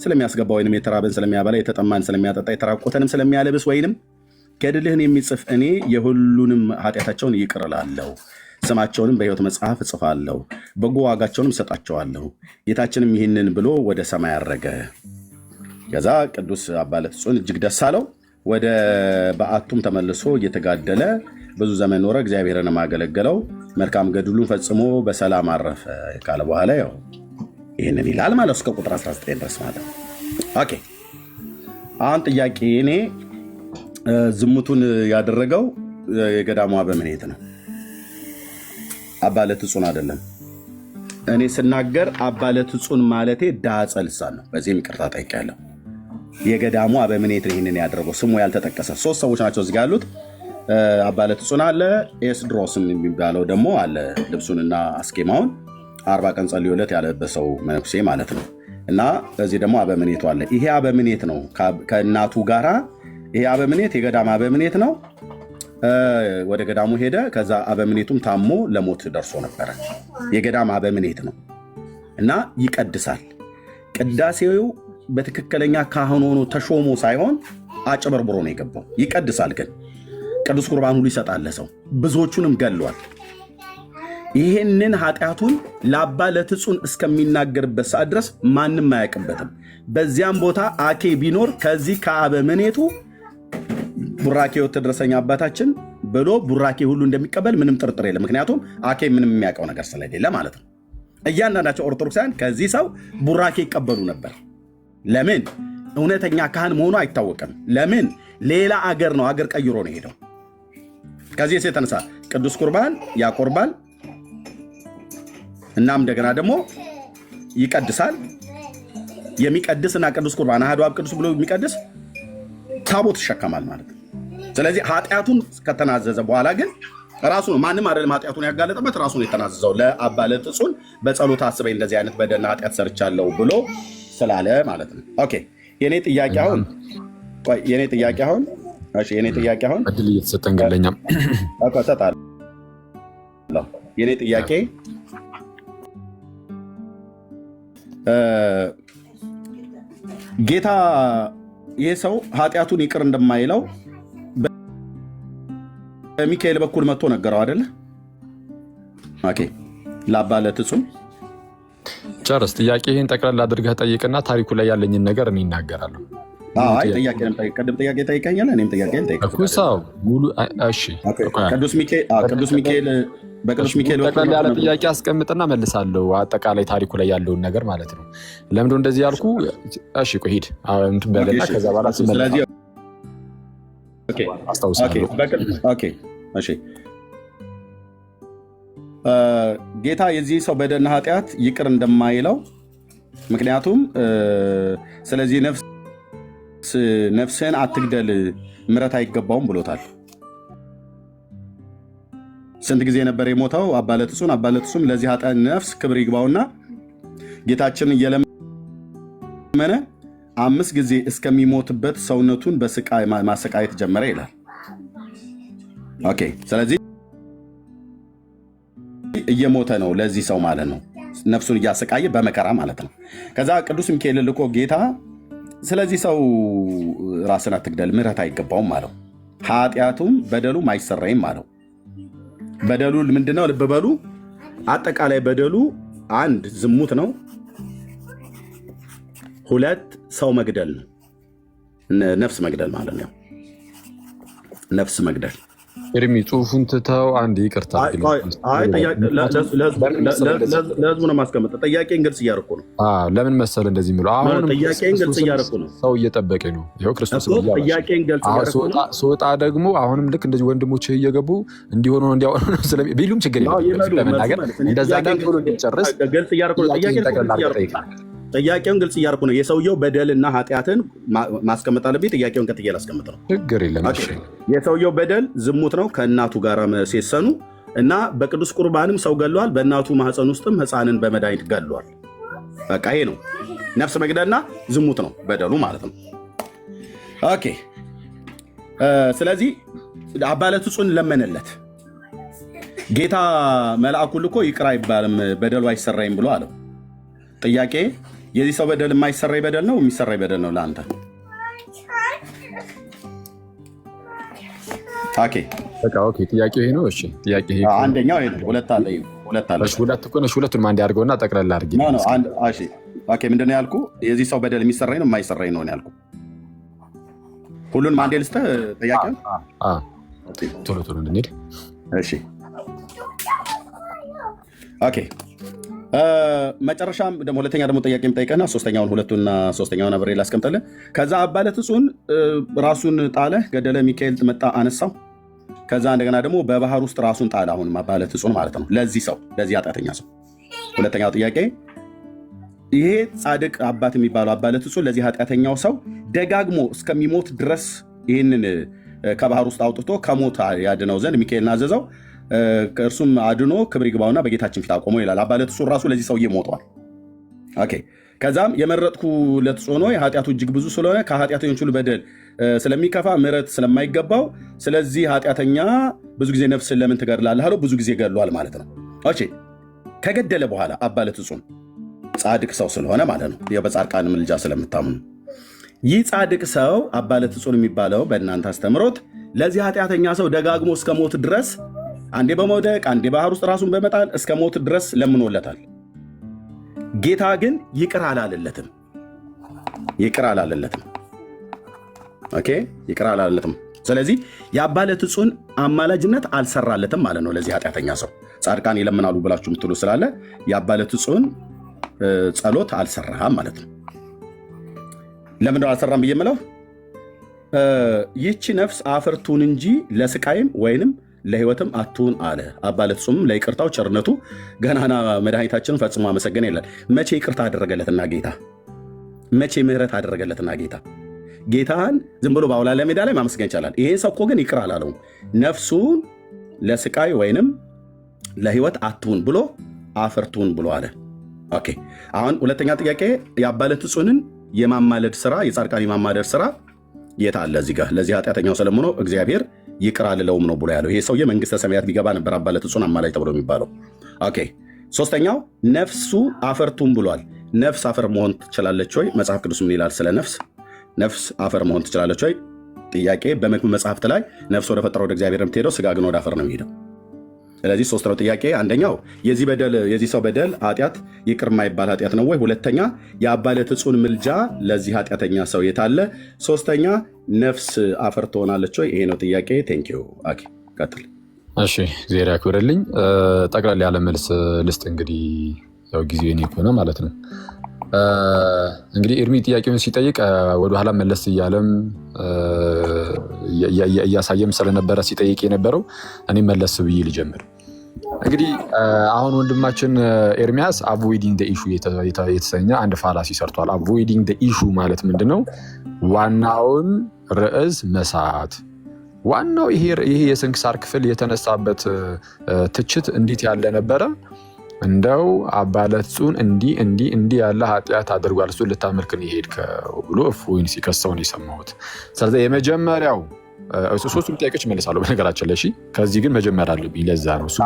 ስለሚያስገባ ወይንም የተራበን ስለሚያበላ የተጠማን ስለሚያጠጣ የተራቆተንም ስለሚያለብስ ወይንም ገድልህን የሚጽፍ እኔ የሁሉንም ኃጢአታቸውን ይቅር እላለሁ፣ ስማቸውንም በሕይወት መጽሐፍ እጽፋለሁ፣ በጎ ዋጋቸውንም እሰጣቸዋለሁ። ጌታችንም ይህንን ብሎ ወደ ሰማይ አረገ። ከዛ ቅዱስ አባ ለትጹን እጅግ ደስ አለው። ወደ በዓቱም ተመልሶ እየተጋደለ ብዙ ዘመን ኖረ፣ እግዚአብሔርን ማገለገለው። መልካም ገድሉን ፈጽሞ በሰላም አረፈ ካለ በኋላ ያው ይህንን ይላል ማለት እስከ ቁጥር 19 ድረስ ማለት ነው። ኦኬ። አሁን ጥያቄ እኔ ዝሙቱን ያደረገው የገዳሙ አበምኔት ነው፣ አባ ለትጹን አይደለም። እኔ ስናገር አባ ለትጹን ማለቴ ዳጸ ልሳን ነው። በዚህም ይቅርታ ጠይቄያለሁ። የገዳሙ አበምኔት ይህንን ያደረገው ስሙ ያልተጠቀሰ 3 ሰዎች ናቸው እዚህ ያሉት። አባ ለትጹን አለ፣ ኤስድሮስም የሚባለው ደግሞ አለ። ልብሱንና አስኬማውን 40 ቀን ጸልዮለት ያለበሰው መነኩሴ ማለት ነው። እና እዚህ ደግሞ አበምኔቱ አለ። ይሄ አበምኔት ነው ከእናቱ ጋራ። ይሄ አበምኔት የገዳም አበምኔት ነው። ወደ ገዳሙ ሄደ። ከዛ አበምኔቱም ታሞ ለሞት ደርሶ ነበረ። የገዳም አበምኔት ነው እና ይቀድሳል። ቅዳሴው በትክክለኛ ካህን ሆኖ ተሾሞ ሳይሆን አጭበርብሮ ነው የገባው። ይቀድሳል ግን ቅዱስ ቁርባን ሁሉ ይሰጣል ለሰው። ብዙዎቹንም ገሏል። ይህንን ኃጢአቱን ለአባ ለትጹን እስከሚናገርበት ሰዓት ድረስ ማንም አያውቅበትም። በዚያም ቦታ አኬ ቢኖር ከዚህ ከአበምኔቱ ቡራኬው ተደረሰኝ አባታችን ብሎ ቡራኬ ሁሉ እንደሚቀበል ምንም ጥርጥር የለም። ምክንያቱም አኬ ምንም የሚያውቀው ነገር ስለሌለ ማለት ነው። እያንዳንዳቸው ኦርቶዶክሳውያን ከዚህ ሰው ቡራኬ ይቀበሉ ነበር። ለምን? እውነተኛ ካህን መሆኑ አይታወቅም። ለምን? ሌላ አገር ነው፣ አገር ቀይሮ ነው ሄደው። ከዚህ የተነሳ ቅዱስ ቁርባን ያቆርባል፣ እናም እንደገና ደግሞ ይቀድሳል። የሚቀድስና ቅዱስ ቁርባን አሐዱ አብ ቅዱስ ብሎ የሚቀድስ ታቦት ይሸከማል ማለት ነው። ስለዚህ ኃጢአቱን ከተናዘዘ በኋላ ግን ራሱ ነው፣ ማንም አይደለም ኃጢአቱን ያጋለጠበት፣ ራሱ ነው የተናዘዘው። ለአባ ለትጹን በጸሎት አስበኝ እንደዚህ አይነት በደልና ኃጢአት ሰርቻለሁ ብሎ ስላለ ማለት ነው። ኦኬ። የኔ ጥያቄ አሁን እድል እየተሰጠን ገለኛም እሰጣለሁ። የኔ ጥያቄ ጌታ ይህ ሰው ኃጢአቱን ይቅር እንደማይለው በሚካኤል በኩል መጥቶ ነገረው አይደለ? ኦኬ። ለአባ ለትጹን ጨርስ። ጥያቄህን ጠቅላላ አድርገህ ጠይቅና ታሪኩ ላይ ያለኝን ነገር እኔ ይናገራለሁ። ቅድም ጥያቄ ጠይቀኛል፣ እኔም ጥያቄ ቅዱስ ሚካኤል ጠቅላላ ያለ ጥያቄ አስቀምጥና መልሳለሁ። አጠቃላይ ታሪኩ ላይ ያለውን ነገር ማለት ነው። ለምንድን ነው እንደዚህ ያልኩ? እሺ ቆይ ሂድ እንትን በለና ከዛ በኋላ አስታውሳለሁ። ጌታ የዚህ ሰው በደልና ኃጢአት ይቅር እንደማይለው ምክንያቱም ስለዚህ ነፍስህን አትግደል ምሕረት አይገባውም ብሎታል። ስንት ጊዜ ነበር የሞተው አባ ለትጹን? አባ ለትጹን ለዚህ ኃጢአት ነፍስ ክብር ይግባውና ጌታችን እየለመነ 5 ጊዜ እስከሚሞትበት ሰውነቱን በስቃይ ማሰቃየት ጀመረ ይላል። ኦኬ። ስለዚህ እየሞተ ነው ለዚህ ሰው ማለት ነው፣ ነፍሱን እያሰቃየ በመከራ ማለት ነው። ከዛ ቅዱስ ሚካኤል ልኮ ጌታ ስለዚህ ሰው ራስን አትግደል ምሕረት አይገባውም አለው። ኃጢአቱም በደሉም አይሰረይም አለው። በደሉ ምንድነው? ልብ በሉ። አጠቃላይ በደሉ 1 ዝሙት ነው፣ 2 ሰው መግደል ነው፣ ነፍስ መግደል ማለት ነው። ነፍስ መግደል ኤርሚ ጽሁፉን ትተው አንድ ይቅርታ ለህዝቡ ነው ማስቀመጥ። ጥያቄን ግልጽ እያደረኩ ነው። ለምን መሰል እንደዚህ የሚለው አሁን ጥያቄን ግልጽ እያደረኩ ነው። ሰው እየጠበቀኝ ነው። ይኸው ክርስቶስ ጥያቄን ግልጽ እያደረኩ ነው። ስወጣ ደግሞ አሁንም ልክ እንደዚህ ወንድሞች እየገቡ እንዲሆኑ እንዲያሆኑ ቢሉም ችግር የለም ለመናገር እንደዛ ብሎ እንዲጨርስ ግልጽ እያደረኩ ነው። ጥያቄውን ግልጽ እያደረኩ ነው። የሰውየው በደልና ኃጢአትን ማስቀመጥ አለብኝ። ጥያቄውን ቀጥዬ ላስቀምጥ ነው። ችግር የለም። የሰውየው በደል ዝሙት ነው፣ ከእናቱ ጋር ሴሰኑ እና በቅዱስ ቁርባንም ሰው ገሏል፣ በእናቱ ማህፀን ውስጥም ህፃንን በመድኃኒት ገሏል። በቃ ይሄ ነው ነፍስ መግደልና ዝሙት ነው በደሉ ማለት ነው። ኦኬ። ስለዚህ አባለትጹን ለመነለት። ጌታ መልአኩን ልኮ ይቅር አይባልም በደሉ አይሰራይም ብሎ አለው። ጥያቄ የዚህ ሰው በደል የማይሰራይ በደል ነው የሚሰራይ በደል ነው ለአንተ? ኦኬ ጥያቄ ይሄ ነው። እሺ ጥያቄ ይሄ አንደኛው ይሄ ነው። ሁለት አለ። ሁለቱንም አንድ አድርገውና ጠቅለል አድርጊ። ኦኬ ምንድን ነው ያልኩ? የዚህ ሰው በደል የሚሰራይ ነው የማይሰራይ ነው ያልኩ? ሁሉንም አንዴ ልስጥህ ጥያቄ። ቶሎ እንድንሄድ። እሺ ኦኬ። መጨረሻም ደግሞ ሁለተኛ ደግሞ ጥያቄ የምጠይቀና ሶስተኛውን አብሬ ላስቀምጠልህ። ከዛ አባለትጹን ራሱን ጣለ፣ ገደለ። ሚካኤል መጣ አነሳው። ከዛ እንደገና ደግሞ በባህር ውስጥ ራሱን ጣለ። አሁን አባለትጹን ማለት ነው ለዚህ ኃጢአተኛ ሰው። ሁለተኛው ጥያቄ ይሄ ጻድቅ አባት የሚባለው አባለትጹን ለዚህ ኃጢአተኛው ሰው ደጋግሞ እስከሚሞት ድረስ ይህንን ከባህር ውስጥ አውጥቶ ከሞት ያድነው ዘንድ ሚካኤልን አዘዘው። ከእርሱም አድኖ ክብር ይግባውና በጌታችን ፊት አቆመው ይላል። አባለትጹን ራሱ ለዚህ ሰውዬ ሞቷል። ኦኬ። ከዛም የመረጥኩለት ጾኖ የኃጢአቱ እጅግ ብዙ ስለሆነ ከኃጢአተኞች ሁሉ በደል ስለሚከፋ ምሕረት ስለማይገባው ስለዚህ ኃጢአተኛ ብዙ ጊዜ ነፍስን ለምን ትገድላለህ አለው። ብዙ ጊዜ ገድሏል ማለት ነው። ኦኬ። ከገደለ በኋላ አባለትጹን ጻድቅ ሰው ስለሆነ ማለት ነው፣ በጻድቃን ምልጃ ስለምታምኑ ይህ ጻድቅ ሰው አባለትጹን የሚባለው በእናንተ አስተምሮት ለዚህ ኃጢአተኛ ሰው ደጋግሞ እስከ ሞት ድረስ አንዴ በመውደቅ አንዴ ባህር ውስጥ ራሱን በመጣል እስከ ሞት ድረስ ለምኖለታል። ጌታ ግን ይቅር አላለለትም። ኦኬ፣ ይቅር አላለለትም። ስለዚህ የአባለትጹን አማላጅነት አልሰራለትም ማለት ነው። ለዚህ ኃጢአተኛ ሰው ጻድቃን ይለምናሉ ብላችሁ የምትሉ ስላለ የአባለትጹን ጸሎት አልሰራም ማለት ነው። ለምን አልሰራም ብዬ የምለው ይህቺ ነፍስ አፈርቱን እንጂ ለስቃይም ወይንም ለህይወትም አትሁን አለ። አባለትጹም ለይቅርታው ቸርነቱ ገናና መድኃኒታችንን ፈጽሞ አመሰገነ ይላል። መቼ ይቅርታ አደረገለትና ጌታ? መቼ ምህረት አደረገለትና ጌታ? ጌታን ዝም ብሎ በአውላላ ሜዳ ላይ ማመስገን ይቻላል። ይሄ ሰው እኮ ግን ይቅር አላለውም። ነፍሱን ለስቃይ ወይንም ለህይወት አትሁን ብሎ አፈርቱን ብሎ አለ። ኦኬ። አሁን ሁለተኛ ጥያቄ የአባለትጹንን የማማለድ ስራ፣ የጻድቃን የማማለድ ስራ የት አለ? እዚህ ጋር ለዚህ ኃጢአተኛው ሰለሞኖ እግዚአብሔር ይቅር አልለውም ነው ብሎ ያለው። ይሄ ሰውዬ መንግስተ ሰማያት ቢገባ ነበር አባለትጹን አማላጅ ተብሎ የሚባለው። ኦኬ። ሶስተኛው ነፍሱ አፈርቱን ብሏል። ነፍስ አፈር መሆን ትችላለች ወይ? መጽሐፍ ቅዱስ ምን ይላል ስለ ነፍስ? ነፍስ አፈር መሆን ትችላለች ወይ? ጥያቄ በመክብብ መጽሐፍት ላይ ነፍስ ወደ ፈጠረው ወደ እግዚአብሔር የምትሄደው፣ ስጋ ግን ወደ አፈር ነው የሚሄደው። ስለዚህ ሶስት ነው ጥያቄ። አንደኛው የዚህ ሰው በደል ኃጢአት ይቅር የማይባል ኃጢአት ነው ወይ? ሁለተኛ የአባለትጹን ምልጃ ለዚህ ኃጢአተኛ ሰው የታለ? ሶስተኛ ነፍስ አፈር ትሆናለች ወይ? ይሄ ነው ጥያቄ። ቴንኪው። ኦኬ፣ ቀጥል። እሺ፣ እግዚአብሔር ያክብርልኝ። ጠቅላላ ያለ መልስ ልስጥ። እንግዲህ ያው ጊዜ እኔ ከሆነ ማለት ነው። እንግዲህ ኤርሚ ጥያቄውን ሲጠይቅ ወደኋላ መለስ እያለም እያሳየም ስለነበረ ሲጠይቅ የነበረው እኔ መለስ ብዬ ልጀምር። እንግዲህ አሁን ወንድማችን ኤርሚያስ አቮይዲንግ ደ ኢሹ የተሰኘ አንድ ፋላሲ ሰርቷል። አቮይዲንግ ደ ኢሹ ማለት ምንድነው? ዋናውን ርዕስ መሳት። ዋናው ይሄ የስንክሳር ክፍል የተነሳበት ትችት እንዴት ያለ ነበረ? እንደው አባለትጹን እንዲህ ያለ ኃጢአት አድርጓል እሱን ልታመልክን የሄድከው ብሎ እፎይን ሲከሰው ነው የሰማሁት። ስለዚህ የመጀመሪያው ሶስቱም ጥያቄዎች እመልሳለሁ በነገራችን ላይ። እሺ፣ ከዚህ ግን መጀመር አለብኝ። ለዛ ነው እሱ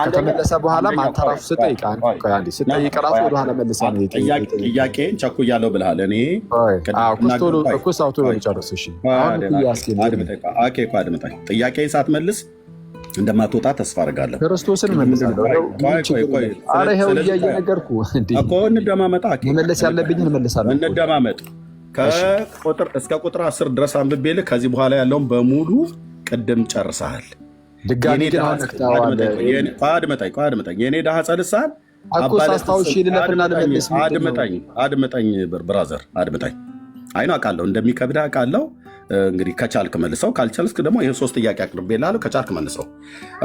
ከተመለሰ በኋላ ማንተራሱ ስጠይቅ ራሱ ወደኋላ መልሳ ነው ጥያቄን ቸኩያለሁ ብልሃል። እኔ ሳውቶ ጨርስ። ጥያቄን ሳትመልስ እንደማትወጣ ተስፋ አድርጋለሁ። ክርስቶስን እንደማመጣ እንደማመጥ ከቁጥር እስከ ቁጥር 10 ድረስ አንብቤልህ ከዚህ በኋላ ያለውን በሙሉ ቅድም ጨርሰሃል። ድጋሚ ግን አድመጠኝ የኔ ዳህ ጸልሳል አድመጠኝ ብራዘር አድመጠኝ። አይኑ አውቃለሁ እንደሚከብድህ አውቃለሁ። እንግዲህ ከቻልክ መልሰው፣ ካልቻልክ ደግሞ ይህ 3 ጥያቄ አቅርቤልሃለሁ። ከቻልክ መልሰው።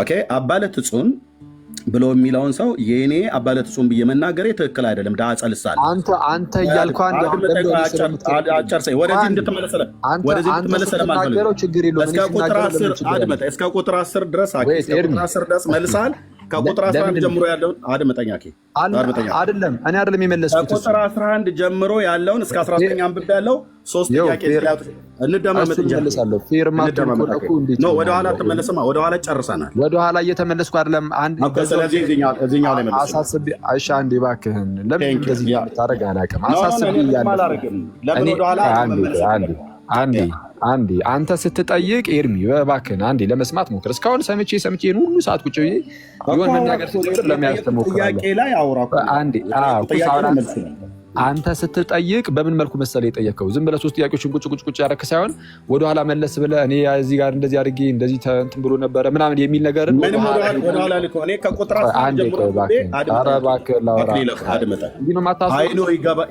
ኦኬ አባለት ጽን ብሎ የሚለውን ሰው የኔ አባለት ጽን ብዬ መናገሬ ትክክል አይደለም። ዳህ ጸልሳል አንተ እያልኩ አጨርሰኝ። ወደዚህ እንድትመለስ እስከ ቁጥር 10 ድረስ መልሰሃል። ከቁጥር 11 ጀምሮ ያለውን አድመጠኝ። አይደለም እኔ አይደለም የመለስኩት። ከቁጥር 11 ጀምሮ ያለውን እስከ 19 አንብቤ ያለው 3 ጥያቄ እንደማመጥ እንጀምራለን። ወደኋላ ተመለስማ። ወደኋላ ጨርሰናል። ወደኋላ እየተመለስኩ አይደለም። ስለዚህ እዚህኛው ላይ መልስ። እሺ አንዴ እባክህን። ለምን እንደዚህ ታደርግ አላውቅም። አንዴ አንተ ስትጠይቅ ኤርሚ እባክህን አንዴ ለመስማት ሞክር። እስካሁን ሰምቼ ይሄን ሁሉ ሰዓት ቁጭ ብዬ የሆነ መናገር ስትጀምር ለመያዝ ትሞክራለህ። አንተ ስትጠይቅ በምን መልኩ መሰለህ የጠየቀው? ዝም ብለህ 3 ጥያቄዎችን ቁጭ ያደረክ ሳይሆን ወደኋላ መለስ ብለህ እኔ እዚህ ጋር እንደዚህ አድርጌ እንደዚህ እንትን ብሎ ነበረ ምናምን የሚል ነገር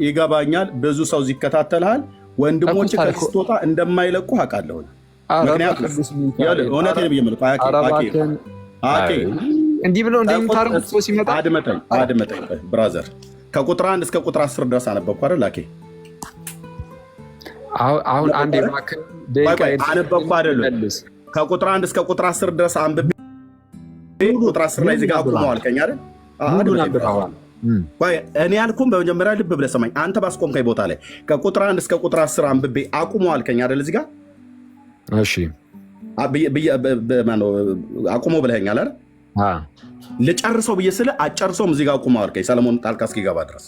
ይገባኛል። ብዙ ሰው ይከታተልሃል። ወንድሞች ከክርስቶታ እንደማይለቁ አውቃለሁ። ምክንያቱም እውነቴን ብዬ መልኩ እንዲህ ብሎ እንደምታርጉት ሰው ሲመጣ አድመጠኝ ብራዘር። ከቁጥር 1 እስከ ቁጥር 10 ድረስ አነበብኩ አይደል? ላኬ አሁን አንዴ እባክህ አነበብኩ አይደል? ከቁጥር 1 እስከ ቁጥር 10 ድረስ አንብቤ ቁጥር 10 ላይ ዝጋ አቁመው አልከኝ አይደል? እኔ ያልኩም በመጀመሪያ ልብ ብለህ ሰማኝ። አንተ ባስቆምከኝ ቦታ ላይ ከቁጥር 1 እስከ ቁጥር 10 አንብቤ አቁመው አልከኝ አይደል? እዚህ ጋር እሺ አቁመው ብለኸኛል አይደል? ልጨርሰው ብዬ ስለ አጨርሰውም እዚህ ጋር አቁመው አልከኝ። ሰለሞን ጣልቃ እስኪገባ ድረስ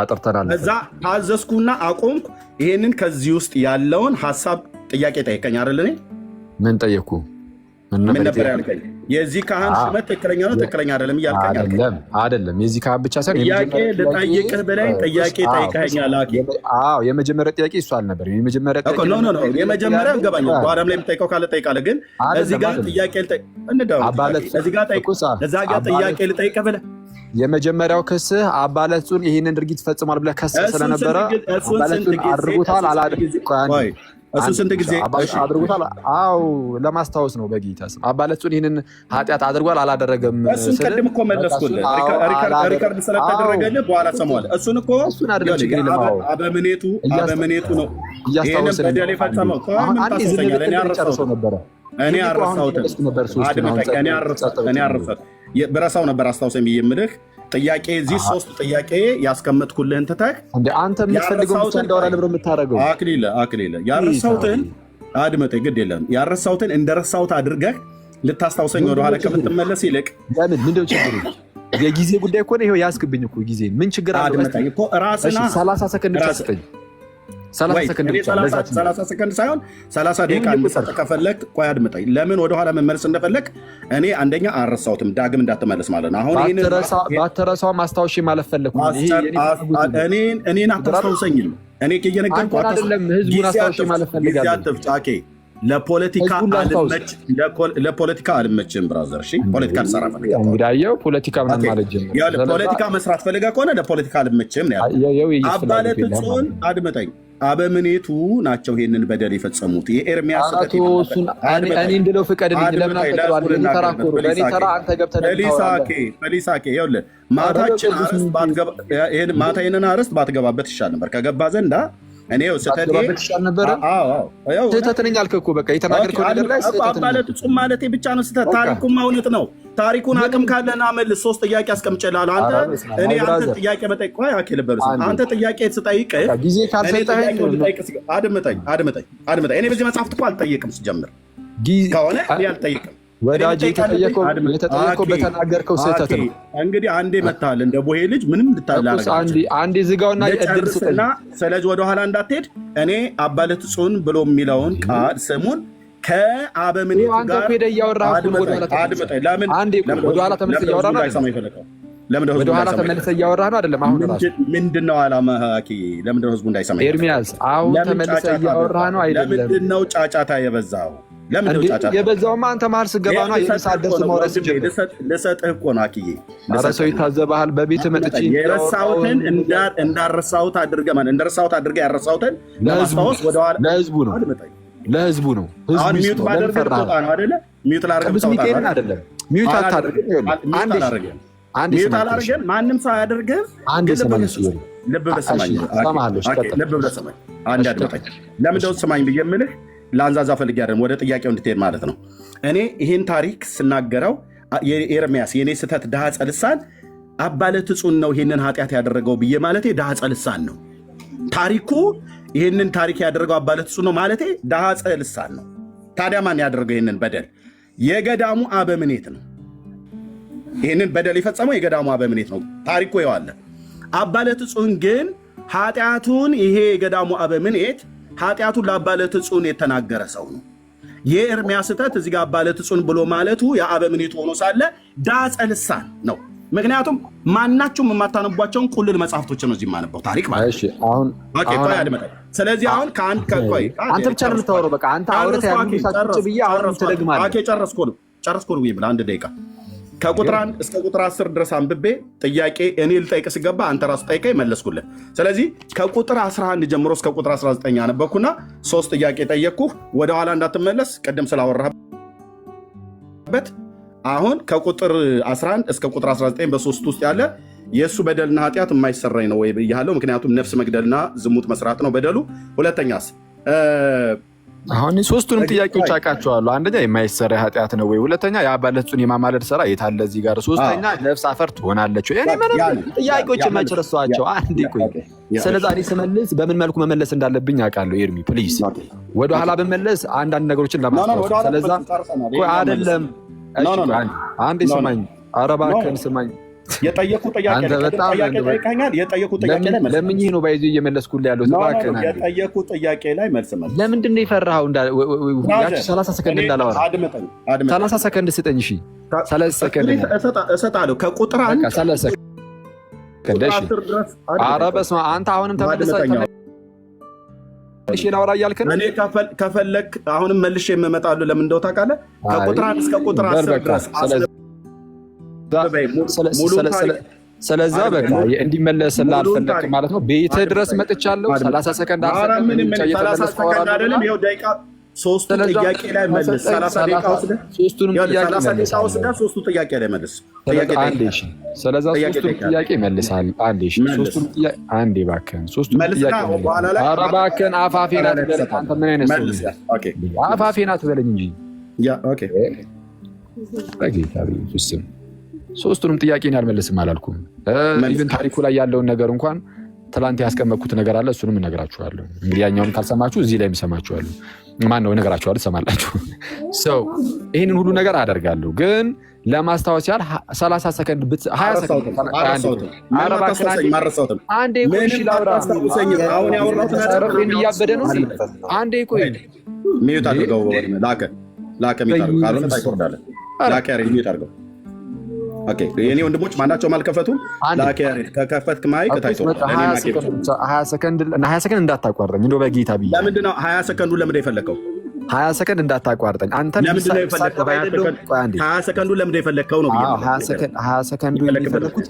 አጥርተናል። እዛ ታዘዝኩና አቆምኩ። ይሄንን ከዚህ ውስጥ ያለውን ሀሳብ ጥያቄ ጠይቀኝ አይደል? እኔ ምን ጠየቅኩ? ምን ነበር ያልከኝ? የዚህ ካህን ሹመት ትክክለኛ ነው ትክክለኛ አይደለም እያልከኝ አይደለም። የዚህ ካህን ብቻ ሳይሆን ጥያቄ ልጠይቅህ ብለኝ ጥያቄ ጠይቀኸኛል። የመጀመሪያ ጥያቄ እሱ አልነበረም። የመጀመሪያ ይገባኛል። በኋላም ላይ የምጠይቀው ካለ ጠይቃለህ። ግን እዚህ ጋር ጥያቄ ልጠይቅህ ብለህ የመጀመሪያው ክስህ አባለት ጽን ይህንን ድርጊት ፈጽሟል ብለህ ከሰህ ስለነበረ አባለት ጽን አድርጎታል አላደረገም? እሱ ስንት ጊዜ አድርጎታል? አዎ ለማስታወስ ነው። በጌታ ስም አባለት ጽን ይህንን ኃጢአት አድርጓል አላደረገም? እሱን ቅድም እኮ መለስኩልህ። ሪከርድ ስለተደረገልህ በኋላ ሰማዋለህ። እሱን እኮ አበምኔቱ ነው ይህንን በደል የፈጸመው። እኔ አረሳሁት ብረሳው ነበር አስታውሰኝ ብዬ የምልህ ጥያቄ እዚህ 3 ጥያቄ ያስቀመጥኩልህን ትተህ አንተ የምትፈልገው ብቻ እንዳወራ ነበር የምታደርገው። አክሊለ ያረሳሁትን አድመጠኝ፣ ግድ የለም ያረሳሁትን እንደረሳሁት አድርገህ ልታስታውሰኝ ወደኋላ ከምትመለስ ይልቅ ምንድነው ችግሩ? የጊዜ ጉዳይ እኮ ነው። ይኸው ያዝክብኝ እኮ ጊዜ ምን ችግር አለ? አድመጠኝ እኮ ራስና 30 ሰከንድ ብቻ ስጠኝ። 30 ሰከንድ ሳይሆን 30 ደቂቃ እንድሰጥ ከፈለግ ቆይ አድምጠኝ። ለምን ወደኋላ መመለስ እንደፈለግ እኔ አንደኛ አልረሳሁትም፣ ዳግም እንዳትመለስ ማለት ነው። አሁን ባትረሳው ማስታወሻ ማለት ፈለኩ። እኔን አታስታውሰኝም። እኔ እየነገርኩህ አይደለም፣ ህዝቡን አስታወሻ ማለት ፈልጋለሁ። ለፖለቲካ አልመችም ብራዘር። እሺ ፖለቲካ ልሰራ ፈልጋ ፖለቲካ ምን ማለት ጀመረ? ፖለቲካ መስራት ፈልጋ ከሆነ ለፖለቲካ አልመችም ነው ያልኩት። አባለት ጽን አድመጠኝ። አበምኔቱ ናቸው ይሄንን በደል የፈጸሙት። የኤርሚያስ እኔ እንድለው ፍቀድልኝ። ለምን አትቀጥላለህ? እኔ ተራኮሩ ለኔ ተራ አንተ ገብተህ በሊሳኬ ይኸውልህ ማታ ይሄንን አርዕስት ባትገባበት ይሻል ነበር። ከገባ ዘንዳ እኔ ስህተት ነኝ አልክ እኮ በቃ የተናገርከው ነገር ላይ አባለት ጽን ማለቴ ብቻ ነው ስህተት። ታሪኩማ እውነት ነው። ታሪኩን አቅም ካለና መልስ 3 ጥያቄ አስቀምጬልሃለሁ። አንተ ጥያቄ በጠይቅ አንተ ጥያቄ ስጠይቅህ አድምጠኝ። እኔ በዚህ መጽሐፍት እኮ አልጠይቅም። ስጀምር ከሆነ አልጠይቅም። ወዳጅ የተጠየቀው በተናገርከው ስህተት ነው። እንግዲህ አንዴ መታል እንደ ቦሄ ልጅ ምንም አንዴ ዝጋውና እድል ስጠኝ። ስለዚህ ወደኋላ እንዳትሄድ እኔ አባለት ጽን ብሎ የሚለውን ቃል ስሙን ከአበምኔቱ ጋር ወደኋላ ተመልሰህ እያወራህ ወደኋላ ተመልሰህ እያወራህ ነው አይደለም? አሁን ራሱ ምንድን ነው ዓላማህ? ለምንድን ነው ህዝቡ እንዳይሰማ? ኤርሚያስ አሁን ተመልሰህ እያወራህ ነው አይደለም? ለምንድን ነው ጫጫታ የበዛው? ለምንድን ነው ጫጫታ የበዛውማ? አንተ መሀል ስገባ ነው የሳደስ ማውራት ጀምር። ልሰጥህ እኮ ነው አክዬ። ኧረ ሰው ይታዘብሃል። በቤት መጥቼ የረሳሁትን እንዳረሳሁት አድርገህ ማለት እንደረሳሁት አድርገህ ያረሳሁትን ለማስታወስ ወደኋላ ለህዝቡ ነው ለህዝቡ ነው። አሁን ሚዩት ባደርግ ተውጣ ነው አይደለ? ሚዩት ላደርግ ቅዱስ ሚካኤልን አይደለም ሚዩት አታደርግም። አንድ ሚዩት አላደርግም። ማንም ሰው አያደርግም። ልብ ብለህ ስማኝ። ልብ ብለህ ስማኝ። አንድ አድምጠኝ። ለምንድን ነው ስማኝ ብዬ የምልህ? ለአንዛዛ ፈልጌ አይደለም፣ ወደ ጥያቄው እንድትሄድ ማለት ነው። እኔ ይህን ታሪክ ስናገረው ኤርሚያስ የእኔ ስህተት ዳህፀ ልሳን አባለት ጽን ነው ይህንን ኃጢአት ያደረገው ብዬ ማለቴ ዳህፀ ልሳን ነው። ታሪኩ ይህንን ታሪክ ያደረገው አባለት ጽን ነው ማለቴ ዳህፀ ልሳን ነው። ታዲያ ማን ያደረገው ይህንን በደል? የገዳሙ አበምኔት ነው። ይህንን በደል የፈጸመው የገዳሙ አበምኔት ነው። ታሪኩ ይዋለ አባለት ጽን ግን ኃጢአቱን ይሄ የገዳሙ አበምኔት ኃጢአቱን ለአባለት ጽን የተናገረ ሰው ነው። የኤርሚያስ ስህተት እዚህ ጋር አባለት ጽን ብሎ ማለቱ የአበምኔት ሆኖ ሳለ ዳህፀ ልሳን ነው። ምክንያቱም ማናቸውም የማታነቧቸውን ቁልል መጽሐፍቶች ነው እዚህ የማነበው ታሪክ ማለት ነው። ስለዚህ አሁን አንተ ብቻ ነው የምታወራው። በቃ አንተ አውርተህ ያሉት ብዬ አሁን ትደግማለህ። ጨረስኩ ነው ብለህ አንድ ደቂቃ ከቁጥር 1 እስከ ቁጥር 10 ድረስ አንብቤ ጥያቄ እኔ ልጠይቅ ሲገባ አንተ ራሱ ጠይቀኝ መለስኩልህ። ስለዚህ ከቁጥር 11 ጀምሮ እስከ ቁጥር 19 አነበብኩና 3 ጥያቄ ጠየቅኩህ። ወደኋላ እንዳትመለስ ቅድም ስላወራህበት አሁን ከቁጥር 11 እስከ ቁጥር 19 በሶስት ውስጥ ያለ የእሱ በደልና ኃጢአት የማይሰራኝ ነው ወይ ብያለሁ። ምክንያቱም ነፍስ መግደልና ዝሙት መስራት ነው በደሉ። ሁለተኛስ አሁን ሶስቱንም ጥያቄዎች አውቃቸዋለሁ። አንደኛ የማይሰራ ኃጢአት ነው ወይ፣ ሁለተኛ የአባለት ጽን የማማለድ ስራ የታለ እዚህ ጋር፣ ሶስተኛ ነፍስ አፈር ትሆናለች ወይ። እኔ ምንም ጥያቄዎች የማይጨርሷቸው አንዴ ቆይ። ስለዛ እኔ ስመልስ በምን መልኩ መመለስ እንዳለብኝ አውቃለሁ። ኤርሚ ፕሊዝ ወደኋላ ብመለስ አንዳንድ ነገሮችን ለማስታወስ። ስለዛ ቆይ አይደለም አንዴ ስማኝ፣ ኧረ እባክህን ስማኝ። የጠየቁት ጥያቄ ለምን ይህ ነው ባይዞ እየመለስኩልህ ያለው? የጠየቁት ጥያቄ ላይ መልስ መልስ። ለምንድን ነው የፈራኸው? 30 ሰከንድ እንዳላወራ 30 ሰከንድ ስጠኝ። እሺ 30 ሰከንድ እሰጥሃለሁ። ከቁጥር 1 30 ሰከንድ። እሺ ኧረ በስመ አብ አንተ አሁንም ተመልሰህ ላውራ እያልክ ነው። እኔ ከፈለክ አሁንም መልሼ የምመጣሉ። ለምን እንደው ታውቃለህ? ከቁጥር 1 እስከ ቁጥር 10 ድረስ ስለዛ በቃ እንዲመለስልህ አልፈለግም ማለት ነው። ቤትህ ድረስ መጥቻለሁ። 30 ሰከንድ ሶስቱ ጥያቄ ላይ መልስ። 30 ደቂቃ ወስደህ ሶስቱ ጥያቄ ላይ መልስ። ስለዛ ሶስቱን ጥያቄ መልሳል። አንዴ እባክህን ሶስቱን ጥያቄ ኧረ እባክህን አፋፌን አትበለኝ። አንተ ምን አይነት ሰው ነህ? አፋፌን አትበለኝ እንጂ በጌታ በኢየሱስ ስም ሶስቱንም ጥያቄን ያልመልስም አላልኩም። ኢቭን ታሪኩ ላይ ያለውን ነገር እንኳን ትላንት ያስቀመጥኩት ነገር አለ። እሱንም እነግራችኋለሁ። እንግዲህ ያኛውን ካልሰማችሁ እዚህ ላይም እሰማችኋለሁ። ማነው እነግራችኋለሁ፣ ትሰማላችሁ። ሰው ይህንን ሁሉ ነገር አደርጋለሁ፣ ግን ለማስታወስ ያህል 30 ሰከንድ 20 ሰከንድ አንዴ ቆይ። እሺ ላውራ። እያበደ ነው። አንዴ ቆይ። ሚዩት አድርገው። ላከ ሚዩት አድርገው። ካልሆነ ታይቆርዳለህ። ላከ ያሬድ ሚዩት አድርገው። ኦኬ የኔ ወንድሞች ማናቸውም አልከፈቱም። ላከ ያሬድ ከከፈትክ ማይክ ታይቆርዳለህ። 20 ሰከንድ እንዳታቋርጠኝ እንደው በጌታ ብዬ። ለምንድን ነው 20 ሰከንዱ ለምንድን ነው የፈለከው? 20 ሰከንድ እንዳታቋርጠኝ አንተ። ለምንድን ነው የፈለከው? 20 ሰከንዱ ለምንድን ነው የፈለከው ነው ብዬ። 20 ሰከንዱ የፈለኩት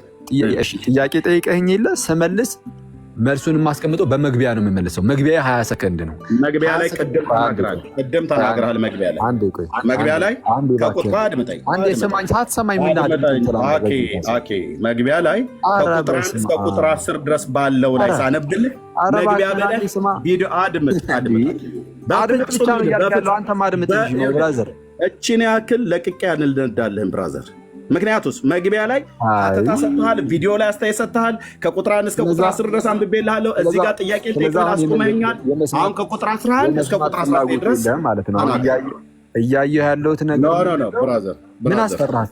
ጥያቄ ጠይቀኸኝ የለ ስመልስ መልሱን የማስቀምጠው በመግቢያ ነው የምመልሰው። መግቢያ 20 ሰከንድ ነው። መግቢያ ላይ ቅድም ተናግረሃል። መግቢያ ላይ ከቁጥር አድምጠኝ። አንዴ ስማኝ። ሳትሰማኝ ምን መግቢያ ላይ ከቁጥር 1 እስከ ቁጥር 10 ድረስ ባለው ላይ ሳነብልህ መግቢያ በላይ ቪዲዮ አድምጥ ብቻ ነው ያለው። አንተም አድምጥ እንጂ ብራዘር። እቺን ያክል ለቅቄ አንልዳለህም ብራዘር። ምክንያቱስ መግቢያ ላይ አተታ ሰጥተሃል፣ ቪዲዮ ላይ አስተያየት ሰጥተሃል። ከቁጥር 1 እስከ ቁጥር 10 ድረስ አንብቤልሃለሁ። እዚህ ጋር ጥያቄ ጠይቀህ አስቆመኛል። አሁን ከቁጥር 11 እስከ ቁጥር 19 ድረስ ማለት ነው እያየሁ ያለሁት ነገር ነው ብራዘር። ምን አስፈራህ?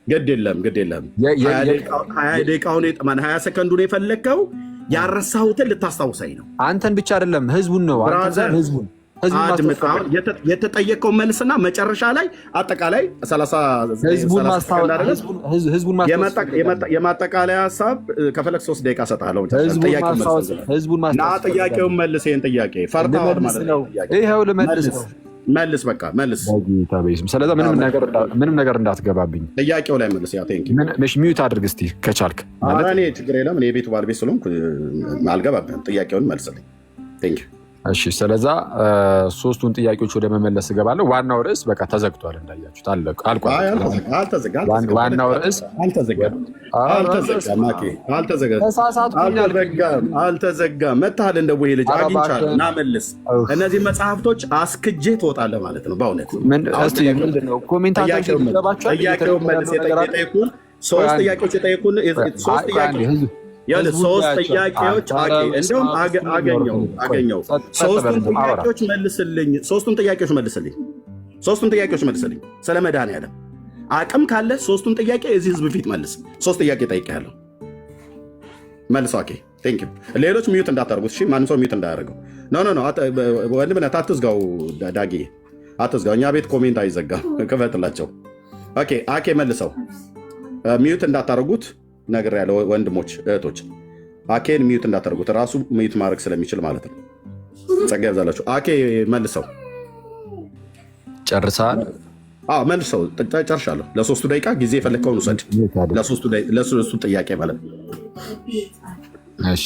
ግድ የለም 20 ደቂቃውን 20 ሰከንዱን የፈለግከው ያረሳሁትን ልታስታውሰኝ ነው። አንተን ብቻ አይደለም ህዝቡን ነው። የተጠየቀው መልስና መጨረሻ ላይ አጠቃላይ 30 የማጠቃለያ ሀሳብ ከፈለግ 3 ደቂቃ እሰጥሃለሁ። ጥያቄውን መልስ። ይህን ጥያቄ ፈርተዋል ማለት ነው። ይኸው ልመልስ ነው። መልስ፣ በቃ መልስ። ስለዚ ምንም ነገር እንዳትገባብኝ ጥያቄው ላይ መልስ። ሚዩት አድርግ እስቲ ከቻልክ። እኔ ችግር የለም፣ እኔ የቤቱ ባለቤት ስለሆንኩ አልገባብህም። ጥያቄውን መልስልኝ። እሺ፣ ስለዛ 3ቱን ጥያቄዎች ወደ መመለስ እገባለሁ። ዋናው ርዕስ በቃ ተዘግቷል፣ እንዳያችሁት ዋናው ርዕስ አልተዘጋም። መታሃል እንደ ወይ ልጅ አግኝቻለሁ እና መልስ። እነዚህ መጽሐፍቶች አስክጄ ትወጣለህ ማለት ነው። በእውነት ጥያቄውን መልስ። የጠየቁን 3 ጥያቄዎች የጠየቁን 3 ጥያቄዎች 3 ጥያቄዎች እንደውም አገኘው 3ቱን ጥያቄዎች መልስልኝ። 3ቱን ጥያቄዎች መልስልኝ። ስለ መድኃኒዓለም አቅም ካለ 3ቱን ጥያቄ እዚህ ህዝብ ፊት መልስ። 3 ጥያቄ ጠይቄያለሁ፣ መልስ። ሌሎች ሚዩት እንዳታደርጉት እሺ። ማንም ሰው ሚዩት እንዳያደርገው። ወንድምነት አትዝጋው፣ ዳጊ አትዝጋው። እኛ ቤት ኮሜንት አይዘጋም፣ ክፈትላቸው። አኬ መልሰው። ሚዩት እንዳታደርጉት ነገር ያለው ወንድሞች እህቶች፣ አኬን ሚዩት እንዳታደርጉት፣ ራሱ ሚዩት ማድረግ ስለሚችል ማለት ነው። ጸጋ ያብዛላችሁ። አኬ መልሰው። ጨርሰሃል? መልሰው። ጨርሻለሁ። ለ3 ደቂቃ ጊዜ የፈለግከውን ውሰድ። ለ3 ጥያቄ ማለት ነው። እሺ፣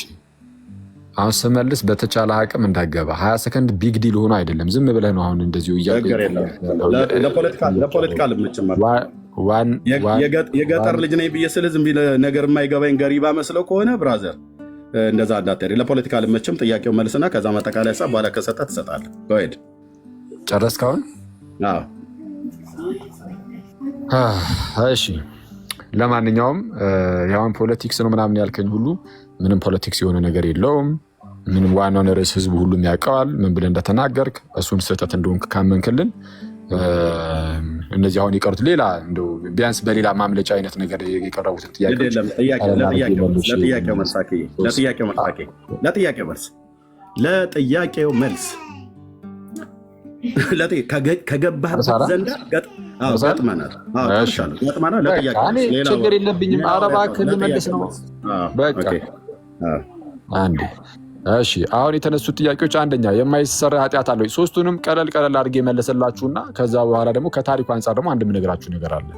አሁን ስመልስ በተቻለ አቅም እንዳገባ 20 ሰከንድ ቢግ ዲል ሆኖ አይደለም፣ ዝም ብለህ ነው። አሁን እንደዚሁ ለፖለቲካ ልምጭማል የገጠር ልጅ ነኝ ብዬ ስልህ ዝም ብለህ ነገር የማይገባኝ ገሪባ መስለው ከሆነ ብራዘር እንደዛ እንዳትሄድ። ለፖለቲካ ልመችም ጥያቄው መልስና ከዛ ማጠቃለያ ሀሳብ በኋላ ከሰጠህ ትሰጣለህ። ሄድ። ጨረስክ አሁን? እሺ፣ ለማንኛውም ያሁን ፖለቲክስ ነው ምናምን ያልከኝ ሁሉ ምንም ፖለቲክስ የሆነ ነገር የለውም። ምንም ዋናውን ርዕስ ህዝቡ ሁሉም ያውቀዋል። ምን ብለህ እንደተናገርክ እሱን ስህተት እንደሆንክ ካመንክልን እነዚህ አሁን የቀሩት ሌላ እንደው ቢያንስ በሌላ ማምለጫ አይነት ነገር የቀረቡትን ለጥያቄው መልስ ከገባህበት ዘንዳ ገጥመናል። ችግር የለብኝም። ኧረ እባክህ ልመልስ ነው በቃ አንዴ። እሺ፣ አሁን የተነሱት ጥያቄዎች አንደኛ የማይሰራ ኃጢአት አለ ወይ? 3ቱንም ቀለል አድርጌ መለሰላችሁና ከዛ በኋላ ደግሞ ከታሪኩ አንጻር ደግሞ አንድ የምነግራችሁ ነገር አለ።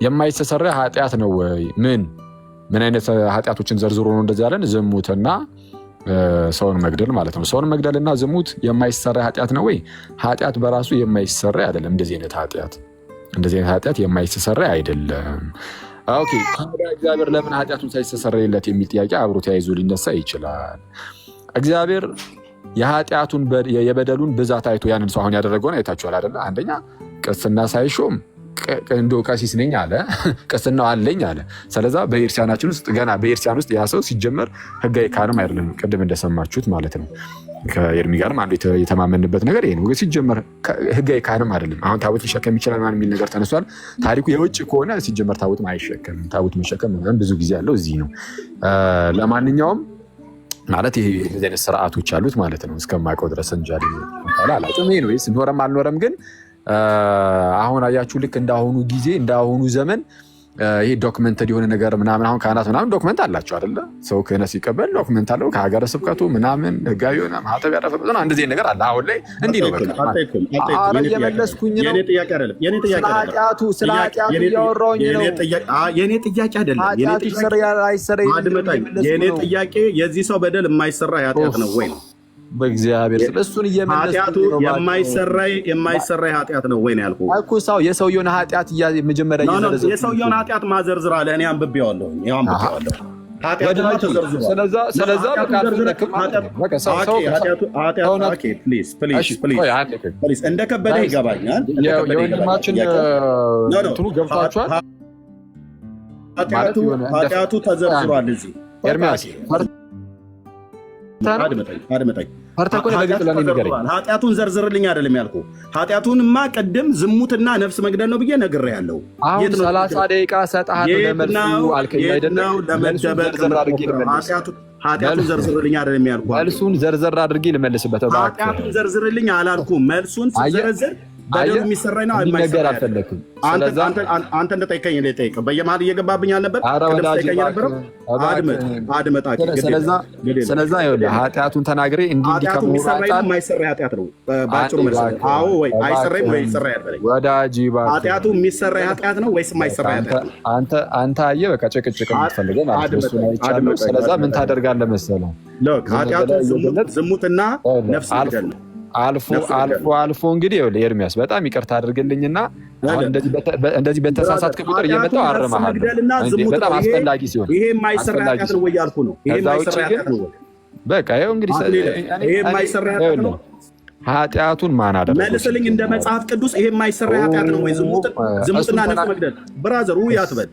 የማይሰራ ኃጢአት ነው ወይ? ምን አይነት ኃጢአቶችን ዘርዝሮ ነው እንደዚህ ያለን? ዝሙትና ሰውን መግደል ማለት ነው። ሰውን መግደልና ዝሙት የማይሰራ ኃጢአት ነው ወይ? ኃጢአት በራሱ የማይሰራ አይደለም። እንደዚህ አይነት ኃጢአት የማይሰራ አይደለም። ኦኬ፣ ታዲያ እግዚአብሔር ለምን ኃጢአቱን ሳይሰረይለት የሚል ጥያቄ አብሮ ተያይዞ ሊነሳ ይችላል። እግዚአብሔር የኃጢአቱን የበደሉን ብዛት አይቶ ያንን ሰው አሁን ያደረገውን አይታችኋል አይደለ? አንደኛ ቅስና ሳይሾም እንዶ ቀሲስ ነኝ አለ፣ ቅስናው አለኝ አለ። ስለዛ በኤርሲያናችን ውስጥ ገና በኤርሲያን ውስጥ ያ ሰው ሲጀመር ህጋዊ ካህንም አይደለም፣ ቅድም እንደሰማችሁት ማለት ነው። ከኤርሚ ጋርም አንዱ የተማመንበት ነገር ይሄ ነው። ሲጀመር ህጋዊ ካህንም አይደለም። አሁን ታቦት ሊሸከም ይችላል ማለት የሚል ነገር ተነስቷል። ታሪኩ የውጭ ከሆነ ሲጀመር ታቦት አይሸከምም። ታቦት መሸከም ብዙ ጊዜ ያለው እዚህ ነው። ለማንኛውም ማለት ይሄ አይነት ስርዓቶች አሉት ማለት ነው። እስከማውቀው ድረስ እንጂ አላውቅም። ይሄ ነው ኖረም አልኖረም ግን አሁን አያችሁ ልክ እንዳሁኑ ጊዜ እንዳሁኑ ዘመን ይሄ ዶክመንተድ የሆነ ነገር ምናምን አሁን ካህናት ምናምን ዶክመንት አላቸው አይደለ? ሰው ክህነት ሲቀበል ዶክመንት አለው ከሀገረ ስብከቱ ምናምን ህጋዊ የሆነ ማህተብ ያረፈበት ነው። እንደዚህ ነገር አለ። አሁን ላይ እንዲህ ነው። በቃ የመለስኩኝ ነው። ስለ ኃጢአቱ እያወራሁኝ ነው። የኔ ጥያቄ አይደለም። የኔ ጥያቄ የዚህ ሰው በደል የማይሰራ ኃጢአት ነው ወይ ነው? በእግዚአብሔር ስለ እሱን ኃጢአቱ የማይሰራ ኃጢአት ነው ወይ ነው ያልኩህ እኮ። የሰውየውን ኃጢአት መጀመሪያ የሰውየውን ኃጢአት ማዘርዝር አለ። እኔ አንብቤዋለሁ። እንደ ከበደ ይገባኛል። የወንድማችን እንትኑ ገብቷችኋል። ኃጢአቱ ተዘርዝሯል እዚህ ኤርሚያስ ኃጢአቱን ዘርዝርልኝ አይደለም ያልኩህ። ኃጢአቱንማ ቅድም ዝሙትና ነፍስ መግደል ነው ብዬ ነግሬሃለሁ። አሁን 30 ደቂቃ ሰጥሃለሁ ለመልሱ አልከኝ አይደለም? ኃጢአቱን ዘርዝርልኝ አይደለም ያልኩህ። መልሱን ዘርዘር አድርጌ ልመልስበት። ኃጢአቱን ዘርዝርልኝ አላልኩም። መልሱን ስትዘረዝር በደሉ የሚሰራኝ ነው ነገር አልፈለክም። አንተ እንደጠይቀኝ ጠይቀ በየመሀል እየገባብኝ አልነበር? አድመጣ። ስለዛ ይኸውልህ ኃጢአቱን ተናግሬ እንዲህ ከሚሰራኝ የማይሰራ ኃጢአት ነው ባጭሩ መልስ። አዎ ወይ አይሰራም ወይ ይሰራ ያለኝ ወዳጅ ኃጢአቱ የሚሰራ ኃጢአት ነው ወይስ የማይሰራ ኃጢአት ነው? አንተ አየህ በቃ ጭቅጭቅ የምትፈልገው ማለት ነው። እሱን አይቻልም። ስለዛ ምን ታደርጋለህ መሰለህ? ኃጢአቱ ዝሙትና ነፍስ መግደል ነው። አልፎ እንግዲህ ኤርሚያስ በጣም ይቅርታ አድርግልኝና እንደዚህ በተሳሳትክ ቁጥር እየመጣሁ አርምሃለሁ። በጣም አስፈላጊ ሲሆን ይሄ የማይሰራ ኃጢአት ነው ወይ ያልኩህ ነው። ይሄ የማይሰራ ኃጢአት ነው ወይ? በቃ ይኸው እንግዲህ ይሄ የማይሰራ ኃጢአት ነው። ኃጢአቱን ማን አደረገው? መልስልኝ። እንደ መጽሐፍ ቅዱስ ይሄ የማይሰራ ኃጢአት ነው ወይ? ዝሙትና ነፍስ መግደል ብራዘሩ ያትበል።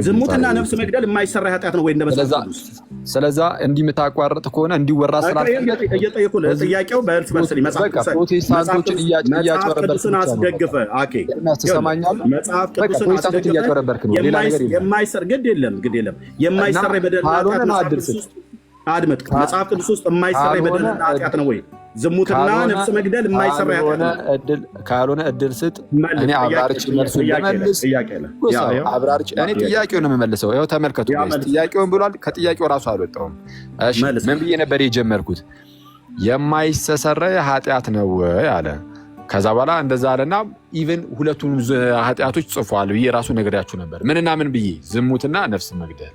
ዝሙትና ነፍስ መግደል የማይሰራ ኃጢአት ነው ወይ እንደ መጽሐፍ ቅዱስ? ስለዛ እንዲህ የምታቋርጥ ከሆነ እንዲወራ ስላልፈለግ እየጠየኩህ ነው። ጥያቄው በእርስ በርስልኝ መጽሐፍ ፕሮቴስታንቶችን ቅዱስን አስደግፈህ መጽሐፍ ቅዱስን አስደግፈህ የማይሰራ ግድ የለም የማይሰራ የበደልና ኃጢአት አድመጥ። መጽሐፍ ቅዱስ ውስጥ የማይሰራ የበደልና ኃጢአት ነው ወይ? ዝሙትና ነፍስ መግደል የማይሰራ ኃጢአት ነው ካልሆነ እድል ስጥ። እኔ አብራርቼ መልሱን ልመልስ። እኔ ጥያቄውን የምመልሰው ይኸው ተመልከቱ። ጥያቄውን ብሏል። ከጥያቄው ራሱ አልወጣሁም። ምን ብዬ ነበር የጀመርኩት? የማይሰሰረይ ኃጢአት ነው አለ። ከዛ በኋላ እንደዛ አለና ኢቨን ሁለቱን ኃጢአቶች ጽፏል ብዬ ራሱ ነግሬያችሁ ነበር። ምንና ምን ብዬ? ዝሙትና ነፍስ መግደል።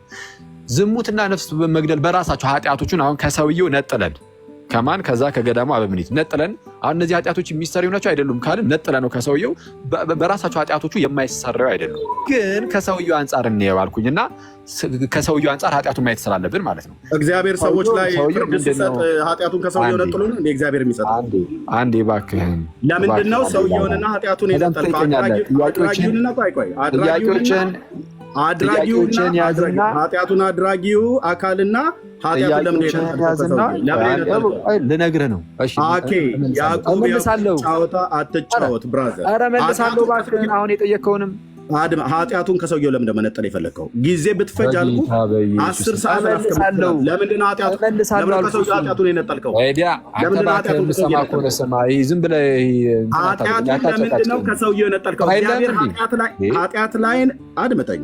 ዝሙትና ነፍስ መግደል በራሳቸው ኃጢአቶቹን አሁን ከሰውየው ነጥለን ከማን ከዛ ከገዳሙ አበምኔት ነጥለን አሁን እነዚህ ኃጢአቶች የሚሰሩ ናቸው አይደሉም ካልን ነጥለን ነው ከሰውየው በራሳቸው ኃጢአቶቹ የማይሰራው አይደሉም። ግን ከሰውየው አንጻር እንየው አልኩኝና ከሰውየው አንጻር ኃጢአቱን ማየት ስላለብን ማለት ነው። እግዚአብሔር ሰዎች ላይ ፍርድ ሲሰጥ ኃጢአቱን ከሰውየው ነጥሉን እንደ እግዚአብሔር የሚሰጥ አንዴ እባክህን። ለምንድን ነው ሰውየውንና ኃጢአቱን የነጠልከው? አድራጊውን ያዝና ኃጢአቱን አድራጊው አካልና ኃጢአቱን ለምን ልነግርህ ነው። ያዕቆብ ጫወታ አትጫወት ብራዘር። ኧረ መልሳለሁ እባክህን። አሁን የጠየከውንም ኃጢአቱን ከሰውየው ለምን እንደመነጠል የፈለግከው? ጊዜ ብትፈጅ አልኩህ 10 ሰዓት አስቀምጣለሁ። ለምንድን ነው ኃጢአቱን የነጠልከው? ለምንድን ነው ከሰውየው የነጠልከው? እግዚአብሔር ኃጢአት ላይ አድምጠኝ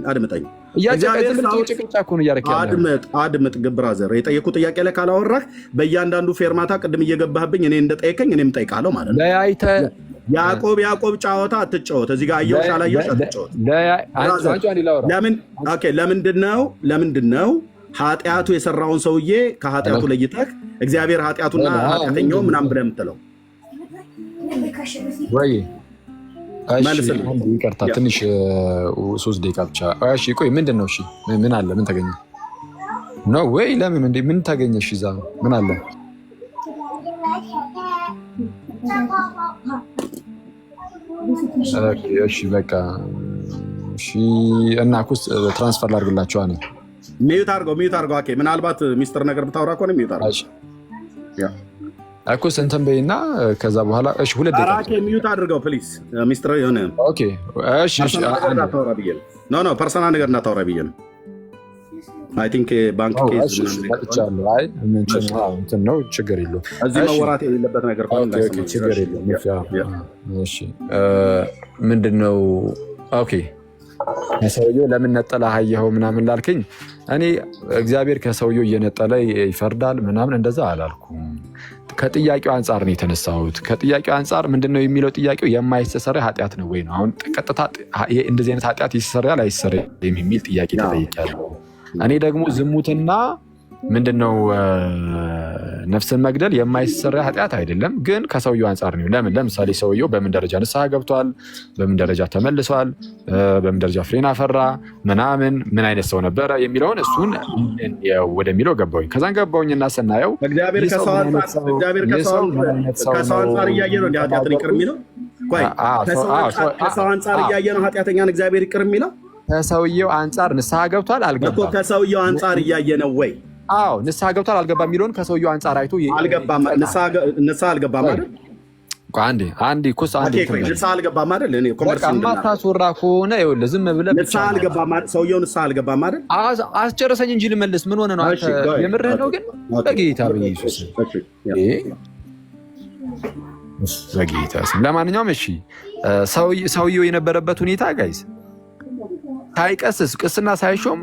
አድምጥ ብራዘር። የጠየኩህ ጥያቄ ላይ ካላወራህ በእያንዳንዱ ፌርማታ ቅድም እየገባህብኝ እኔ እንደጠየቀኝ እኔም እጠይቅሃለሁ ማለት ነው። ያዕቆብ ጫወታ አትጫወት። እዚህ ጋር አየሁሽ አላየሁሽ አትጫወት። ለምንድን ነው ኃጢአቱ የሰራውን ሰውዬ ከኃጢአቱ ለይተህ እግዚአብሔር ኃጢአቱና ኃጢአተኛው ምናምን ብለህ የምትለው? ይቅርታ ትንሽ 3 ደቂቃ ብቻ። እሺ ቆይ ምንድን ነው? እሺ ምን አለ? ምን ተገኘ ነው ወይ? ለምን እንዴ? ምን ተገኘሽ? እዛ ምን አለ? እሺ በቃ እሺ። እና ኩስ ትራንስፈር ላድርግላችሁ አለ። ሚዩት አድርገው። ኦኬ ምናልባት ሚስጥር ነገር ብታወራ ከሆነ ሚዩት አድርገው እኮ እንትን በይና ከዛ በኋላ እሺ 2 ደቂቃ ሚዩት አድርገው ፕሊዝ። ሚስጥር የሆነ ኦኬ እሺ ኖ ፐርሰናል ነገር እንዳታወራ ብዬ ነው። አይ ቲንክ ባንክ ኬዝ ምናምን አይ እንትን ነው ችግር የለውም። እዚህ መወራት የሌለበት ነገር ከሆነ ችግር የለውም። እሺ ምንድነው? ኦኬ ከሰውየው ለምን ነጠላ አየኸው ምናምን ላልከኝ እኔ እግዚአብሔር ከሰውየው እየነጠለ ይፈርዳል ምናምን እንደዛ አላልኩም። ከጥያቄው አንጻር ነው የተነሳሁት። ከጥያቄው አንጻር ምንድነው የሚለው ጥያቄው የማይሰሰረይ ኃጢአት ነው ወይ ነው። አሁን ቀጥታ እንደዚህ አይነት ኃጢአት ይሰራል አይሰራም የሚል ጥያቄ ተጠይቄያለሁ። እኔ ደግሞ ዝሙትና ምንድነው ነፍስን መግደል የማይሰራ ኃጢአት አይደለም፣ ግን ከሰውየው አንጻር ነው። ለምሳሌ ሰውየው በምን ደረጃ ንስሐ ገብቷል፣ በምን ደረጃ ተመልሷል፣ በምን ደረጃ ፍሬን አፈራ ምናምን፣ ምን አይነት ሰው ነበረ የሚለውን እሱን ወደሚለው ገባሁኝ። ከዛን ገባሁኝና ስናየው እግዚአብሔር ከሰው አንጻር እያየ ነው ኃጢአትን ይቅር የሚለው። ከሰው አንጻር እያየ ነው ኃጢአተኛን እግዚአብሔር ይቅር የሚለው። ከሰውየው አንጻር ንስሐ ገብቷል አልገባም? ከሰውየው አንጻር እያየ ነው ወይ? አዎ ንስሐ ገብቷል አልገባም የሚለውን ከሰውየው አንጻር አይቶ አልገባም። ንስሐ አልገባም አይደል? አንዴ ኮስ አንዴ ንስሐ አልገባም አይደል? እኔ ኮመርስ ማታስወራ ከሆነ ይኸውልህ ዝም ብለህ ንስሐ አልገባም አይደል? ሰውየው ንስሐ አልገባም አይደል? አስጨረሰኝ እንጂ ልመልስ ምን ሆነ ነው አንተ? የምርህ ነው ግን በጌታ በኢየሱስ በጌታ ስም። ለማንኛውም እሺ ሰውየው የነበረበት ሁኔታ ጋይስ ሳይቀስስ ቅስና ሳይሾም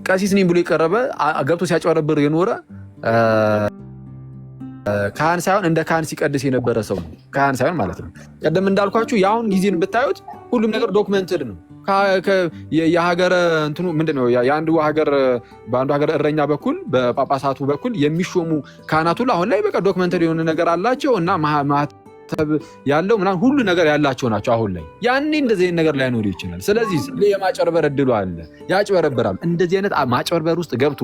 ቀሲስ ነኝ ብሎ የቀረበ ገብቶ ሲያጭበረብር የኖረ ካህን ሳይሆን እንደ ካህን ሲቀድስ የነበረ ሰው ነው። ካህን ሳይሆን ማለት ነው። ቀደም እንዳልኳችሁ የአሁን ጊዜን ብታዩት ሁሉም ነገር ዶክመንትድ ነው። የሀገረ እንትኑ ምንድነው የአንዱ ሀገር በአንዱ ሀገር እረኛ በኩል በጳጳሳቱ በኩል የሚሾሙ ካህናት ሁሉ አሁን ላይ በቃ ዶክመንትድ የሆነ ነገር አላቸው እና ማህተብ ያለው ምናምን ሁሉ ነገር ያላቸው ናቸው አሁን ላይ። ያኔ እንደዚህ አይነት ነገር ላይኖር ይችላል። ስለዚህ የማጭበርበር እድሉ አለ፣ ያጭበረብራል። እንደዚህ አይነት ማጭበርበር ውስጥ ገብቶ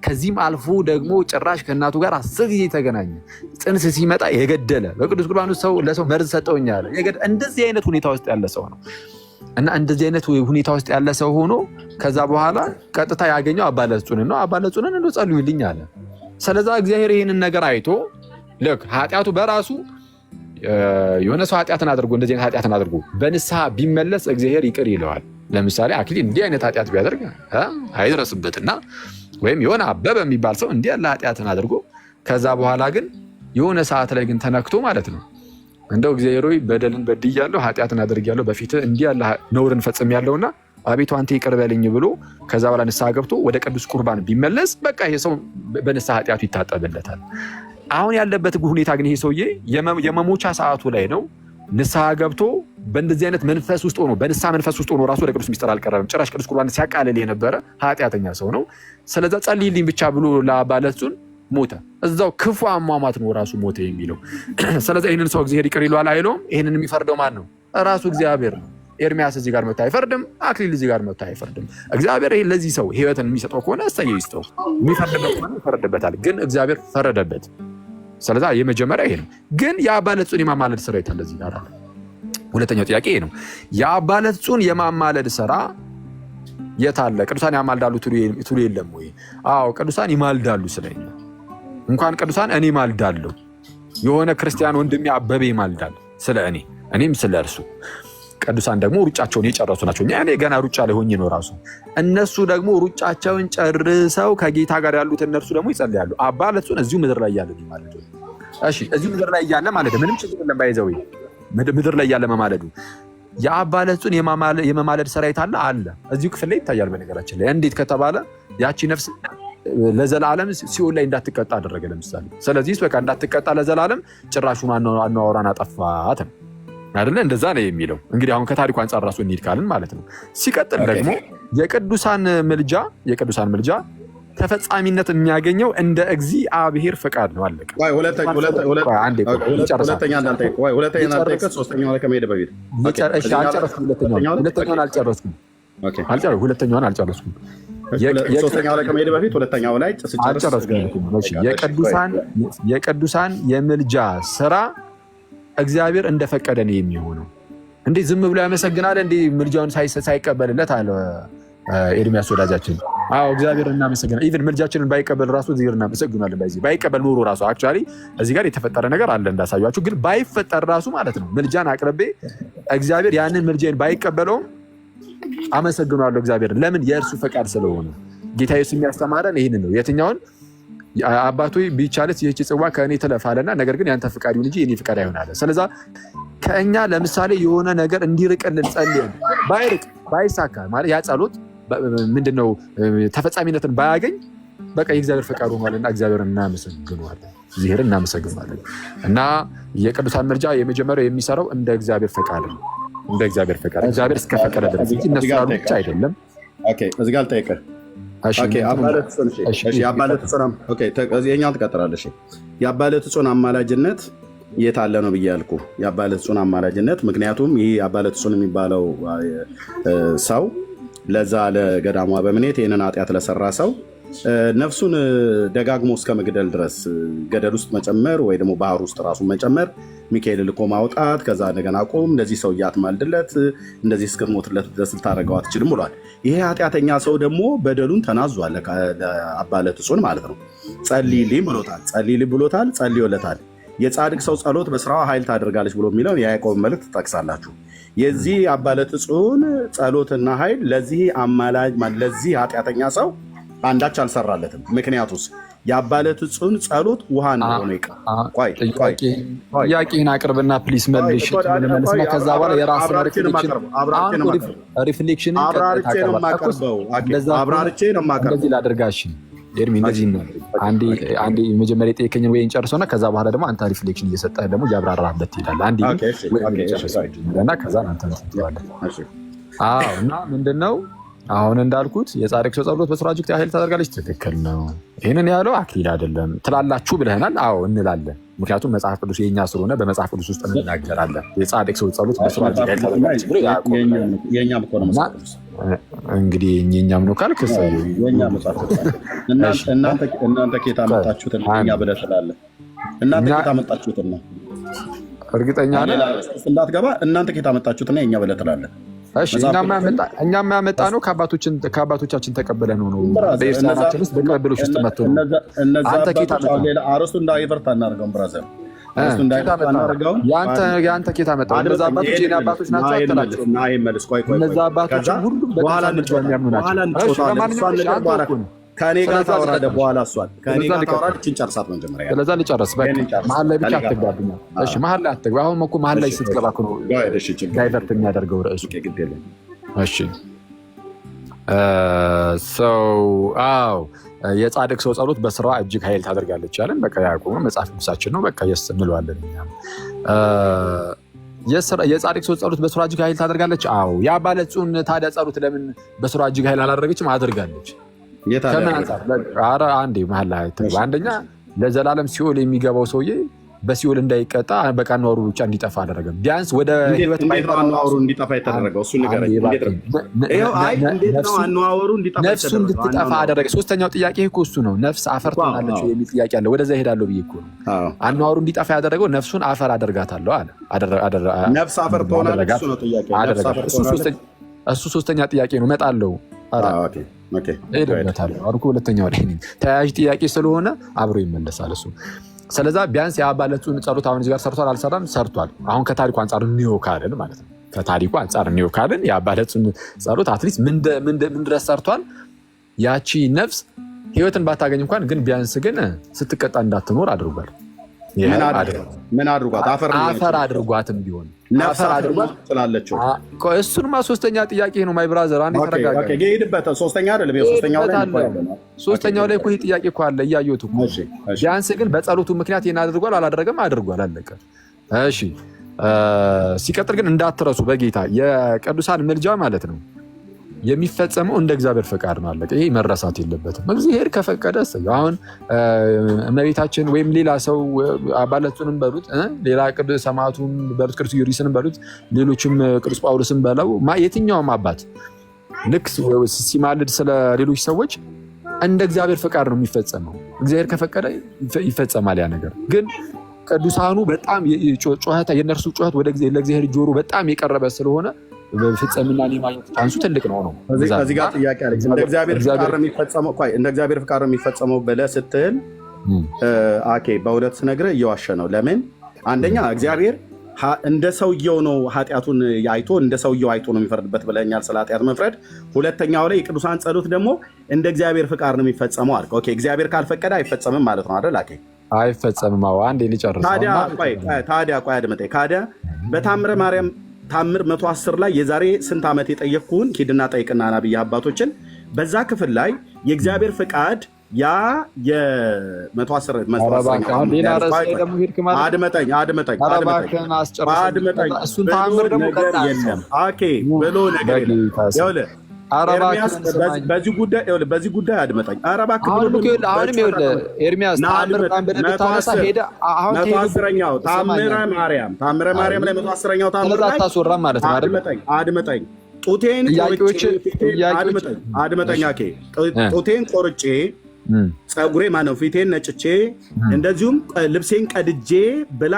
ከዚህም አልፎ ደግሞ ጭራሽ ከእናቱ ጋር 10 ጊዜ ተገናኘ፣ ጽንስ ሲመጣ የገደለ በቅዱስ ቁርባኑ ሰው ለሰው መርዝ ሰጠውኝ አለ። እንደዚህ አይነት ሁኔታ ውስጥ ያለ ሰው ነው እና እንደዚህ አይነት ሁኔታ ውስጥ ያለ ሰው ሆኖ ከዛ በኋላ ቀጥታ ያገኘው አባ ለጽዮንን ነው። አባ ለጽዮንን እንደው ጸልዩልኝ አለ። ስለዛ እግዚአብሔር ይህንን ነገር አይቶ ልክ ኃጢአቱ በራሱ የሆነ ሰው ኃጢአትን አድርጎ እንደዚህ አይነት ኃጢአትን አድርጎ በንስሐ ቢመለስ እግዚአብሔር ይቅር ይለዋል። ለምሳሌ አክሊል እንዲህ አይነት ኃጢአት ቢያደርግ አይደረስበትና ወይም የሆነ አበበ የሚባል ሰው እንዲህ ያለ ኃጢአትን አድርጎ ከዛ በኋላ ግን የሆነ ሰዓት ላይ ግን ተነክቶ ማለት ነው እንደው እግዚአብሔር ሆይ በደልን በድያለሁ፣ ኃጢአትን አድርጌያለሁ፣ በፊትህ እንዲህ ያለ ነውርን ፈጽሜያለሁና አቤቱ አንተ ይቅር በለኝ ብሎ ከዛ በኋላ ንስሐ ገብቶ ወደ ቅዱስ ቁርባን ቢመለስ በቃ ይሄ ሰው በንስሐ ኃጢአቱ ይታጠብለታል። አሁን ያለበት ሁኔታ ግን ይሄ ሰውዬ የመሞቻ ሰዓቱ ላይ ነው። ንስሐ ገብቶ በእንደዚህ አይነት መንፈስ ውስጥ ሆኖ በንስሐ መንፈስ ውስጥ ሆኖ ራሱ ወደ ቅዱስ ሚስጥር አልቀረበም። ጭራሽ ቅዱስ ቁርባን ሲያቃልል የነበረ ኃጢአተኛ ሰው ነው። ስለዛ ጸልይልኝ ብቻ ብሎ ለአባ ለጽዮን ሞተ። እዛው ክፉ አሟሟት ነው ራሱ ሞተ የሚለው። ስለዚህ ይህንን ሰው እግዚአብሔር ይቅር ይለዋል አይለውም? ይህንን የሚፈርደው ማን ነው? ራሱ እግዚአብሔር ነው። ኤርሚያስ እዚህ ጋር መጥቶ አይፈርድም። አክሊል እዚህ ጋር መጥቶ አይፈርድም። እግዚአብሔር ለዚህ ሰው ህይወትን የሚሰጠው ከሆነ እሰየው ይስጠው፣ የሚፈርድበት ከሆነ ይፈርድበታል። ግን እግዚአብሔር ፈረደበት። ስለዛ የመጀመሪያ ይሄ ነው። ግን የአባ ለጽዮን የማማለድ ስራ ይታል እዚህ ጋር። ሁለተኛው ጥያቄ ይሄ ነው። የአባ ለጽዮን የማማለድ ስራ የታለ? ቅዱሳን ያማልዳሉ ትሉ የለም ወይ? አዎ ቅዱሳን ይማልዳሉ። ስለኛ እንኳን ቅዱሳን እኔ ማልዳለሁ። የሆነ ክርስቲያን ወንድሜ አበበ ይማልዳል ስለ እኔም ስለ እርሱ። ቅዱሳን ደግሞ ሩጫቸውን የጨረሱ ናቸው። እኔ ገና ሩጫ ላይ ሆኜ ነው ራሱ። እነሱ ደግሞ ሩጫቸውን ጨርሰው ከጌታ ጋር ያሉት እነርሱ ደግሞ ይጸልያሉ። አባ ለጽዮን እዚሁ ምድር ላይ ያለ ማለት ነው። እሺ እዚሁ ምድር ላይ ያለ ማለት ምንም ችግር የለም። ባይዘው ምድር ላይ ያለ መማለዱ የአባ ለጽዮን የመማለድ ሰራዊት አለ እዚሁ ክፍል ላይ ይታያል። በነገራችን ላይ እንዴት ከተባለ ያቺ ነፍስ ለዘላለም ሲኦል ላይ እንዳትቀጣ አደረገ። ለምሳሌ ስለዚህ በቃ እንዳትቀጣ ለዘላለም ጭራሹን አኗኗሯን አጠፋት አይደለ? እንደዛ ነው የሚለው። እንግዲህ አሁን ከታሪኩ አንጻር ራሱ እንሂድ ካልን ማለት ነው። ሲቀጥል ደግሞ የቅዱሳን ምልጃ ተፈጻሚነት የሚያገኘው እንደ እግዚአብሔር ፈቃድ ነው። አለቀ። ሁለተኛውን አልጨረስኩም። ሶስተኛው ላይ ከመሄድ በፊት ሁለተኛው ላይ የቅዱሳን የምልጃ ስራ እግዚአብሔር እንደፈቀደ ነው የሚሆነው። እንዴ ዝም ብሎ ያመሰግናል እንዴ ምልጃውን ሳይቀበልለት አለ ኤርሚያስ ወዳጃችን። አዎ እግዚአብሔር እናመሰግናለን። ኢቭን ምልጃችንን ባይቀበል ራሱ እግዚአብሔር እናመሰግናለን። ባይቀበል ኖሮ ራሱ አክቹዋሊ እዚህ ጋር የተፈጠረ ነገር አለ እንዳሳያችሁ። ግን ባይፈጠር ራሱ ማለት ነው ምልጃን አቅርቤ እግዚአብሔር ያንን ምልጃን ባይቀበለውም አመሰግናለሁ እግዚአብሔር። ለምን? የእርሱ ፈቃድ ስለሆነ። ጌታ ኢየሱስ የሚያስተማረን ይህንን ነው። የትኛውን አባቶ ቢቻልስ ይህች ጽዋ ከእኔ ትለፍ አለና፣ ነገር ግን ያንተ ፍቃድ ይሁን እንጂ የኔ ፍቃድ አይሆን አለ። ስለዛ ከእኛ ለምሳሌ የሆነ ነገር እንዲርቅልን ጸልየን ባይርቅ ባይሳካ ማለት ያ ጸሎት ምንድነው ተፈጻሚነትን ባያገኝ በቃ የእግዚአብሔር ፈቃድ ሆኗልና እግዚአብሔርን እናመሰግናለን፣ እግዚአብሔርን እናመሰግናለን። እና የቅዱሳን ምልጃ የመጀመሪያው የሚሰራው እንደ እግዚአብሔር ፈቃድ ነው። እንደ እግዚአብሔር ፈቃድ እግዚአብሔር እስከፈቀደ ድረስ እንጂ እነሱ ያሉ ብቻ አይደለም። ኦኬ እዚህ ጋር ልጠይቅህ። የአባ ለጽዮን አማላጅነት የት አለ ነው ብዬ ያልኩ። የአባ ለጽዮን አማላጅነት ምክንያቱም ይህ አባ ለጽዮን የሚባለው ሰው ለዛ ለገዳሟ በምኔት ይህንን ኃጢአት ለሰራ ሰው ነፍሱን ደጋግሞ እስከ መግደል ድረስ ገደል ውስጥ መጨመር ወይ ደግሞ ባህር ውስጥ ራሱን መጨመር፣ ሚካኤል ልኮ ማውጣት፣ ከዛ እንደገና ቆም እንደዚህ ሰው እያትማልድለት እንደዚህ እስክትሞትለት ድረስ ልታደርገው አትችልም ብሏል። ይሄ ኃጢአተኛ ሰው ደግሞ በደሉን ተናዟል። ለአባ ለጽዮን ማለት ነው። ጸልይልኝ ብሎታል፣ ጸልዮለታል። የጻድቅ ሰው ጸሎት በስራዋ ኃይል ታደርጋለች ብሎ የሚለውን የያዕቆብ መልእክት ትጠቅሳላችሁ። የዚህ አባለትጹን ጸሎትና ኃይል ለዚህ አማላጅ ለዚህ ኃጢአተኛ ሰው አንዳች አልሰራለትም። ምክንያቱስ የአባለትጹን ጸሎት ውሃ እንደሆነ ጥያቄህን አቅርብና ፕሊስ መልሽ መልስና ከዛ በኋላ የራስን ሪፍሌክሽን አብራርቼ ነው የማቀርበው። እንደዚህ ላደርጋሽን ኤርሚ እንደዚህ ነው። አንዴ መጀመሪያ የጠየቀኝን ወይን ጨርሶና ከዛ በኋላ ደግሞ አንተ ሪፍሌክሽን እየሰጠህ ደግሞ እያብራራህበት ትሄዳለህ። እና ከዛ አንተ ትላለህ። እና ምንድነው አሁን እንዳልኩት የጻድቅ ሰው ጸሎት በስራዋ እጅግ ኃይል ታደርጋለች። ትክክል ነው። ይህንን ያለው አክሊል አይደለም ትላላችሁ ብለህናል። አዎ እንላለን። ምክንያቱም መጽሐፍ ቅዱስ የኛ ስለሆነ በመጽሐፍ ቅዱስ ውስጥ እንናገራለን። የጻድቅ ሰው ጸሎት በስራዋ እጅግ ኃይል ታደርጋለች ብሎ እንግዲህ የኛም ነው ካልክ እናንተ ኬታ መጣችሁትን እኛ ብለህ ትላለህ። እናንተ ኬታ መጣችሁትን ነው እርግጠኛ ነህ እንዳትገባ። እናንተ ኬታ መጣችሁትን እኛ ብለህ ትላለህ። እኛም ያመጣ ነው ከአባቶቻችን ተቀበለ ነው። በኤርትራናችን ውስጥ በቀበሎች ውስጥ መጥቶ ነው። አንተ ኬታ አረስቱ እንዳይቨርት አናደርገውም ብራዘር። የአንተ ኬታ መጣ። እነዛ አባቶች የኔ አባቶች ናቸው አትላቸው። እነዛ አባቶች ሁሉም በኋላ የሚያምኑ ናቸው። ከኔ ጋር ታወራለህ በኋላ እሷን ከኔ ጋር ታወራለህ። ጨርሳት መጀመሪያ። ስለዛ ልጨርስ በቃ። መሀል ላይ ብቻ አትግባብኛ። እሺ መሀል ላይ አትግባ። አሁን እኮ መሀል ላይ ስትገባ ነው ዳይቨርት የሚያደርገው ርዕሱ። እሺ አዎ የጻድቅ ሰው ጸሎት በስራዋ እጅግ ኃይል ታደርጋለች ያለን በቃ ያዕቆብ መጽሐፍ ቅዱሳችን ነው። በቃ የስ እንለዋለን እኛም። የጻድቅ ሰው ጸሎት በስራዋ እጅግ ኃይል ታደርጋለች። አዎ የአባለቱን ታዲያ ጸሎት ለምን በስራዋ እጅግ ኃይል አላደረገችም? አድርጋለች። አንዴ መሀል ላይ አንደኛ ለዘላለም ሲኦል የሚገባው ሰውዬ በሲኦል እንዳይቀጣ በቃ አኗሩ ብቻ እንዲጠፋ አደረገ። ቢያንስ ወደ ህይወት አኗሩ እንዲጠፋ የተደረገው እሱ ነገር ነፍሱ እንድትጠፋ አደረገ። ሶስተኛው ጥያቄ እኮ እሱ ነው። ነፍስ አፈር ትሆናለች የሚል ጥያቄ አለ። ወደዛ እሄዳለሁ ብዬ እኮ ነው። አኗሩ እንዲጠፋ ያደረገው ነፍሱን አፈር አደርጋታለሁ አለ። ነፍስ አፈር ትሆናለች እሱ ነው ጥያቄ። እሱ ሶስተኛ ጥያቄ ነው። እመጣለሁ ሄደበታለሁ። አሁን ሁለተኛው ላይ ተያያዥ ጥያቄ ስለሆነ አብሮ ይመለሳል እሱ። ስለዛ ቢያንስ የአባለቱን ጸሎት አሁን እዚህ ጋር ሰርቷል አልሰራም? ሰርቷል። አሁን ከታሪኩ አንጻር እንየው ካልን ማለት ነው። ከታሪኩ አንጻር እንየው ካልን የአባለቱን ጸሎት አትሊስት ምን ድረስ ሰርቷል? ያቺ ነፍስ ህይወትን ባታገኝ እንኳን ግን ቢያንስ ግን ስትቀጣ እንዳትኖር አድርጓል። ምን አድርጓት? አፈር አድርጓትም ቢሆን ነፍስ አድርጓት ትላለች። እሱንማ ሶስተኛ ጥያቄ ነው። ማይ ብራዘር አንዴ ተረጋጋ። ሶስተኛ አይደለም ሶስተኛው ላይ እኮ ይሄ ጥያቄ እኮ አለ እያየሁት እኮ። ቢያንስ ግን በጸሎቱ ምክንያት ይሄን አድርጓል አላደረገም? አድርጓል። አለቀ። እሺ ሲቀጥል ግን እንዳትረሱ በጌታ የቅዱሳን ምልጃ ማለት ነው የሚፈጸመው እንደ እግዚአብሔር ፈቃድ ነው። አለቀ። ይሄ መረሳት የለበትም። እግዚአብሔር ከፈቀደ አሁን እመቤታችን ወይም ሌላ ሰው አባለቱንም በሉት ሌላ ቅዱስ ሰማዕቱን በሉት ቅዱስ ጊዮርጊስንም በሉት ሌሎችም ቅዱስ ጳውሎስን በለው የትኛውም አባት ልክ ሲማልድ ስለ ሌሎች ሰዎች እንደ እግዚአብሔር ፈቃድ ነው የሚፈጸመው። እግዚአብሔር ከፈቀደ ይፈጸማል ያ ነገር። ግን ቅዱሳኑ በጣም የእነርሱ ጩኸት ወደ ለእግዚአብሔር ጆሮ በጣም የቀረበ ስለሆነ በፍጽምና ማግኘት ቻንሱ ትልቅ ነው። እዚህ ጋር ጥያቄ አለ። እንደ እግዚአብሔር ፍቃድ ነው የሚፈጸመው ብለህ ስትል በእውነት ስነግርህ እየዋሸ ነው። ለምን? አንደኛ እግዚአብሔር እንደ ሰውየው ነው ኃጢአቱን አይቶ እንደ ሰውየው አይቶ ነው የሚፈርድበት ብለኛል፣ ስለ ኃጢአት መፍረድ። ሁለተኛው ላይ የቅዱሳን ጸሎት ደግሞ እንደ እግዚአብሔር ፍቃድ ነው የሚፈጸመው አልክ። እግዚአብሔር ካልፈቀደ አይፈጸምም ማለት ነው አይደል? አይፈጸምም። አንዴ ልጨርስ። ታዲያ ቆይ አድምጠኝ። በታምረ ማርያም ታምር 110 ላይ የዛሬ ስንት ዓመት የጠየቅኩህን ሂድና ጠይቅና ነብይ አባቶችን በዛ ክፍል ላይ የእግዚአብሔር ፍቃድ ያ የ110 በዚህ ጉዳይ አድመጠኝ። ኤርሚያስ ታምረ ማርያም ላይ 110ኛው ታምር ላይ አድመጠኝ። ጡቴን ቆርጬ ፀጉሬ ማነው ፊቴን ነጭቼ እንደዚሁም ልብሴን ቀድጄ ብላ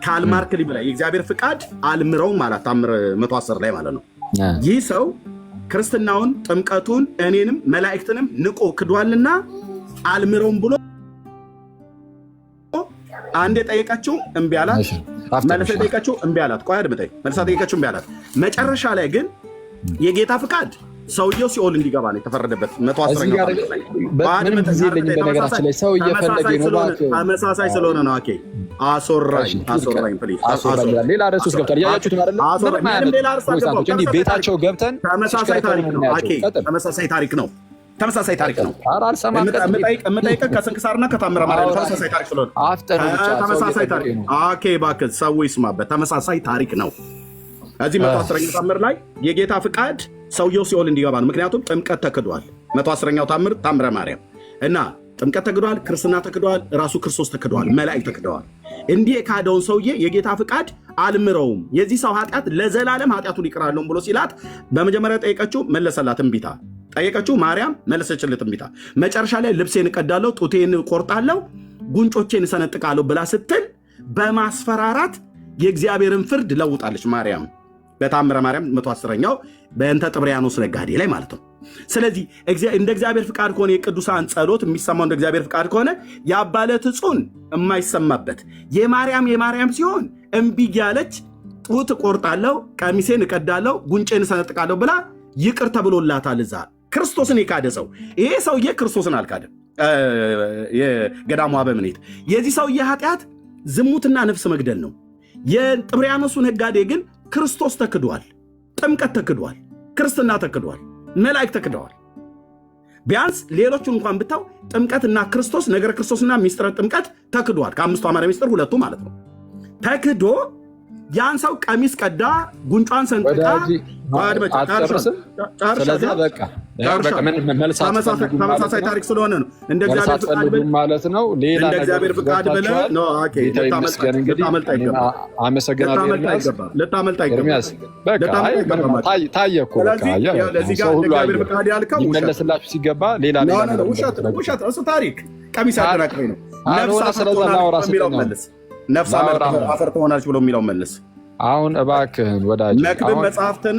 ካልማርክሊ ብላ የእግዚአብሔር ፍቃድ አልምረውም ማለት ታምር 110 ላይ ማለት ነው። ይህ ሰው ክርስትናውን፣ ጥምቀቱን፣ እኔንም መላእክትንም ንቆ ክዷልና አልምረውም ብሎ አንዴ ጠየቀችው እምቢ አላት። መልሳ ጠየቀችው እምቢ አላት። ቆይ አድምጠኝ። መልሳ ጠየቀችው እምቢ አላት። መጨረሻ ላይ ግን የጌታ ፍቃድ ሰውየው ሲኦል እንዲገባ ነው የተፈረደበት። 110ኛው ተመሳሳይ ስለሆነ ነው። ኦኬ አሶራኝ ፕሊዝ። ሌላ ርዕስ ውስጥ ገብቷል። እያያችሁት አይደለም? ቤታቸው ገብተን ተመሳሳይ ታሪክ ነው። ተመሳሳይ ታሪክ ነው። ተመሳሳይ ታሪክ ነው። የምጠይቅህ ከስንክሳርና ከታምረ ማርያም ተመሳሳይ ታሪክ ስለሆነ ተመሳሳይ ታሪክ ነው። ኦኬ እባክህ ሰው ይስማበት። ተመሳሳይ ታሪክ ነው። እዚህ 110ኛው ታምር ላይ የጌታ ፍቃድ ሰውየው ሲኦል እንዲገባ ነው። ምክንያቱም ጥምቀት ተክዷል። 110ኛው ታምር ታምረ ማርያም እና ጥምቀት ተክዷል፣ ክርስትና ተክዷል፣ ራሱ ክርስቶስ ተክዷል፣ መላእክት ተክደዋል። እንዲህ የካደውን ሰውዬ የጌታ ፍቃድ አልምረውም፣ የዚህ ሰው ኃጢአት ለዘላለም ኃጢአቱን ይቅራለሁም ብሎ ሲላት በመጀመሪያ ጠየቀችው፣ መለሰላት እምቢታ። ጠየቀችው ማርያም መለሰችለት እምቢታ። መጨረሻ ላይ ልብሴን እቀዳለሁ፣ ጡቴን ቆርጣለሁ፣ ጉንጮቼን እሰነጥቃለሁ ብላ ስትል በማስፈራራት የእግዚአብሔርን ፍርድ ለውጣለች ማርያም በታምረ ማርያም 110ኛው በእንተ ጥብርያኖስ ነጋዴ ላይ ማለት ነው። ስለዚህ እንደ እግዚአብሔር ፍቃድ ከሆነ የቅዱሳን ጸሎት የሚሰማው እንደ እግዚአብሔር ፍቃድ ከሆነ የአባለት ዕጹን የማይሰማበት የማርያም ሲሆን እምቢ ያለች ጡት እቆርጣለሁ፣ ቀሚሴን እቀዳለሁ፣ ጉንጬን እሰነጥቃለሁ ብላ ይቅር ተብሎላታል። እዛ ክርስቶስን የካደ ሰው ይሄ ሰውዬ ክርስቶስን አልካደም። የገዳሙ አበምኔት የዚህ ሰውዬ ኃጢአት ዝሙትና ነፍስ መግደል ነው። የጥብርያኖሱ ነጋዴ ግን ክርስቶስ ተክዷል፣ ጥምቀት ተክዷል፣ ክርስትና ተክዷል፣ መላእክት ተክደዋል። ቢያንስ ሌሎቹን እንኳን ብታው ጥምቀትና ክርስቶስ ነገረ ክርስቶስና ሚስጥረ ጥምቀት ተክዷል። ከአምስቱ አማረ ሚስጥር ሁለቱ ማለት ነው። ተክዶ ያን ሰው ቀሚስ ቀዳ፣ ጉንጯን ሰንጥቃ ተመሳሳይ ታሪክ ስለሆነ ነው። እንደ እግዚአብሔር ፍቃድ ማለት ነው። እንደ እግዚአብሔር ፍቃድ ብለህ ነው። ልታመልጥ አይገባም። ታየ እኮ ለዚህ ጋር እግዚአብሔር ፍቃድ ያልከው ይመለስላችሁ ሲገባ ሌላ ውሸት። እሱ ታሪክ ቀሚስ አደራቅኝ ነው። ነፍስ አፈር ትሆናለች ብሎ የሚለው መልስ። አሁን እባክህን ወዳጅ መክብብ መጽሐፍትን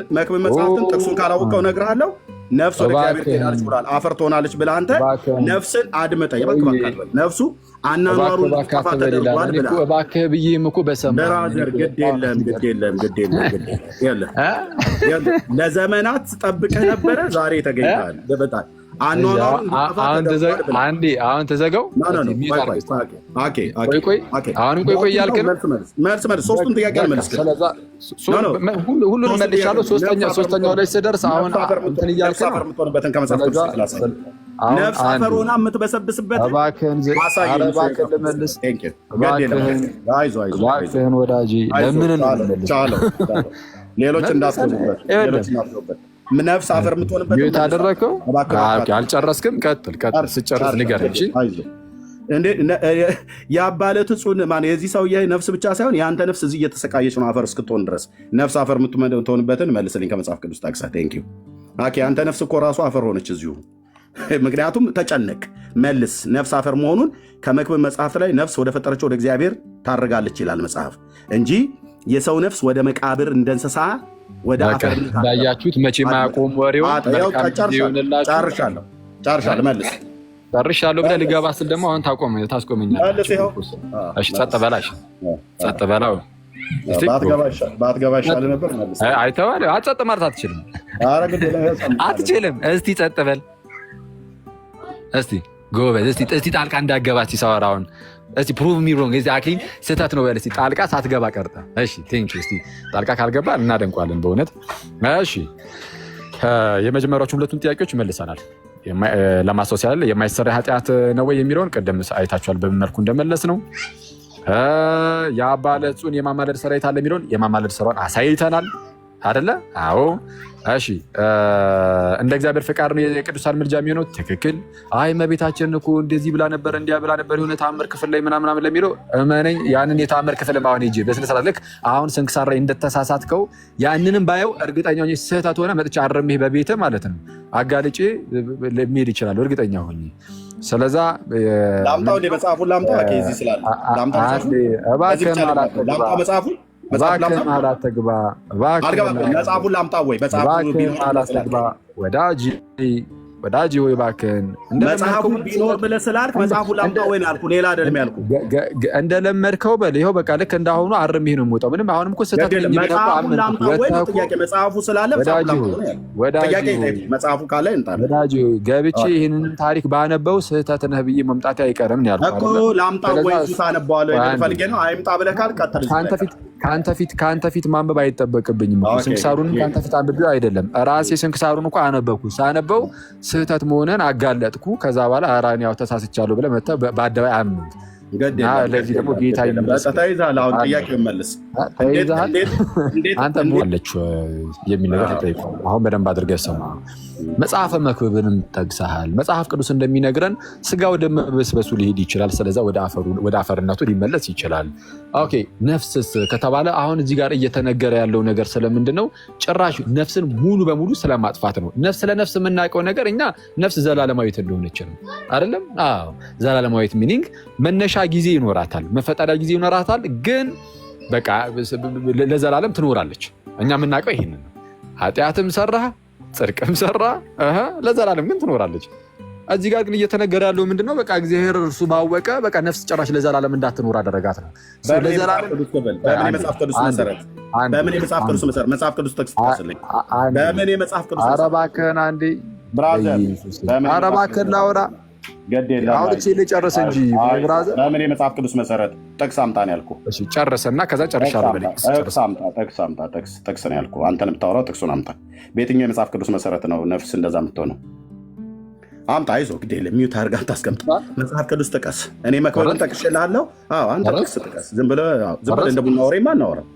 ጥቅሱን ካላወቀው እነግርሃለሁ። ነፍስ ወደ እግዚአብሔር ትሄዳለች ብሏል። አፈር ትሆናለች ብለህ አንተ ነፍስን አድምጠ ነፍሱ አናኗሩን ጠፋ ተደርጓል ብለህ እባክህ ብዬህም እኮ በሰማህ ግድ የለም ለዘመናት ጠብቀህ ነበረ። ዛሬ ተገኝተሃል። በጣም አሁን ተዘጋው። ቆይ እያልክ ነው። መልስ ሶስቱን ጥያቄ መልስ። ሁሉንም መልሻለሁ። ሶስተኛው ላይ ስደርስ አሁን እንትን እያልክ ነው። ነፍስ አፈር ሆና የምትበሰብስበት እባክህን ልመልስ። እባክህን ወዳጄ ለምን ሌሎች እንዳስገቡበት ነፍስ አፈር የምትሆንበት ታደረከው። አልጨረስክም? ቀጥል። ስጨርስ ንገረኝ። የአባለት ዕጹን የዚህ ሰውዬ ነፍስ ብቻ ሳይሆን የአንተ ነፍስ እዚህ እየተሰቃየች ነው አፈር እስክትሆን ድረስ። ነፍስ አፈር የምትሆንበትን መልስልኝ ከመጽሐፍ ቅዱስ ጠቅሰህ። ቴንኪው። አንተ ነፍስ እኮ ራሱ አፈር ሆነች እዚሁ። ምክንያቱም ተጨነቅ። መልስ። ነፍስ አፈር መሆኑን ከመክብብ መጽሐፍት ላይ ነፍስ ወደ ፈጠረችው ወደ እግዚአብሔር ታርጋለች ይላል መጽሐፍ እንጂ የሰው ነፍስ ወደ መቃብር እንደ እንስሳ ወደ አፈር እንዳያችሁት መቼ ማያቆም ወሬውን ጨርሻለሁ። መልስ። ጨርሻለሁ ብለህ ልገባ ስል ደግሞ አሁን ታስቆመኛለህ። እሺ ጸጥ በላሽ። ጸጥ በላው። ባትገባ ይሻል ነበር። አይተዋል። ጸጥ ማለት አትችልም። እስቲ ጸጥ በል። እስቲ ጎበዝ። እስቲ ጣልቃ እንዳገባ ሲሳወራ አሁን እስቲ ፕሩቭ ሚ ሮንግ እዚ አክሊል ስህተት ነው በል። እስቲ ጣልቃ ሳትገባ ቀርጠ። እሺ ቴንክ ዩ። እስቲ ጣልቃ ካልገባ እናደንቋለን በእውነት። እሺ የመጀመሪያዎቹ ሁለቱን ጥያቄዎች መልሰናል። ለማስታወስ ያለ የማይሰራ ኃጢአት ነው ወይ የሚለውን ቅድም አይታችኋል በምን መልኩ እንደመለስ ነው። የአባለት ዕጹን የማማለድ ሰራዊት አለ የሚለውን የማማለድ ሰራዊት አሳይተናል አይደለ? አዎ። እሺ እንደ እግዚአብሔር ፍቃድ ነው የቅዱሳን ምልጃ የሚሆነው። ትክክል። አይ እመቤታችን እኮ እንደዚህ ብላ ነበር እንዲያ ብላ ነበር የሆነ ተአምር ክፍል ላይ ምናምን ለሚለው እመነኝ፣ ያንን የተአምር ክፍል አሁን ሂጅ በስነ ስርዓት ልክ አሁን ስንክሳር ላይ እንደተሳሳትከው ያንንም ባየው እርግጠኛ ሆኜ ስህተት ሆነ መጥቼ አርሜህ በቤትህ ማለት ነው አጋልጬ ልሄድ ይችላል እርግጠኛ ሆኜ። ስለዛ ላምጣው እንደ መጽሐፉን ላምጣው እዚህ ስላለ ላምጣው መጽሐፉን እባክህን አላተግባ። መጽሐፉን ላምጣ ወይ? እባክህን አላተግባ ወዳጅ። ወዳጅ ሆይ እባክህን መጽሐፉ ቢኖር ብለህ ስላልክ መጽሐፉ ላምጣ ወይ ነው ያልኩህ። ሌላ አይደለም ያልኩህ። እንደለመድከው በል። ይኸው በቃ ልክ እንዳሁኑ አርሜ ነው የምወጣው። ምንም አሁንም እኮ ስህተት መጽሐፉ ላምጣ ወይ ነው ጥያቄ። መጽሐፉ ስላለ መጽሐፉ ካለ እንጣለ ወዳጅ ገብቼ ይህንን ታሪክ ባነበው ስህተት ነህ ብዬ መምጣቴ አይቀርም ነው ያልኩህ እኮ። ላምጣ ወይ ታነባዋለህ ወይ ፈልጌ ነው። አይምጣ ብለህ ካልክ ቀጥል። ከአንተ ፊት ማንበብ አይጠበቅብኝም። ስንክሳሩን ከአንተ ፊት አንብቤው አይደለም ራሴ ስንክሳሩን እኮ አነበብኩ። ሳነበው ስህተት መሆንን አጋለጥኩ። ከዛ በኋላ ኧረ እኔ ያው ተሳስቻለሁ ብለህ መጥተህ በአደባባይ አምንት። ለዚህ ደግሞ ጌታ ተይዘሃል። አሁን ጥያቄ መልስ። ተይዘሃል አንተ ሞለች የሚል ነገር ተጠይቀው። አሁን በደንብ አድርገህ ሰማ። መጽሐፈ መክብብንም ጠቅሰሃል። መጽሐፍ ቅዱስ እንደሚነግረን ስጋ ወደ መበስበሱ ሊሄድ ይችላል። ስለዛ ወደ አፈርነቱ ሊመለስ ይችላል። ኦኬ ነፍስስ ከተባለ አሁን እዚህ ጋር እየተነገረ ያለው ነገር ስለምንድን ነው? ጭራሽ ነፍስን ሙሉ በሙሉ ስለማጥፋት ነው። ነፍስ ለነፍስ የምናውቀው ነገር እኛ ነፍስ ዘላለማዊት እንደሆነች ነው አይደለም? አዎ ዘላለማዊት ሚኒንግ መነሻ ጊዜ ይኖራታል፣ መፈጠሪያ ጊዜ ይኖራታል። ግን በቃ ለዘላለም ትኖራለች። እኛ የምናውቀው ይሄንን ነው። ኃጢአትም ሰራ ጽድቅም ሰራ ለዘላለም ግን ትኖራለች። እዚህ ጋር ግን እየተነገረ ያለው ምንድነው? በቃ እግዚአብሔር እርሱ ባወቀ በቃ ነፍስ ጭራሽ ለዘላለም እንዳትኖር አደረጋት ነው። በምን የመጽሐፍ ቅዱስ መሰረት? መጽሐፍ ቅዱስ ጥቅስ ጥቀስልኝ። በምን የመጽሐፍ ቅዱስ? ኧረ እባክህን አንዴ ብራዘር፣ ኧረ እባክህን ላውራ አውርቼ ልጨርስ እንጂ ብራዘር። በምን የመጽሐፍ ቅዱስ መሰረት ጥቅስ አምጣ ነው ያልኩህ። እሺ ጨርሰና ከዛ ጨርሻለሁ በለኝ። ጥቅስ ነው ያልኩህ። አንተን የምታወራው ጥቅሱን አምጣ። በየትኛው የመጽሐፍ ቅዱስ መሰረት ነው ነፍስ እንደዛ የምትሆነው? አምጣ። አይዞህ ግድ የለም ሚውት አድርገህ አታስቀምጥ። መጽሐፍ ቅዱስ ጥቀስ። እኔ መክብብን ጠቅሼልሃለሁ። አንተ ጥቅስ ጥቀስ። ዝም ብለህ እንደ ቡና ወሬማ አናወራም።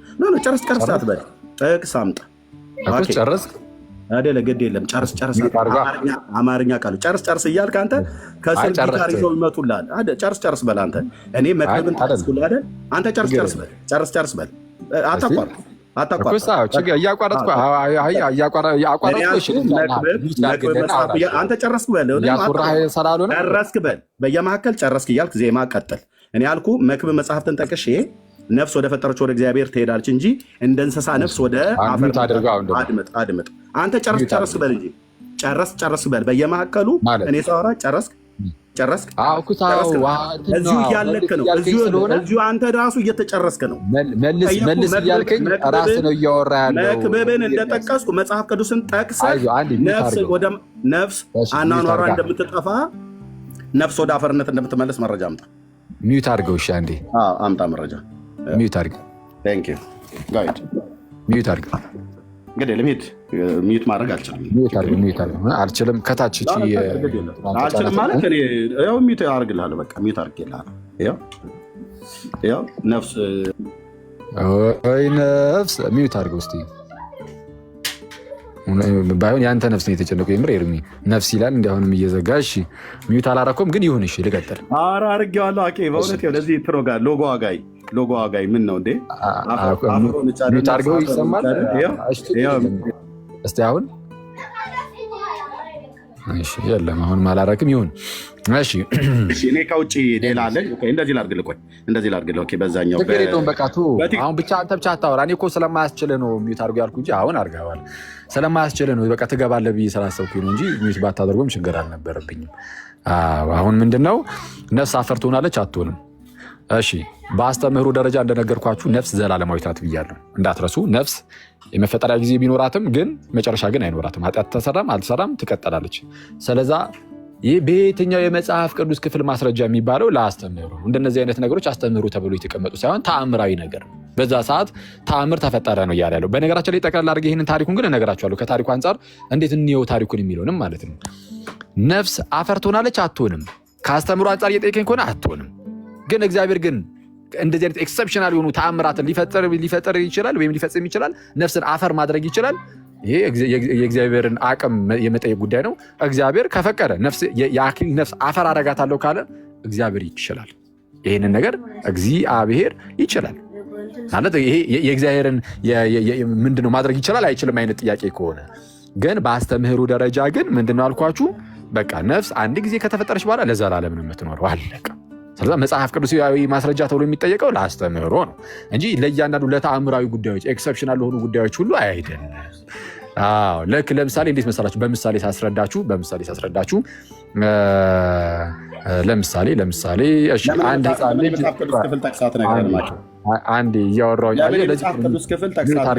ጨርስ አትበል። ጥቅስ አምጣ። ጨርስ አይደለ? ግድ የለም ጨርስ። አማርኛ ቃሉ ጨርስ እያልክ አንተ ከስልክ ጋር ይዘው ይመጡልሃል። ጨርስ በል አንተ። እኔ መክብብን ጠቅስኩልህ አይደል? አንተ ጨርስ በል። አታቋርጥ። አንተ ጨረስክ በል። በየመካከል ጨረስክ እያልክ ዜማ ቀጥል። እኔ ያልኩህ መክብብ መጽሐፍትን ጠቅሼ ነፍስ ወደ ፈጠረች ወደ እግዚአብሔር ትሄዳለች እንጂ እንደ እንስሳ ነፍስ ወደ አፈር። አድምጥ። አንተ ጨርስ በል እንጂ ጨርስ በል። በየመካከሉ እኔ ሳወራ ጨረስክ። እዚሁ እያለክ ነው። እዚሁ አንተ ራሱ እየተጨረስክ ነው። መልስ እያልከኝ ራስህ ነው እያወራ ያለው። መክብብን እንደጠቀስኩ መጽሐፍ ቅዱስን ጠቅሰህ ነፍስ አኗኗሯ እንደምትጠፋ፣ ነፍስ ወደ አፈርነት እንደምትመለስ መረጃ አምጣ። ሚዩት አድርገው። እሺ አንዴ አምጣ መረጃ። ሚዩት አድርገው። ሚዩት አድርገው። እንግዲህ ለሚት ሚዩት ማድረግ አልችልም። ከታች አልችልም ማለት እኔ ያው ሚዩት አድርግልሃለሁ። በቃ ሚዩት አድርግልሃለሁ። ያው ነፍስ ሚዩት አድርገው እስኪ። ባይሆን የአንተ ነፍስ ነው የተጨነቀው። የምር ኤርሚ ነፍስ ይላል እንዲያሁንም እየዘጋ። እሺ ሚዩት አላረኩም ግን ይሁን። እሺ ልቀጥል። ኧረ አድርጌዋለሁ። በእውነት ለዚህ ትሮጋ ሎጎ ዋጋይ ምን ነው እንዴ? ሚዩት አድርገው ይሰማል። እስቲ አሁን እሺ የለም አሁንም አላረክም። ይሁን እሺ። እኔ ከውጭ ሌላ አለ። እንደዚህ ላድርግልህ። ኦኬ በዛኛው ችግር የለውም። በቃ አሁን ብቻ አንተ ብቻ አታወራ። እኔ እኮ ስለማያስችልህ ነው ሚዩት አድርገው ያልኩህ እንጂ አሁን አድርገዋል። ስለማያስችልህ ነው በቃ ትገባለህ ብዬ ስላሰብኩኝ ነው እንጂ ሚዩት ባታደርገውም ችግር አልነበረብኝም። አሁን ምንድነው ነፍስ አፈር ትሆናለች አትሆንም? እሺ በአስተምህሮ ደረጃ እንደነገርኳችሁ ነፍስ ዘላለማዊት ናት ብያለሁ፣ እንዳትረሱ። ነፍስ የመፈጠሪያ ጊዜ ቢኖራትም ግን መጨረሻ ግን አይኖራትም። ኃጢአት ተሰራም አልተሰራም ትቀጠላለች። ስለዛ ይህ በየትኛው የመጽሐፍ ቅዱስ ክፍል ማስረጃ የሚባለው ለአስተምህሮ። እንደነዚህ አይነት ነገሮች አስተምህሮ ተብሎ የተቀመጡ ሳይሆን ተአምራዊ ነገር ነው። በዛ ሰዓት ተአምር ተፈጠረ ነው እያለ ያለው። በነገራችን ላይ ጠቅላላ አድርጌ ይህንን ታሪኩን ግን እነግራችኋለሁ። ከታሪኩ አንጻር እንዴት እንየው ታሪኩን የሚለውንም ማለት ነው። ነፍስ አፈር ትሆናለች አትሆንም? ከአስተምህሮ አንጻር እየጠየቀኝ ከሆነ አትሆንም። ግን እግዚአብሔር ግን እንደዚህ አይነት ኤክሰፕሽናል የሆኑ ተአምራትን ሊፈጠር ይችላል ወይም ሊፈጽም ይችላል። ነፍስን አፈር ማድረግ ይችላል። ይሄ የእግዚአብሔርን አቅም የመጠየቅ ጉዳይ ነው። እግዚአብሔር ከፈቀደ የአክሊል ነፍስ አፈር አደርጋታለሁ ካለ እግዚአብሔር ይችላል። ይህንን ነገር እግዚአብሔር ይችላል ማለት ይሄ የእግዚአብሔርን ምንድነው ማድረግ ይችላል አይችልም አይነት ጥያቄ ከሆነ ግን በአስተምህሩ ደረጃ ግን ምንድነው አልኳችሁ፣ በቃ ነፍስ አንድ ጊዜ ከተፈጠረች በኋላ ለዘላለም ነው የምትኖረው። አለቀ። ስለዚህ መጽሐፍ ቅዱሳዊ ማስረጃ ተብሎ የሚጠየቀው ለአስተምህሮ ነው እንጂ ለእያንዳንዱ ለተአምራዊ ጉዳዮች ኤክሰፕሽናል ለሆኑ ጉዳዮች ሁሉ አይደለም። ልክ ለምሳሌ እንዴት መሰላችሁ? በምሳሌ ሳስረዳችሁ ለምሳሌ እሺ አንድ ህፃን ልጅ ክፍል ጠቅሳት ነገር አለማቸው አንዴ እያወራሁኝ መጽሐፍ ቅዱስ ክፍል ጠቅሳት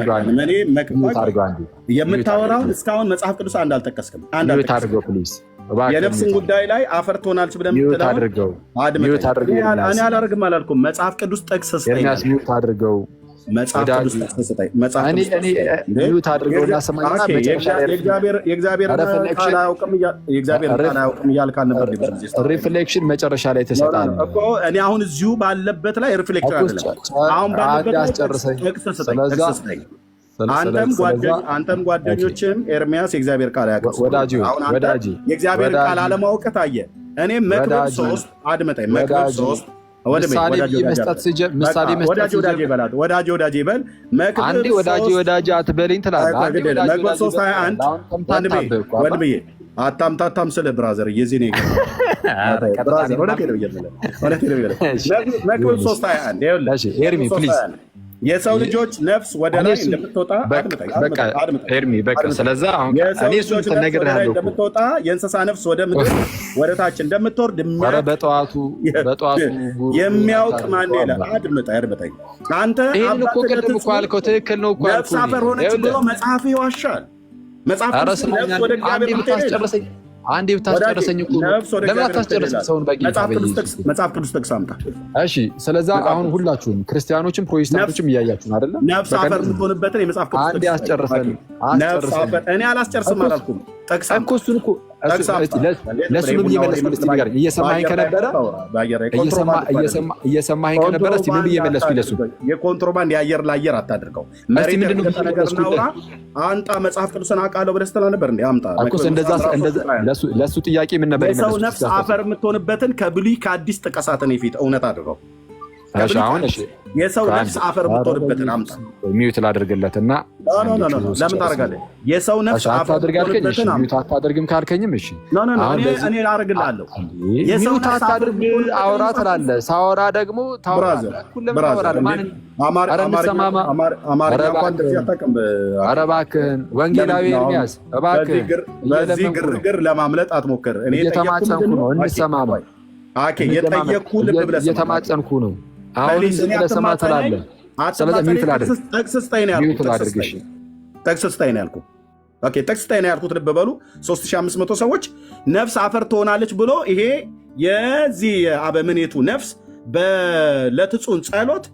የምታወራውን እስካሁን መጽሐፍ ቅዱስ አንድ አልጠቀስክም። የነፍስን ጉዳይ ላይ አፈር ትሆናለች ብለህ የምትለው እኔ አላደርግም አላልኩም። መጽሐፍ ቅዱስ ጠቅስ ስጠኝ። አድርገው መጽሐፍ ቅዱስ ጠቅስ ስጠኝ። የእግዚአብሔር አያውቅም እያልክ ነበር። ሪፍሌክሽን መጨረሻ ላይ ትሰጣለህ እኮ። እኔ አሁን እዚሁ ባለበት ላይ ሪፍሌክሽን አይደለም፣ አሁን ባለበት ላይ ጠቅስ ስጠኝ። አንተም ጓደኞችም ኤርሚያስ የእግዚአብሔር ቃል ያውቃል። የእግዚአብሔር ቃል አለማወቅ ታየ። እኔም መክብብ 3 አድመጠኝ። መክብብ 3 ምሳሌ መስጠት ወዳጄ በል። ወዳጄ አትበለኝ ትላለህ። መክብብ 3:21 ወንድምዬ አታምታታም ስለ ብራዘር የዚህ መክብብ 3:21 የሰው ልጆች ነፍስ ወደ ላይ እንደምትወጣ እንደምትወጣ የእንስሳ ነፍስ ወደ ምድር ወደ ታች እንደምትወርድ የሚያውቅ ማን ይላል? አድምጠኝ። አንተ ነፍስ አፈር ሆነች ብሎ መጽሐፍ ይዋሻል። መጽሐፍ ነፍስ ወደ እግዚአብሔር አንዴ ብታስጨርሰኝ እኮ ለምን አታስጨርስም? ሰውን መጽሐፍ ቅዱስ ጠቅስ አምጣ። እሺ፣ ስለዛ አሁን ሁላችሁም ክርስቲያኖችም ፕሮቴስታንቶችም እያያችሁ ነው አይደለም? ነፍስ አፈር የምትሆንበትን የመጽሐፍ ቅዱስ አንዴ አስጨርሰን። እኔ አላስጨርስም አላልኩም። ጠቅስ እኮ እሱን እኮ ለሱ ምን እየመለስኩልህ እስኪ ንገረኝ። እየሰማኸኝ ከነበረ እስኪ ምን እየመለስኩልህ ለሱ የኮንትሮባንድ የአየር ለአየር አታድርገው። መሬት ነገር ናውራ አንጣ መጽሐፍ ቅዱስን አውቃለሁ ብለህ ስትላ ነበር እንዴ? አምጣ እኮ እንደዛ ለሱ ጥያቄ ምን ነበር የመለስኩት? የሰው ነፍስ አፈር የምትሆንበትን ከብሉይ ከአዲስ ጥቀሳትን የፊት እውነት አድርገው። የሰው ነፍስ አፈር የምትሆንበትን አምጣ። ሚዩት ላድርግለትና ለምን ታደርጋለህ? የሰው ነፍስ አፈር የምትሆንበትን ሚዩት አታድርግም ካልከኝም እሺ እኔ ላደርግልሃለሁ። ሚዩት አታድርግ አውራ ትላለህ። ሳወራ ደግሞ ታወራለህ። ኧረ እባክህን ወንጌላዊ ኤርሚያስ እባክህን በዚህ ግርግር ለማምለጥ አትሞክር። እየተማጸንኩ ነው። እንሰማማ። የጠየቅኩህ ልብ ብለህ እየተማጸንኩ ነው። አሁን ለሰማ ትላለህ። ስለዚህ ሚዩት ላድርግ። ጠቅስ ስጠኝ ነው ያልኩት። ኦኬ ጠቅስ ስጠኝ ነው ያልኩት። ልብ በሉ 3500 ሰዎች ነፍስ አፈር ትሆናለች ብሎ ይሄ የዚህ አበምኔቱ ነፍስ ለትጹን ጸሎት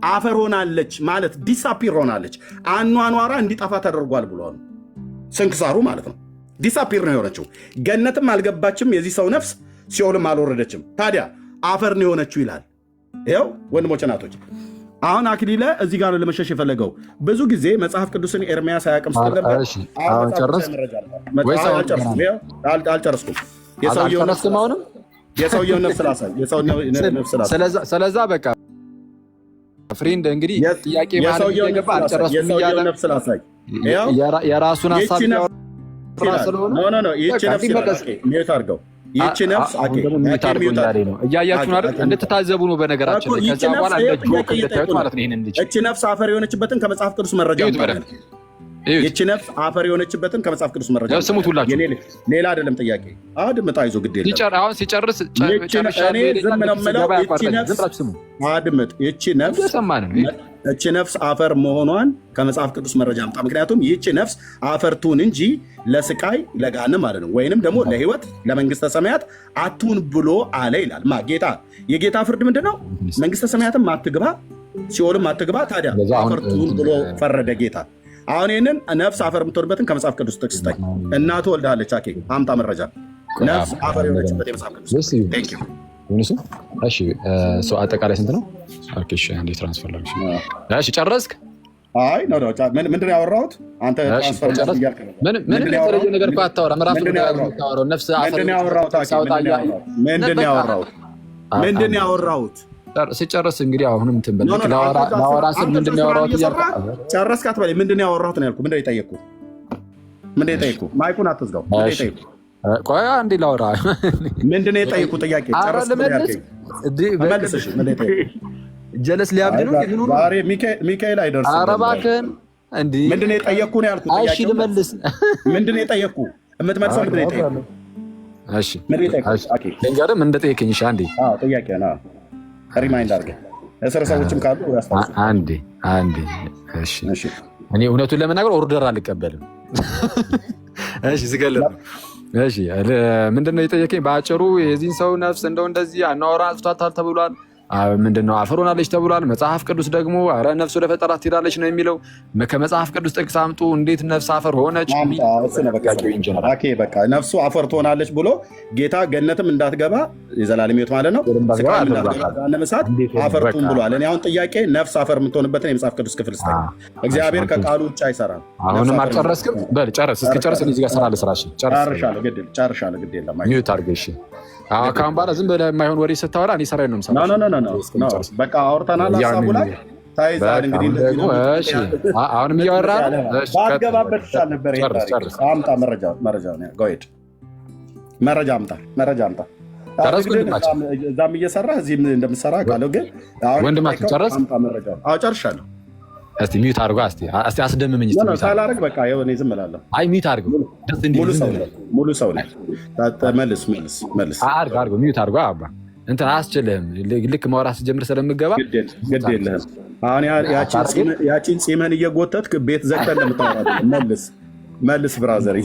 አፈር ሆናለች ማለት ዲሳፒር ሆናለች፣ አኗኗራ እንዲጠፋ ተደርጓል ብሎ ስንክሳሩ ማለት ነው። ዲሳፒር ነው የሆነችው። ገነትም አልገባችም የዚህ ሰው ነፍስ፣ ሲኦልም አልወረደችም። ታዲያ አፈር ነው የሆነችው ይላል። ይኸው ወንድሞች እናቶች፣ አሁን አክሊለ እዚህ ጋር ለመሸሽ የፈለገው ብዙ ጊዜ መጽሐፍ ቅዱስን ኤርሚያስ አያውቅም ስለነበር አልጨረስኩም። የሰውየውን ነፍስ ላሳይ። ስለዛ በቃ ፍሬንድ እንግዲህ ጥያቄ ገባ አልጨረስኩም እያለ የራሱን ሀሳብ ስለሆነ ይህቺ ነፍስ አድርገው ይህቺ ነፍስ እያያችሁ አይደል? እንድትታዘቡ ነው በነገራችን ላይ። ከዛ በኋላ እንደ ጆክ እንድታዩት ማለት ነው። ይሄንን ልጅ ይህቺ ነፍስ አፈር የሆነችበትን ከመጽሐፍ ቅዱስ መረጃ ይህቺ ነፍስ አፈር የሆነችበትን ከመጽሐፍ ቅዱስ መረጃ ስሙት ሁላችሁ። ሌላ አይደለም ጥያቄ። አድምጥ፣ አይዞህ፣ ግድ የለም። አሁን ሲጨርስ እኔ ዝም ነው የምለው። አድምጥ። ይህቺ ነፍስ አፈር መሆኗን ከመጽሐፍ ቅዱስ መረጃ አምጣ። ምክንያቱም ይህቺ ነፍስ አፈር ትሁን እንጂ ለስቃይ ለገሃነም ማለት ነው፣ ወይንም ደግሞ ለሕይወት ለመንግስተ ሰማያት አትሁን ብሎ አለ ይላል። ጌታ የጌታ ፍርድ ምንድን ነው? መንግስተ ሰማያትም አትግባ፣ ሲኦልም አትግባ። ታዲያ አፈር ትሁን ብሎ ፈረደ ጌታ። አሁን ይህንን ነፍስ አፈር የምትሆንበትን ከመጽሐፍ ቅዱስ ጥቅስ ስጠኝ። እናቱ ወልዳለች። አምጣ መረጃ። ነፍስ አፈር የሆነችበት የመጽሐፍ ቅዱስ። ሰው አጠቃላይ ስንት ነው? አንዴ ትራንስፈር ላድርግ። ጨረስክ? አይ ምንድን ነው ያወራሁት? አንተ ትራንስፈር እያልክ ነው። ምንም የተለየ ነገር እኮ አታወራም። ምንድን ነው ያወራሁት? ሲጨርስ እንግዲህ አሁንም እንትን በል ላወራ ስል ምንድን ነው ያወራሁት እያልክ ጨረስክ አትበለኝ። ምንድን ነው ያወራሁት ነው ያልኩህ። ምንድን ነው የጠየቅኩህ? ማይኩን አትዝጋው። ቆይ አንዴ ላወራ። ምንድን ነው የጠየቅኩህ ጥያቄ? ጀለስ ሊያብድ ነው። ሚካኤል አይደርስም። ኧረ እባክህን ምንድን ነው የጠየቅኩህ ነው ያልኩት። እሺ ልመልስ። ምንድን ነው የጠየቅኩህ? የምትመልሰው ምንድን ነው የጠየቅኩህ? እሺ ልንገርህ ምን እንደጠየቀኝ። እሺ አንዴ ጥያቄ ነው ሪማይንድ አድርገህ እስር ሰዎችም ካሉ አንዴ። እሺ እኔ እውነቱን ለመናገር ኦርደር አልቀበልም። እሺ ስገለጥ ነው። እሺ ምንድን ነው የጠየቀኝ? በአጭሩ የዚህን ሰው ነፍስ እንደው እንደዚህ አናወራ አጥፍቷታል ተብሏል። ምንድነው አፈር ሆናለች ተብሏል። መጽሐፍ ቅዱስ ደግሞ ኧረ ነፍስ ወደ ፈጠራት ትሄዳለች ነው የሚለው። ከመጽሐፍ ቅዱስ ጥቅስ አምጡ። እንዴት ነፍስ አፈር ሆነች? በቃ ነፍሱ አፈር ትሆናለች ብሎ ጌታ ገነትም እንዳትገባ የዘላለም ሕይወት ማለት ነው ነመሳት አፈርቱን ብሏል። እኔ አሁን ጥያቄ ነፍስ አፈር የምትሆንበትን የመጽሐፍ ቅዱስ ክፍል ስጠኝ። እግዚአብሔር ከቃሉ ውጭ አይሰራም። አሁንም አልጨረስክም? በል ጨርስ። እስኪጨርስ እዚህ ጋር ስራ ልስራ። ጨርሻለሁ። ግድ የለም ሚዩት አድርገህ። እሺ ካሁን በኋላ ዝም ብለህ የማይሆን ወሬ ስታወራ እኔ ሰራዬን ነው የምሰራው። በቃ አውርተናል። ሀሳቡ ላይ ታይዛል። እንግዲህ አሁንም እያወራህ ባትገባበት ይሻል ነበር። አምጣ መረጃ አምጣ። እዛም እየሰራ እዚህም እንደምሰራ ቃለው ግን ወንድማችን ጨረስ። ጨርሻለሁ። እስቲ ሚዩት አድርጎ እስቲ አስደምመኝ። ሳላረግ በቃ እኔ ዝም እላለሁ። አይ ሚዩት አድርጎ ሙሉ ሰው ነህ። መልስ አድርጎ ሚዩት አድርጎ አባ እንትን አያስችልህም። ልክ ማውራት ስጀምር ስለምገባ ግድ የለህም። አሁን ያቺን ፂምህን እየጎተትክ ቤት ዘግተህ እንደምታወራ መልስ ብራዘር፣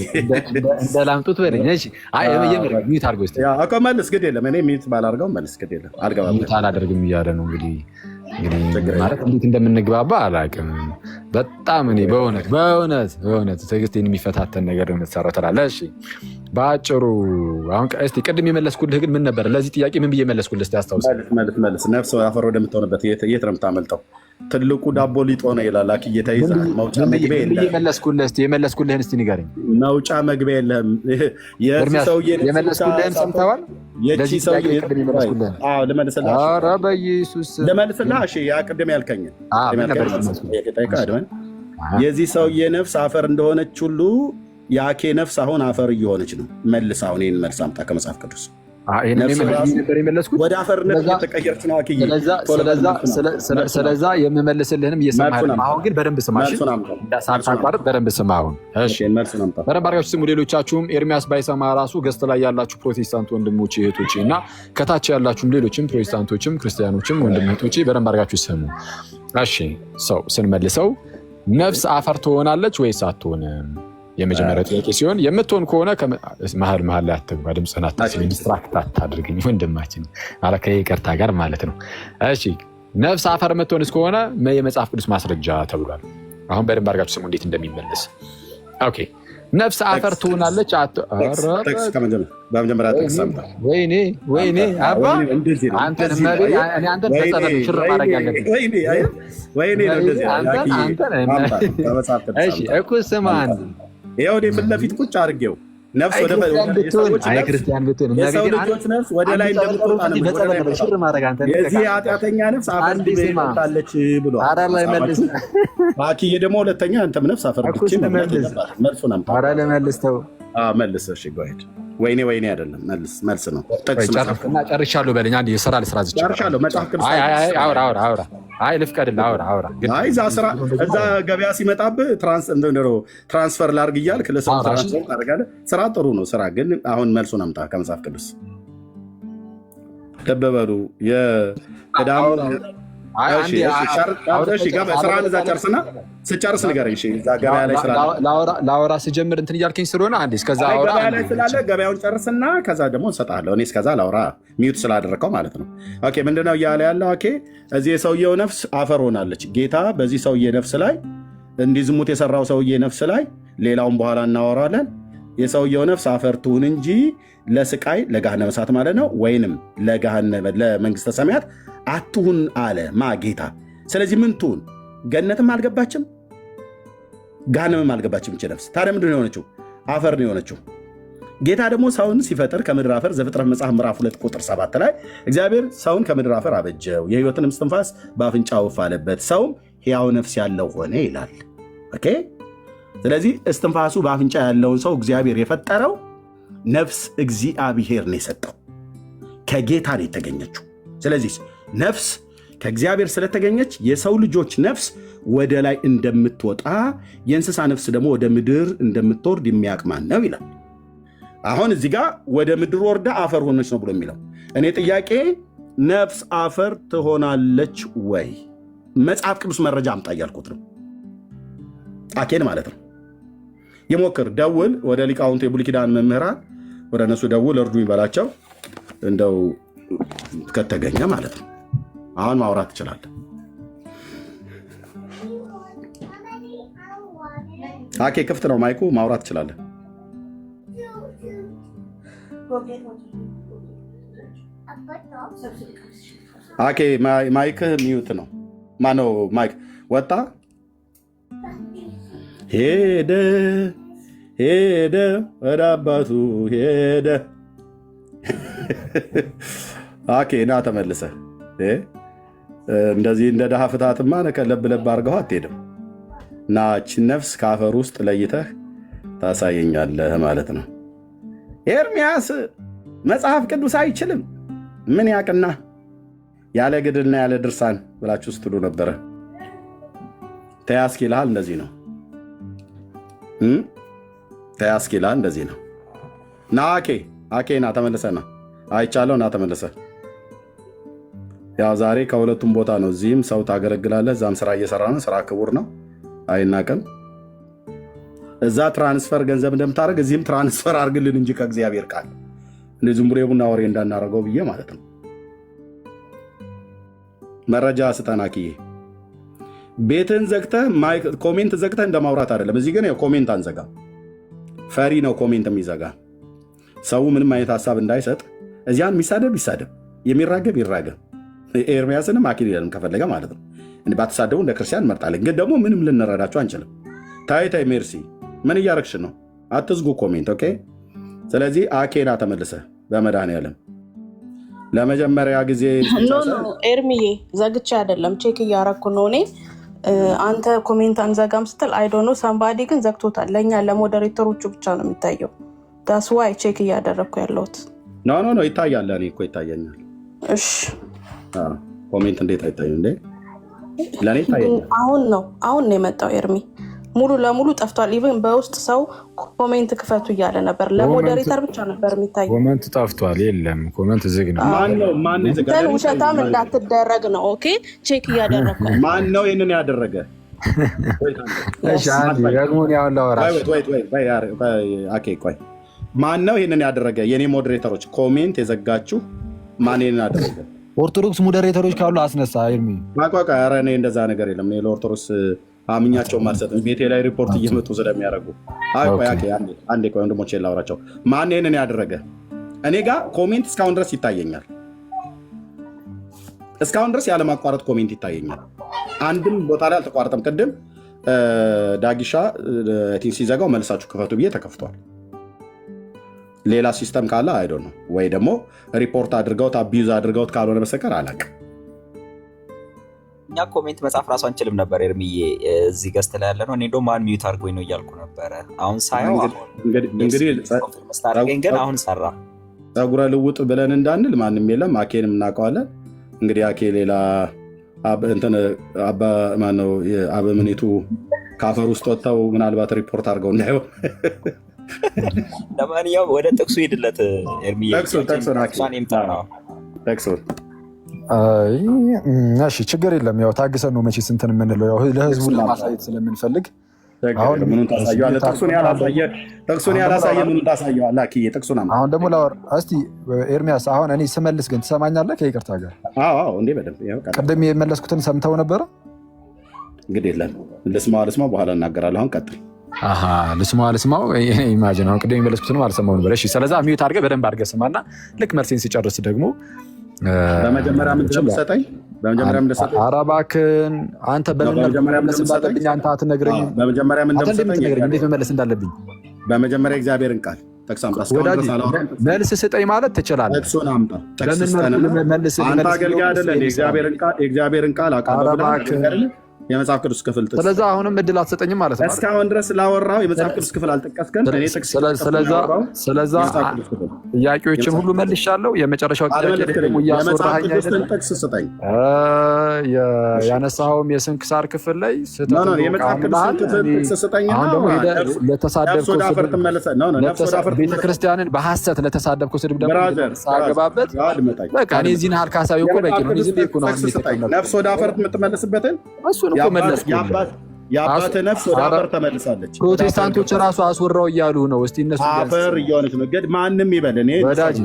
እንደላምጡት በለኝ። እሺ አይ የመጀመሪያ ሚዩት አድርጎ እስቲ እኮ መልስ። ግድ የለም እኔ ሚዩት ባላደርገው መልስ። ግድ የለም አልገባም። ሚዩት አላደርግም እያለ ነው እንግዲህ ማለት እንዴት እንደምንግባባ አላውቅም። በጣም እኔ በእውነት ትዕግስቴን የሚፈታተን ነገር ነው የምትሰራው ትላለህ። እሺ በአጭሩ አሁን እስኪ ቅድም የመለስኩልህ ግን ምን ነበር? ለዚህ ጥያቄ ምን ብዬ መለስኩልህ? እስኪ አስታውስ። መልስ። ነፍስ አፈር ወደምትሆንበት የት ነው የምታመልጠው? ትልቁ ዳቦ ሊጦ ነው ይላል። አክዬ ተይዘሃል። መውጫ መግቢያ የለህም። የመለስኩልህን እስኪ ንገረኝ። መውጫ መግቢያ የለህም። የመለስኩልህን ሰምተዋል? የቺ ሰውዬ ልመልስልህ። እሺ ያ ቅድም ያልከኝን የዚህ ሰውዬ ነፍስ አፈር እንደሆነች ሁሉ የአኬ ነፍስ አሁን አፈር እየሆነች ነው። መልስ። አሁን ይህን መልስ አምጣ ከመጽሐፍ ቅዱስ። ወደ አፈርነት እየተቀየረች ነው አክዬ። ስለዛ የምመልስልህንም እየሰማህ ነው። አሁን ግን በደንብ ስማ፣ ሳታቋርጥ በደንብ ስማ። አሁን በደንብ አድርጋችሁ ስሙ። ሌሎቻችሁም ኤርሚያስ ባይሰማ ራሱ ገስት ላይ ያላችሁ ፕሮቴስታንት ወንድሞቼ እህቶቼ እና ከታች ያላችሁም ሌሎችም ፕሮቴስታንቶችም ክርስቲያኖችም ወንድም እህቶቼ በደንብ አድርጋችሁ ስሙ። እሺ ሰው ስንመልሰው ነፍስ አፈር ትሆናለች ወይስ አትሆንም? የመጀመሪያ ጥያቄ ሲሆን የምትሆን ከሆነ መሀል ላይ አትግባ፣ ድምፅህን አታስብ፣ ዲስትራክት አታድርግኝ ወንድማችን ከይቅርታ ጋር ማለት ነው። እሺ ነፍስ አፈር የምትሆን እስከሆነ የመጽሐፍ ቅዱስ ማስረጃ ተብሏል። አሁን በደንብ አድርጋችሁ ስሙ እንዴት እንደሚመለስ። ኦኬ ነፍስ አፈር ትሆናለች። ወይኔ አባ አንተን በጸበል ሽር ማድረግ ያለብን እኮ ስማ ይኸው ፊት ለፊት ቁጭ አድርጌው ነፍስ ክርስቲያን ብትሆን የሰው ልጆች ነፍስ ወደ ላይ እንደምትወጣ ነው። የዚህ ኃጢአተኛ ነፍስ አፈር ትበላለች ብሏል። አኪዬ ደግሞ ሁለተኛ አንተም ነፍስ አፈር ብቻ መልሱን አምጣ። መልስ። እሺ ጎሄድ ወይኔ አይደለም መልስ ነው። ጨርሻለሁ በለኝ። አንዴ የስራ ልስራ ጨርሻለሁ። መጽሐፍ ቅዱስ አውራ አይ ልፍቀድልህ፣ አውራ አይ እዛ ገበያ ሲመጣብህ ትራንስፈር ላድርግ እያልክ ለሰው ትራንስፈር ታደርጋለህ። ስራ ጥሩ ነው ስራ፣ ግን አሁን መልሱን አምጣ ከመጽሐፍ ቅዱስ። ልብ በሉ ስራህን እዛ ጨርስና ስጨርስ ንገረኝ። ገበያ ላይ ላወራ ስጀምር እንትን እያልከኝ ስለሆነ አንዴ እስከዛ አውራ። ገበያ ላይ ስላለ ገበያውን ጨርስና ከዛ ደግሞ እንሰጥሃለሁ። እኔ እስከዛ ላውራ ሚዩት ስላደረግከው ማለት ነው። ኦኬ ምንድነው እያለ ያለው? ኦኬ እዚህ የሰውየው ነፍስ አፈር ሆናለች። ጌታ በዚህ ሰውዬ ነፍስ ላይ እንዲህ ዝሙት የሰራው ሰውዬ ነፍስ ላይ ሌላውን በኋላ እናወራለን። የሰውየው ነፍስ አፈር ትሁን እንጂ ለስቃይ ለገሃነመ እሳት ማለት ነው፣ ወይንም ለመንግስተ ሰማያት አትሁን አለ ማ ጌታ። ስለዚህ ምን ትሁን? ገነትም አልገባችም ገሃነምም አልገባችም ይህች ነፍስ። ታዲያ ምንድን ነው የሆነችው? አፈር ነው የሆነችው። ጌታ ደግሞ ሰውን ሲፈጥር ከምድር አፈር ዘፍጥረት መጽሐፍ ምዕራፍ 2 ቁጥር 7 ላይ እግዚአብሔር ሰውን ከምድር አፈር አበጀው፣ የሕይወትንም እስትንፋስ በአፍንጫው እፍ አለበት፣ ሰውም ሕያው ነፍስ ያለው ሆነ ይላል። ኦኬ ስለዚህ እስትንፋሱ በአፍንጫ ያለውን ሰው እግዚአብሔር የፈጠረው ነፍስ እግዚአብሔር ነው የሰጠው፣ ከጌታ ነው የተገኘችው። ስለዚህ ነፍስ ከእግዚአብሔር ስለተገኘች የሰው ልጆች ነፍስ ወደ ላይ እንደምትወጣ የእንስሳ ነፍስ ደግሞ ወደ ምድር እንደምትወርድ የሚያውቅ ማን ነው ይላል። አሁን እዚህ ጋር ወደ ምድር ወርዳ አፈር ሆነች ነው ብሎ የሚለው። እኔ ጥያቄ ነፍስ አፈር ትሆናለች ወይ? መጽሐፍ ቅዱስ መረጃ አምጣ እያልኩት ነው። አኬን ማለት ነው። የሞክር ደውል፣ ወደ ሊቃውንት የብሉይ ኪዳን መምህራን ወደ እነሱ ደውል፣ እርዱኝ በላቸው፣ እንደው ከተገኘ ማለት ነው። አሁን ማውራት ትችላለህ። አኬ ክፍት ነው ማይኩ፣ ማውራት ትችላለህ። አኬ ማይክህ ሚዩት ነው። ማነው ማይክ ወጣ? ሄደ ሄደ ወደ አባቱ ሄደ። አኬ ና ተመልሰ። እንደዚህ እንደ ድሃ ፍታትማ ለብ ለብ አድርገው አትሄድም። ናችን ነፍስ ከአፈር ውስጥ ለይተህ ታሳየኛለህ ማለት ነው። ኤርሚያስ መጽሐፍ ቅዱስ አይችልም ምን ያቅና ያለ ግድልና ያለ ድርሳን ብላችሁ ስትሉ ነበረ። ተያስኪልሃል እንደዚህ ነው። ተያስኪልሃል እንደዚህ ነው። ና አኬ ና ተመለሰ። ና አይቻለው ና ተመለሰ። ያው ዛሬ ከሁለቱም ቦታ ነው። እዚህም ሰው ታገለግላለህ፣ እዛም ስራ እየሰራ ነው። ስራ ክቡር ነው አይናቅም። እዛ ትራንስፈር ገንዘብ እንደምታደርግ እዚህም ትራንስፈር አድርግልን እንጂ ከእግዚአብሔር ቃል እንደ ዝም ብሎ የቡና ወሬ እንዳናደርገው ብዬ ማለት ነው። መረጃ ስጠናክዬ ቤትን ዘግተህ ኮሜንት ዘግተህ እንደማውራት አይደለም። እዚህ ግን ኮሜንት አንዘጋ። ፈሪ ነው ኮሜንት የሚዘጋ ሰው ምንም አይነት ሀሳብ እንዳይሰጥ። እዚያን የሚሳደብ ይሳደብ፣ የሚራገብ ይራገብ። ኤርሚያስንም አኪልም ከፈለገ ማለት ነው። ባትሳደቡ እንደ ክርስቲያን እንመርጣለን። ግን ደግሞ ምንም ልንረዳቸው አንችልም። ታይ ሜርሲ ምን እያረግሽ ነው? አትዝጉ ኮሜንት ኦኬ። ስለዚህ አኬና ተመልሰ በመድኃኒዓለም ለመጀመሪያ ጊዜ ኤርሚዬ ዘግቼ አይደለም ቼክ እያረኩ ነው እኔ። አንተ ኮሜንት አንዘጋም ስትል አይዶኖ ሰንባዲ ግን ዘግቶታል። ለእኛ ለሞዴሬተሮቹ ብቻ ነው የሚታየው። ዳስ ዋይ ቼክ እያደረግኩ ያለሁት። ኖ ይታያል። እኔ እኮ ይታየኛል። እሺ ኮሜንት እንዴት አይታዩ እንዴ? ለእኔ ይታየኛል። አሁን ነው የመጣው ኤርሚ። ሙሉ ለሙሉ ጠፍቷል። ኢቨን በውስጥ ሰው ኮሜንት ክፈቱ እያለ ነበር። ለሞዴሬተር ብቻ ነበር የሚታየው። ኮሜንት ጠፍቷል። የለም ኮሜንት ዝግ ነው። ማን ውሸታም እንዳትደረግ ነው። ኦኬ ቼክ እያደረግኩ። ማን ነው ይህንን ያደረገ? ማን ነው ይህንን ያደረገ? የኔ ሞዴሬተሮች ኮሜንት የዘጋችሁ ማን ይህንን ያደረገ? ኦርቶዶክስ ሞዴሬተሮች ካሉ አስነሳ። ኧረ እኔ እንደዛ ነገር የለም። እኔ ለኦርቶዶክስ አምኛቸውም አልሰጥም። ቤቴ ላይ ሪፖርት እየመጡ ስለሚያደርጉ አንዴ ቆይ ወንድሞቼ ላውራቸው። ማን ይህንን ያደረገ? እኔ ጋር ኮሜንት እስካሁን ድረስ ይታየኛል። እስካሁን ድረስ ያለማቋረጥ ኮሜንት ይታየኛል። አንድም ቦታ ላይ አልተቋረጠም። ቅድም ዳጊሻ ቲን ሲዘጋው መልሳችሁ ክፈቱ ብዬ ተከፍቷል። ሌላ ሲስተም ካለ አይዶ ነው ወይ ደግሞ ሪፖርት አድርገውት አቢዩዝ አድርገውት ካልሆነ በስተቀር አላውቅም። እኛ ኮሜንት መጻፍ ራሱ አንችልም ነበር። ኤርሚዬ እዚህ ገዝት ላይ ያለ ነው። እኔ እንደውም ማን ሚዩት አድርጎኝ ነው እያልኩ ነበረ። አሁን ሳየው እንግዲህ ግን አሁን ሰራ። ፀጉረ ልውጥ ብለን እንዳንል ማንም የለም። አኬንም እናውቀዋለን። እንግዲህ አኬ ሌላ ማነው አበምኔቱ ከአፈር ውስጥ ወጥተው ምናልባት ሪፖርት አድርገው እንዳይሆን። ለማንኛውም ወደ ጥቅሱ ሄድለት ኤርሚዬ። ጠቅሱን እሺ ችግር የለም። ያው ታግሰን ነው መቼ ስንትን የምንለው ያው ለህዝቡን ለማሳየት ስለምንፈልግ ምኑን ታሳየዋለህ? ጥቅሱን ያላሳየ ምኑን ታሳየዋለህ? አኪዬ ጥቅሱን አሁን ደግሞ ላወር እስቲ ኤርሚያስ። አሁን እኔ ስመልስ ግን ትሰማኛለህ? ከይቅርታ ጋር እንዴ በደንብ ቅድም የመለስኩትን ሰምተው ነበረ። እንግዲህ የለም ልስማው በኋላ እናገራለሁ። አሁን ቀጥል። ልስማው ኢማጂን አሁን ቅድም የመለስኩትንም አልሰማው ነበር። እሺ ስለዛ ሚዩት አድርገህ በደንብ አድርገህ ስማና ልክ መልሴን ሲጨርስ ደግሞ በመጀመሪያ ምን እንደምትሰጠኝ ኧረ እባክህን አንተ በምንመለስባለብኝ አንተ አትነግረኝም። በመጀመሪያ ምን እንደምትሰጠኝ እንዴት መመለስ እንዳለብኝ በመጀመሪያ እግዚአብሔርን ቃል መልስ ስጠኝ ማለት ትችላለህ። ጥቅሱን አምጣ። አንተ አገልጋይ አይደለህ? የእግዚአብሔርን ቃል አውቃለሁ ብለህ የመጽሐፍ ቅዱስ ክፍል ጥቅስ። ስለዚህ አሁንም እድል አትሰጠኝም ማለት ነው። እስካሁን ድረስ ላወራው የመጽሐፍ ቅዱስ ክፍል አልጠቀስከም። እኔ ጥቅስ ስለዛ ጥያቄዎችን ሁሉ መልሻለሁ። የመጨረሻው ጥያቄ ደግሞ እያስወራኸኝ አይደለም። ጥቅስ ስጠኝ። ያነሳኸውም የስንክሳር ክፍል ላይ የመጽሐፍ ቅዱስ ክፍል ጥቅስ ስጠኝ። አሁን ደግሞ ለተሳደብከው ቤተክርስቲያንን በሐሰት ለተሳደብከው ስድብ ደግሞ ሳገባበት በቃ እኔ እዚህን ሀል ካሳቢ እኮ በቂ ነው። ዝም እኮ ነው ነፍስ ወደ አፈር የምትመለስበትን እሱን እኮ መለስኩ። የአባትህ ነፍስ ወደ አፈር ተመልሳለች። ፕሮቴስታንቶች ራሱ አስወራው እያሉ ነው። እስቲ እነሱ አፈር እየሆነች መገድ ማንም ይበል እኔ ወዳጅ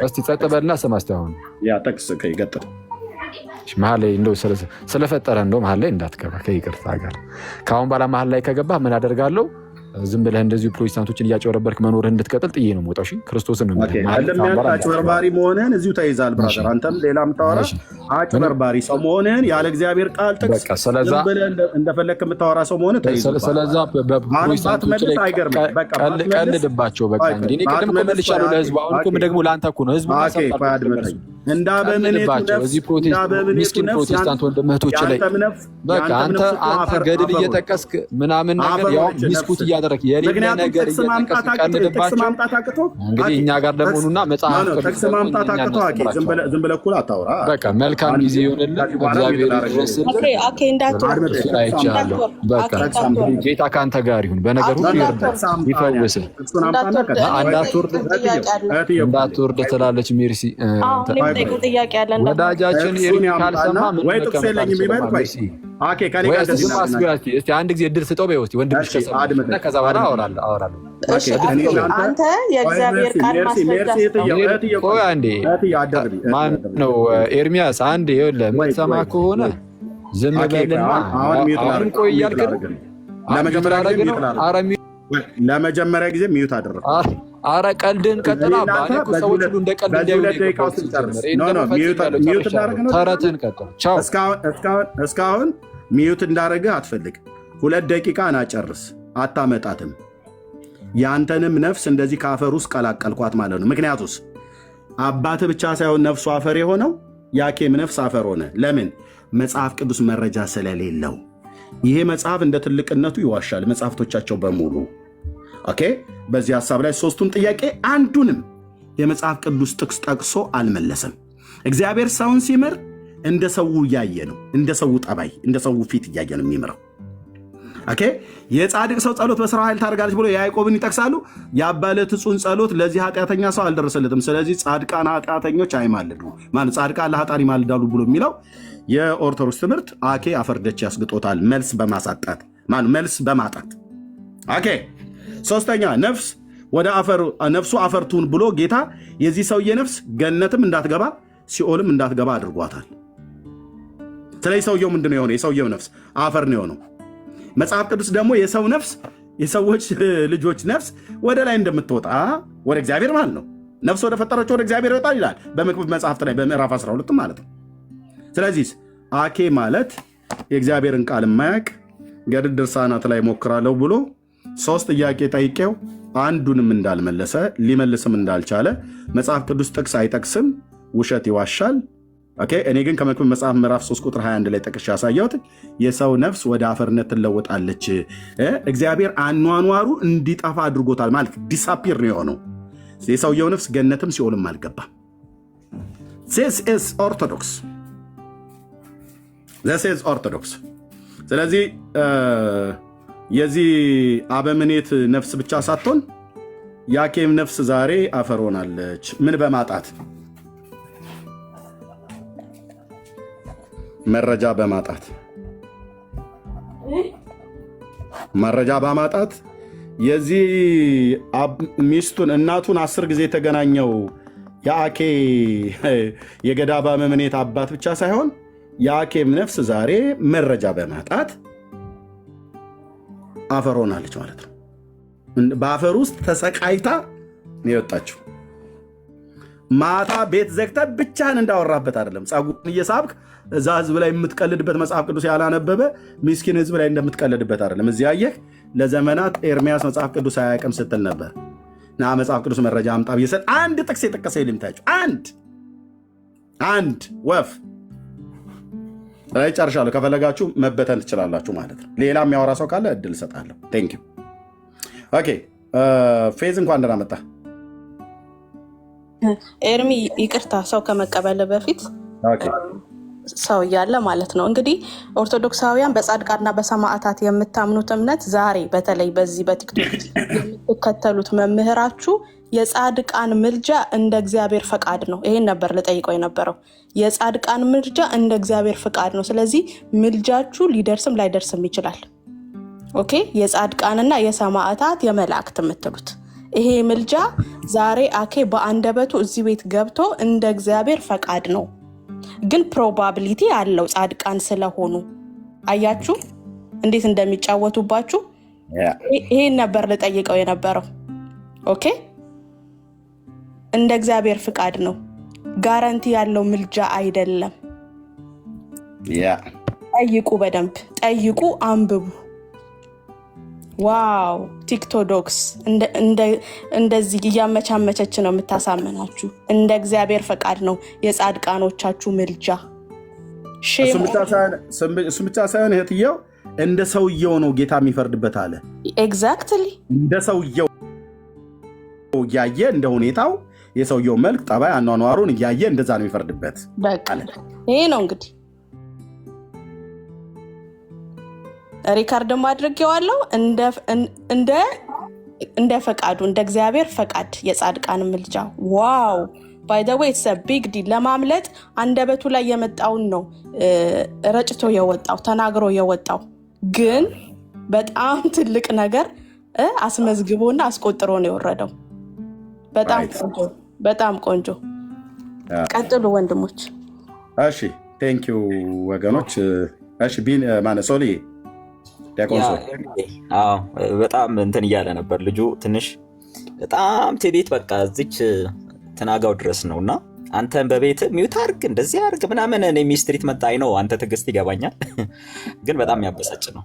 እስቲ ጸጥ በልና ስማ። እስቲ አሁን ያ ጠቅስ ከይገጥር መሀል ላይ እንደው ስለፈጠረ እንደው መሀል ላይ እንዳትገባ ከይቅርታ ጋር። ከአሁን በኋላ መሀል ላይ ከገባህ ምን አደርጋለሁ? ዝም ብለህ እንደዚሁ ፕሮቴስታንቶችን እያጨበረበርክ መኖርህ እንድትቀጥል ጥዬ ነው የምወጣው። እሺ ክርስቶስን ነው አጭበርባሪ መሆንህን እዚሁ ተይዛል ብራዘር። አንተም ሌላ የምታወራ አጭበርባሪ ሰው መሆንህን ያለ እግዚአብሔር ቃል ጥቅስ ዝም ብለህ እንደፈለግክ የምታወራ ሰው መሆንህ ተይዛል። ስለዛ በፕሮቴስታንቶች ላይ ቀልድባቸው። በቃ እንግዲህ እኔ ቅድም እኮ መልሻለሁ ለህዝቡ። አሁን እኮ ደግሞ ለአንተ እኮ ነው ህዝቡ እንዳበምንባቸው እዚህ ሚስኪን ፕሮቴስታንት ወንድም እህቶች ላይ በቃ አንተ ገድል እየጠቀስክ ምናምን ነገር ያው ሚስኩት እያደረክ የሌለ ነገር እየጠቀስክ ቀልድባቸው። እንግዲህ እኛ ጋር ደግሞ ኑና መጽሐፍ ጥቅስ ማምጣት አቅቶህ ዝም ብለህ እኩል አታውራ። በቃ መልካም ጊዜ ይሆንልህ። እግዚአብሔር ይድረስልህ። አይቻለሁ። በቃ ጌታ ከአንተ ጋር ይሁን። በነገር ሁሉ ይፈውስህ። እንዳትወርድ ትላለች ሜርሲ ወዳጃችን ኤርሚ ካልሰማ ምን አንድ ጊዜ እድል ስጠው በይ ውስጥ ወንድምሽ ከሰማ ከዛ በኋላ አወራለሁ። አንተ የእግዚአብሔር ቃል ማን ነው ኤርሚያስ? አንድ ይኸውልህ የምትሰማ ከሆነ ዝም በልና አሁን ቆይ እያልክ ለመጀመሪያ ጊዜ ሚዩት አደረኩ። አረ ቀልድን ቀጥላ ባኔ እኮ ሰዎች ሁሉ እንደ ቀልድ እንዲያዩ ተረትን ቀጥል። ቻው። እስካሁን ሚዩት እንዳደረግህ አትፈልግ። 2 ደቂቃ ናጨርስ አታመጣትም። ያንተንም ነፍስ እንደዚህ ከአፈር ውስጥ ቀላቀልኳት ማለት ነው። ምክንያቱስ አባትህ ብቻ ሳይሆን ነፍሱ አፈር የሆነው ያኬም ነፍስ አፈር ሆነ። ለምን? መጽሐፍ ቅዱስ መረጃ ስለሌለው። ይሄ መጽሐፍ እንደ ትልቅነቱ ይዋሻል፣ መጽሐፍቶቻቸው በሙሉ ኦኬ። በዚህ ሐሳብ ላይ 3ቱን ጥያቄ አንዱንም የመጽሐፍ ቅዱስ ጥቅስ ጠቅሶ አልመለሰም። እግዚአብሔር ሰውን ሲምር እንደ ሰው እያየ ነው፣ እንደ ሰው ጠባይ፣ እንደ ሰው ፊት እያየ ነው የሚምረው። ኦኬ። የጻድቅ ሰው ጸሎት በሥራው ኃይል ታደርጋለች ብሎ ያዕቆብን ይጠቅሳሉ። የአባለትጹን ጸሎት ለዚህ ኃጢአተኛ ሰው አልደረሰለትም። ስለዚህ ጻድቃን ኃጢአተኞች አይማልዱ ማለት ጻድቃን ለኃጥአን ይማልዳሉ ብሎ የሚለው የኦርቶዶክስ ትምህርት አኬ አፈርደች ያስግጦታል። መልስ በማሳጣት መልስ በማጣት ኦኬ። 3ኛ ነፍስ ወደ ነፍሱ አፈርቱን ብሎ ጌታ የዚህ ሰውዬ ነፍስ ገነትም እንዳትገባ ሲኦልም እንዳትገባ አድርጓታል። ስለዚህ ሰውየው ምንድነው የሆነው? የሰውየው ነፍስ አፈር ነው የሆነው። መጽሐፍ ቅዱስ ደግሞ የሰው ነፍስ የሰዎች ልጆች ነፍስ ወደ ላይ እንደምትወጣ ወደ እግዚአብሔር ማለት ነው። ነፍስ ወደ ፈጠረችው ወደ እግዚአብሔር ይወጣል ይላል በመክብብ መጽሐፍት ላይ በምዕራፍ 12 ማለት ነው። ስለዚህ አኬ ማለት የእግዚአብሔርን ቃል የማያውቅ ገድል ድርሳናት ላይ ሞክራለሁ ብሎ 3 ጥያቄ ጠይቄው አንዱንም እንዳልመለሰ ሊመልስም እንዳልቻለ መጽሐፍ ቅዱስ ጥቅስ አይጠቅስም፣ ውሸት ይዋሻል። ኦኬ። እኔ ግን ከመክብብ መጽሐፍ ምዕራፍ 3 ቁጥር 21 ላይ ጠቅሼ ያሳየሁት የሰው ነፍስ ወደ አፈርነት ትለወጣለች። እግዚአብሔር አኗኗሩ እንዲጠፋ አድርጎታል ማለት ዲሳፒር ነው የሆነው። የሰውየው ነፍስ ገነትም ሲኦልም አልገባም። this is orthodox። ስለዚህ የዚህ አበምኔት ነፍስ ብቻ ሳትሆን ያኬም ነፍስ ዛሬ አፈር ሆናለች። ምን በማጣት? መረጃ በማጣት የዚህ ሚስቱን እናቱን 10 ጊዜ የተገናኘው የአኬ የገዳ አበምኔት አባት ብቻ ሳይሆን የአኬም ነፍስ ዛሬ መረጃ በማጣት አፈር ሆናለች ማለት ነው። በአፈር ውስጥ ተሰቃይታ ነው የወጣችው። ማታ ቤት ዘግተህ ብቻህን እንዳወራበት አይደለም። ጸጉርን እየሳብክ እዛ ህዝብ ላይ የምትቀልድበት መጽሐፍ ቅዱስ ያላነበበ ምስኪን ህዝብ ላይ እንደምትቀልድበት አይደለም። እዚህ አየህ፣ ለዘመናት ኤርሚያስ መጽሐፍ ቅዱስ አያውቅም ስትል ነበር። ና መጽሐፍ ቅዱስ መረጃ አምጣ ብዬ ስል አንድ ጥቅስ የጠቀሰ ልምታችሁ አንድ ወፍ ጨርሻለሁ። ከፈለጋችሁ መበተን ትችላላችሁ ማለት ነው። ሌላ የሚያወራ ሰው ካለ እድል እሰጣለሁ። ቴንክ ዩ። ኦኬ ፌዝ እንኳን ደህና መጣ። ኤርሚ ይቅርታ፣ ሰው ከመቀበል በፊት ሰው እያለ ማለት ነው። እንግዲህ ኦርቶዶክሳውያን በጻድቃንና በሰማዕታት የምታምኑት እምነት ዛሬ በተለይ በዚህ በቲክቶክ የምትከተሉት መምህራችሁ የጻድቃን ምልጃ እንደ እግዚአብሔር ፈቃድ ነው። ይሄን ነበር ልጠይቀው የነበረው። የጻድቃን ምልጃ እንደ እግዚአብሔር ፈቃድ ነው። ስለዚህ ምልጃችሁ ሊደርስም ላይደርስም ይችላል። ኦኬ፣ የጻድቃንና የሰማዕታት የመላእክት የምትሉት ይሄ ምልጃ ዛሬ አኬ በአንደበቱ እዚህ ቤት ገብቶ እንደ እግዚአብሔር ፈቃድ ነው፣ ግን ፕሮባቢሊቲ አለው ጻድቃን ስለሆኑ። አያችሁ እንዴት እንደሚጫወቱባችሁ። ይሄን ነበር ልጠይቀው የነበረው። ኦኬ፣ እንደ እግዚአብሔር ፍቃድ ነው፣ ጋራንቲ ያለው ምልጃ አይደለም። ጠይቁ፣ በደንብ ጠይቁ፣ አንብቡ። ዋው ቲክቶዶክስ እንደዚህ እያመቻመቸች ነው የምታሳምናችሁ። እንደ እግዚአብሔር ፈቃድ ነው የጻድቃኖቻችሁ ምልጃ። እሱ ብቻ ሳይሆን እህትየው እንደ ሰውየው ነው ጌታ የሚፈርድበት አለ። ኤግዛክትሊ እንደ ሰውየው እያየ እንደ ሁኔታው የሰውየው መልክ፣ ጠባይ፣ አኗኗሩን እያየ እንደዛ ነው የሚፈርድበት። በቃ ይሄ ነው እንግዲህ ሪካርድ ማድረጌዋለሁ። እንደ ፈቃዱ እንደ እግዚአብሔር ፈቃድ የጻድቃን ምልጃ። ዋው ባይ ዘ ዌይ ኢትስ አ ቢግ ዲል። ለማምለጥ አንደበቱ ላይ የመጣውን ነው ረጭቶ የወጣው ተናግሮ የወጣው፣ ግን በጣም ትልቅ ነገር አስመዝግቦና አስቆጥሮ ነው የወረደው። በጣም ቆንጆ፣ በጣም ቆንጆ። ቀጥሉ ወንድሞች። እሺ ቴንክ ዩ ወገኖች። እሺ ቢን ማነው ሶሊ በጣም እንትን እያለ ነበር ልጁ። ትንሽ በጣም ትቤት በቃ እዚች ትናጋው ድረስ ነው። እና አንተን በቤት ሚውት አርግ እንደዚህ አርግ ምናምን እኔ ሚስትሪት መጣኝ ነው። አንተ ትዕግስት ይገባኛል፣ ግን በጣም ያበሳጭ ነው።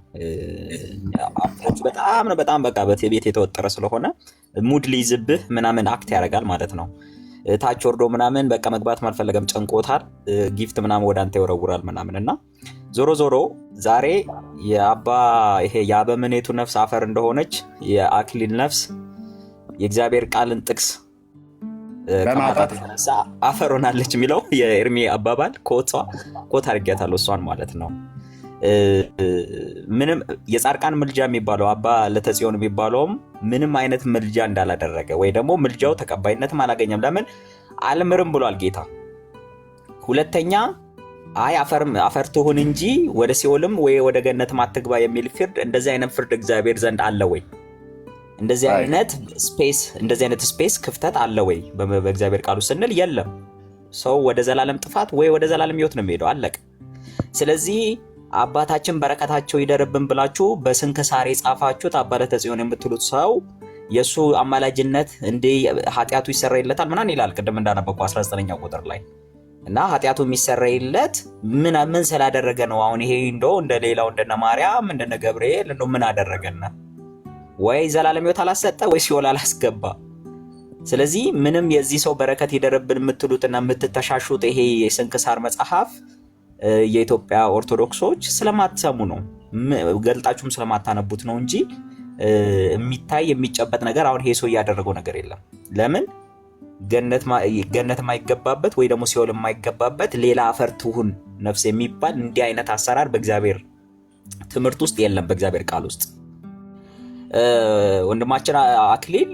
በጣም በቃ በቤት የተወጠረ ስለሆነ ሙድ ሊይዝብህ ምናምን አክት ያደርጋል ማለት ነው። ታች ወርዶ ምናምን በቃ መግባት አልፈለገም፣ ጨንቆታል። ጊፍት ምናምን ወደ አንተ ይወረውራል ምናምን። እና ዞሮ ዞሮ ዛሬ ይሄ የአበምኔቱ ነፍስ አፈር እንደሆነች የአክሊል ነፍስ የእግዚአብሔር ቃልን ጥቅስ ከማጣት የተነሳ አፈር ሆናለች የሚለው የኤርሚ አባባል ኮት አድርጊያታለሁ እሷን ማለት ነው። ምንም የጻድቃን ምልጃ የሚባለው አባ ለተጽዮን የሚባለውም ምንም አይነት ምልጃ እንዳላደረገ ወይ ደግሞ ምልጃው ተቀባይነትም አላገኘም። ለምን አልምርም ብሏል ጌታ። ሁለተኛ አፈር ትሁን እንጂ ወደ ሲኦልም ወይ ወደ ገነትም አትግባ የሚል ፍርድ፣ እንደዚህ አይነት ፍርድ እግዚአብሔር ዘንድ አለ ወይ? እንደዚህ አይነት ስፔስ ክፍተት አለ ወይ በእግዚአብሔር ቃሉ ስንል የለም። ሰው ወደ ዘላለም ጥፋት ወይ ወደ ዘላለም ሕይወት ነው የሚሄደው፣ አለቀ። ስለዚህ አባታችን በረከታቸው ይደርብን ብላችሁ በስንክሳር የጻፋችሁት አባ ለተጽዮን የምትሉት ሰው የእሱ አማላጅነት እንደ ኃጢአቱ ይሰረይለታል ምናምን ይላል። ቅድም እንዳነበብኩ 19ኛው ቁጥር ላይ እና ኃጢአቱ የሚሰረይለት ምን ስላደረገ ነው? አሁን ይሄ እንደው እንደሌላው እንደነ ማርያም እንደነ ገብርኤል እንደው ምን አደረገና? ወይ ዘላለም ሕይወት አላሰጠ ወይ ሲኦል አላስገባ። ስለዚህ ምንም የዚህ ሰው በረከት ይደርብን የምትሉትና የምትተሻሹት ይሄ የስንክሳር መጽሐፍ የኢትዮጵያ ኦርቶዶክሶች ስለማትሰሙ ነው፣ ገልጣችሁም ስለማታነቡት ነው እንጂ የሚታይ የሚጨበጥ ነገር አሁን ይሄ ሰው እያደረገው ነገር የለም። ለምን ገነት የማይገባበት ወይ ደግሞ ሲኦል የማይገባበት ሌላ አፈር ትሁን ነፍስ የሚባል እንዲህ አይነት አሰራር በእግዚአብሔር ትምህርት ውስጥ የለም፣ በእግዚአብሔር ቃል ውስጥ። ወንድማችን አክሊል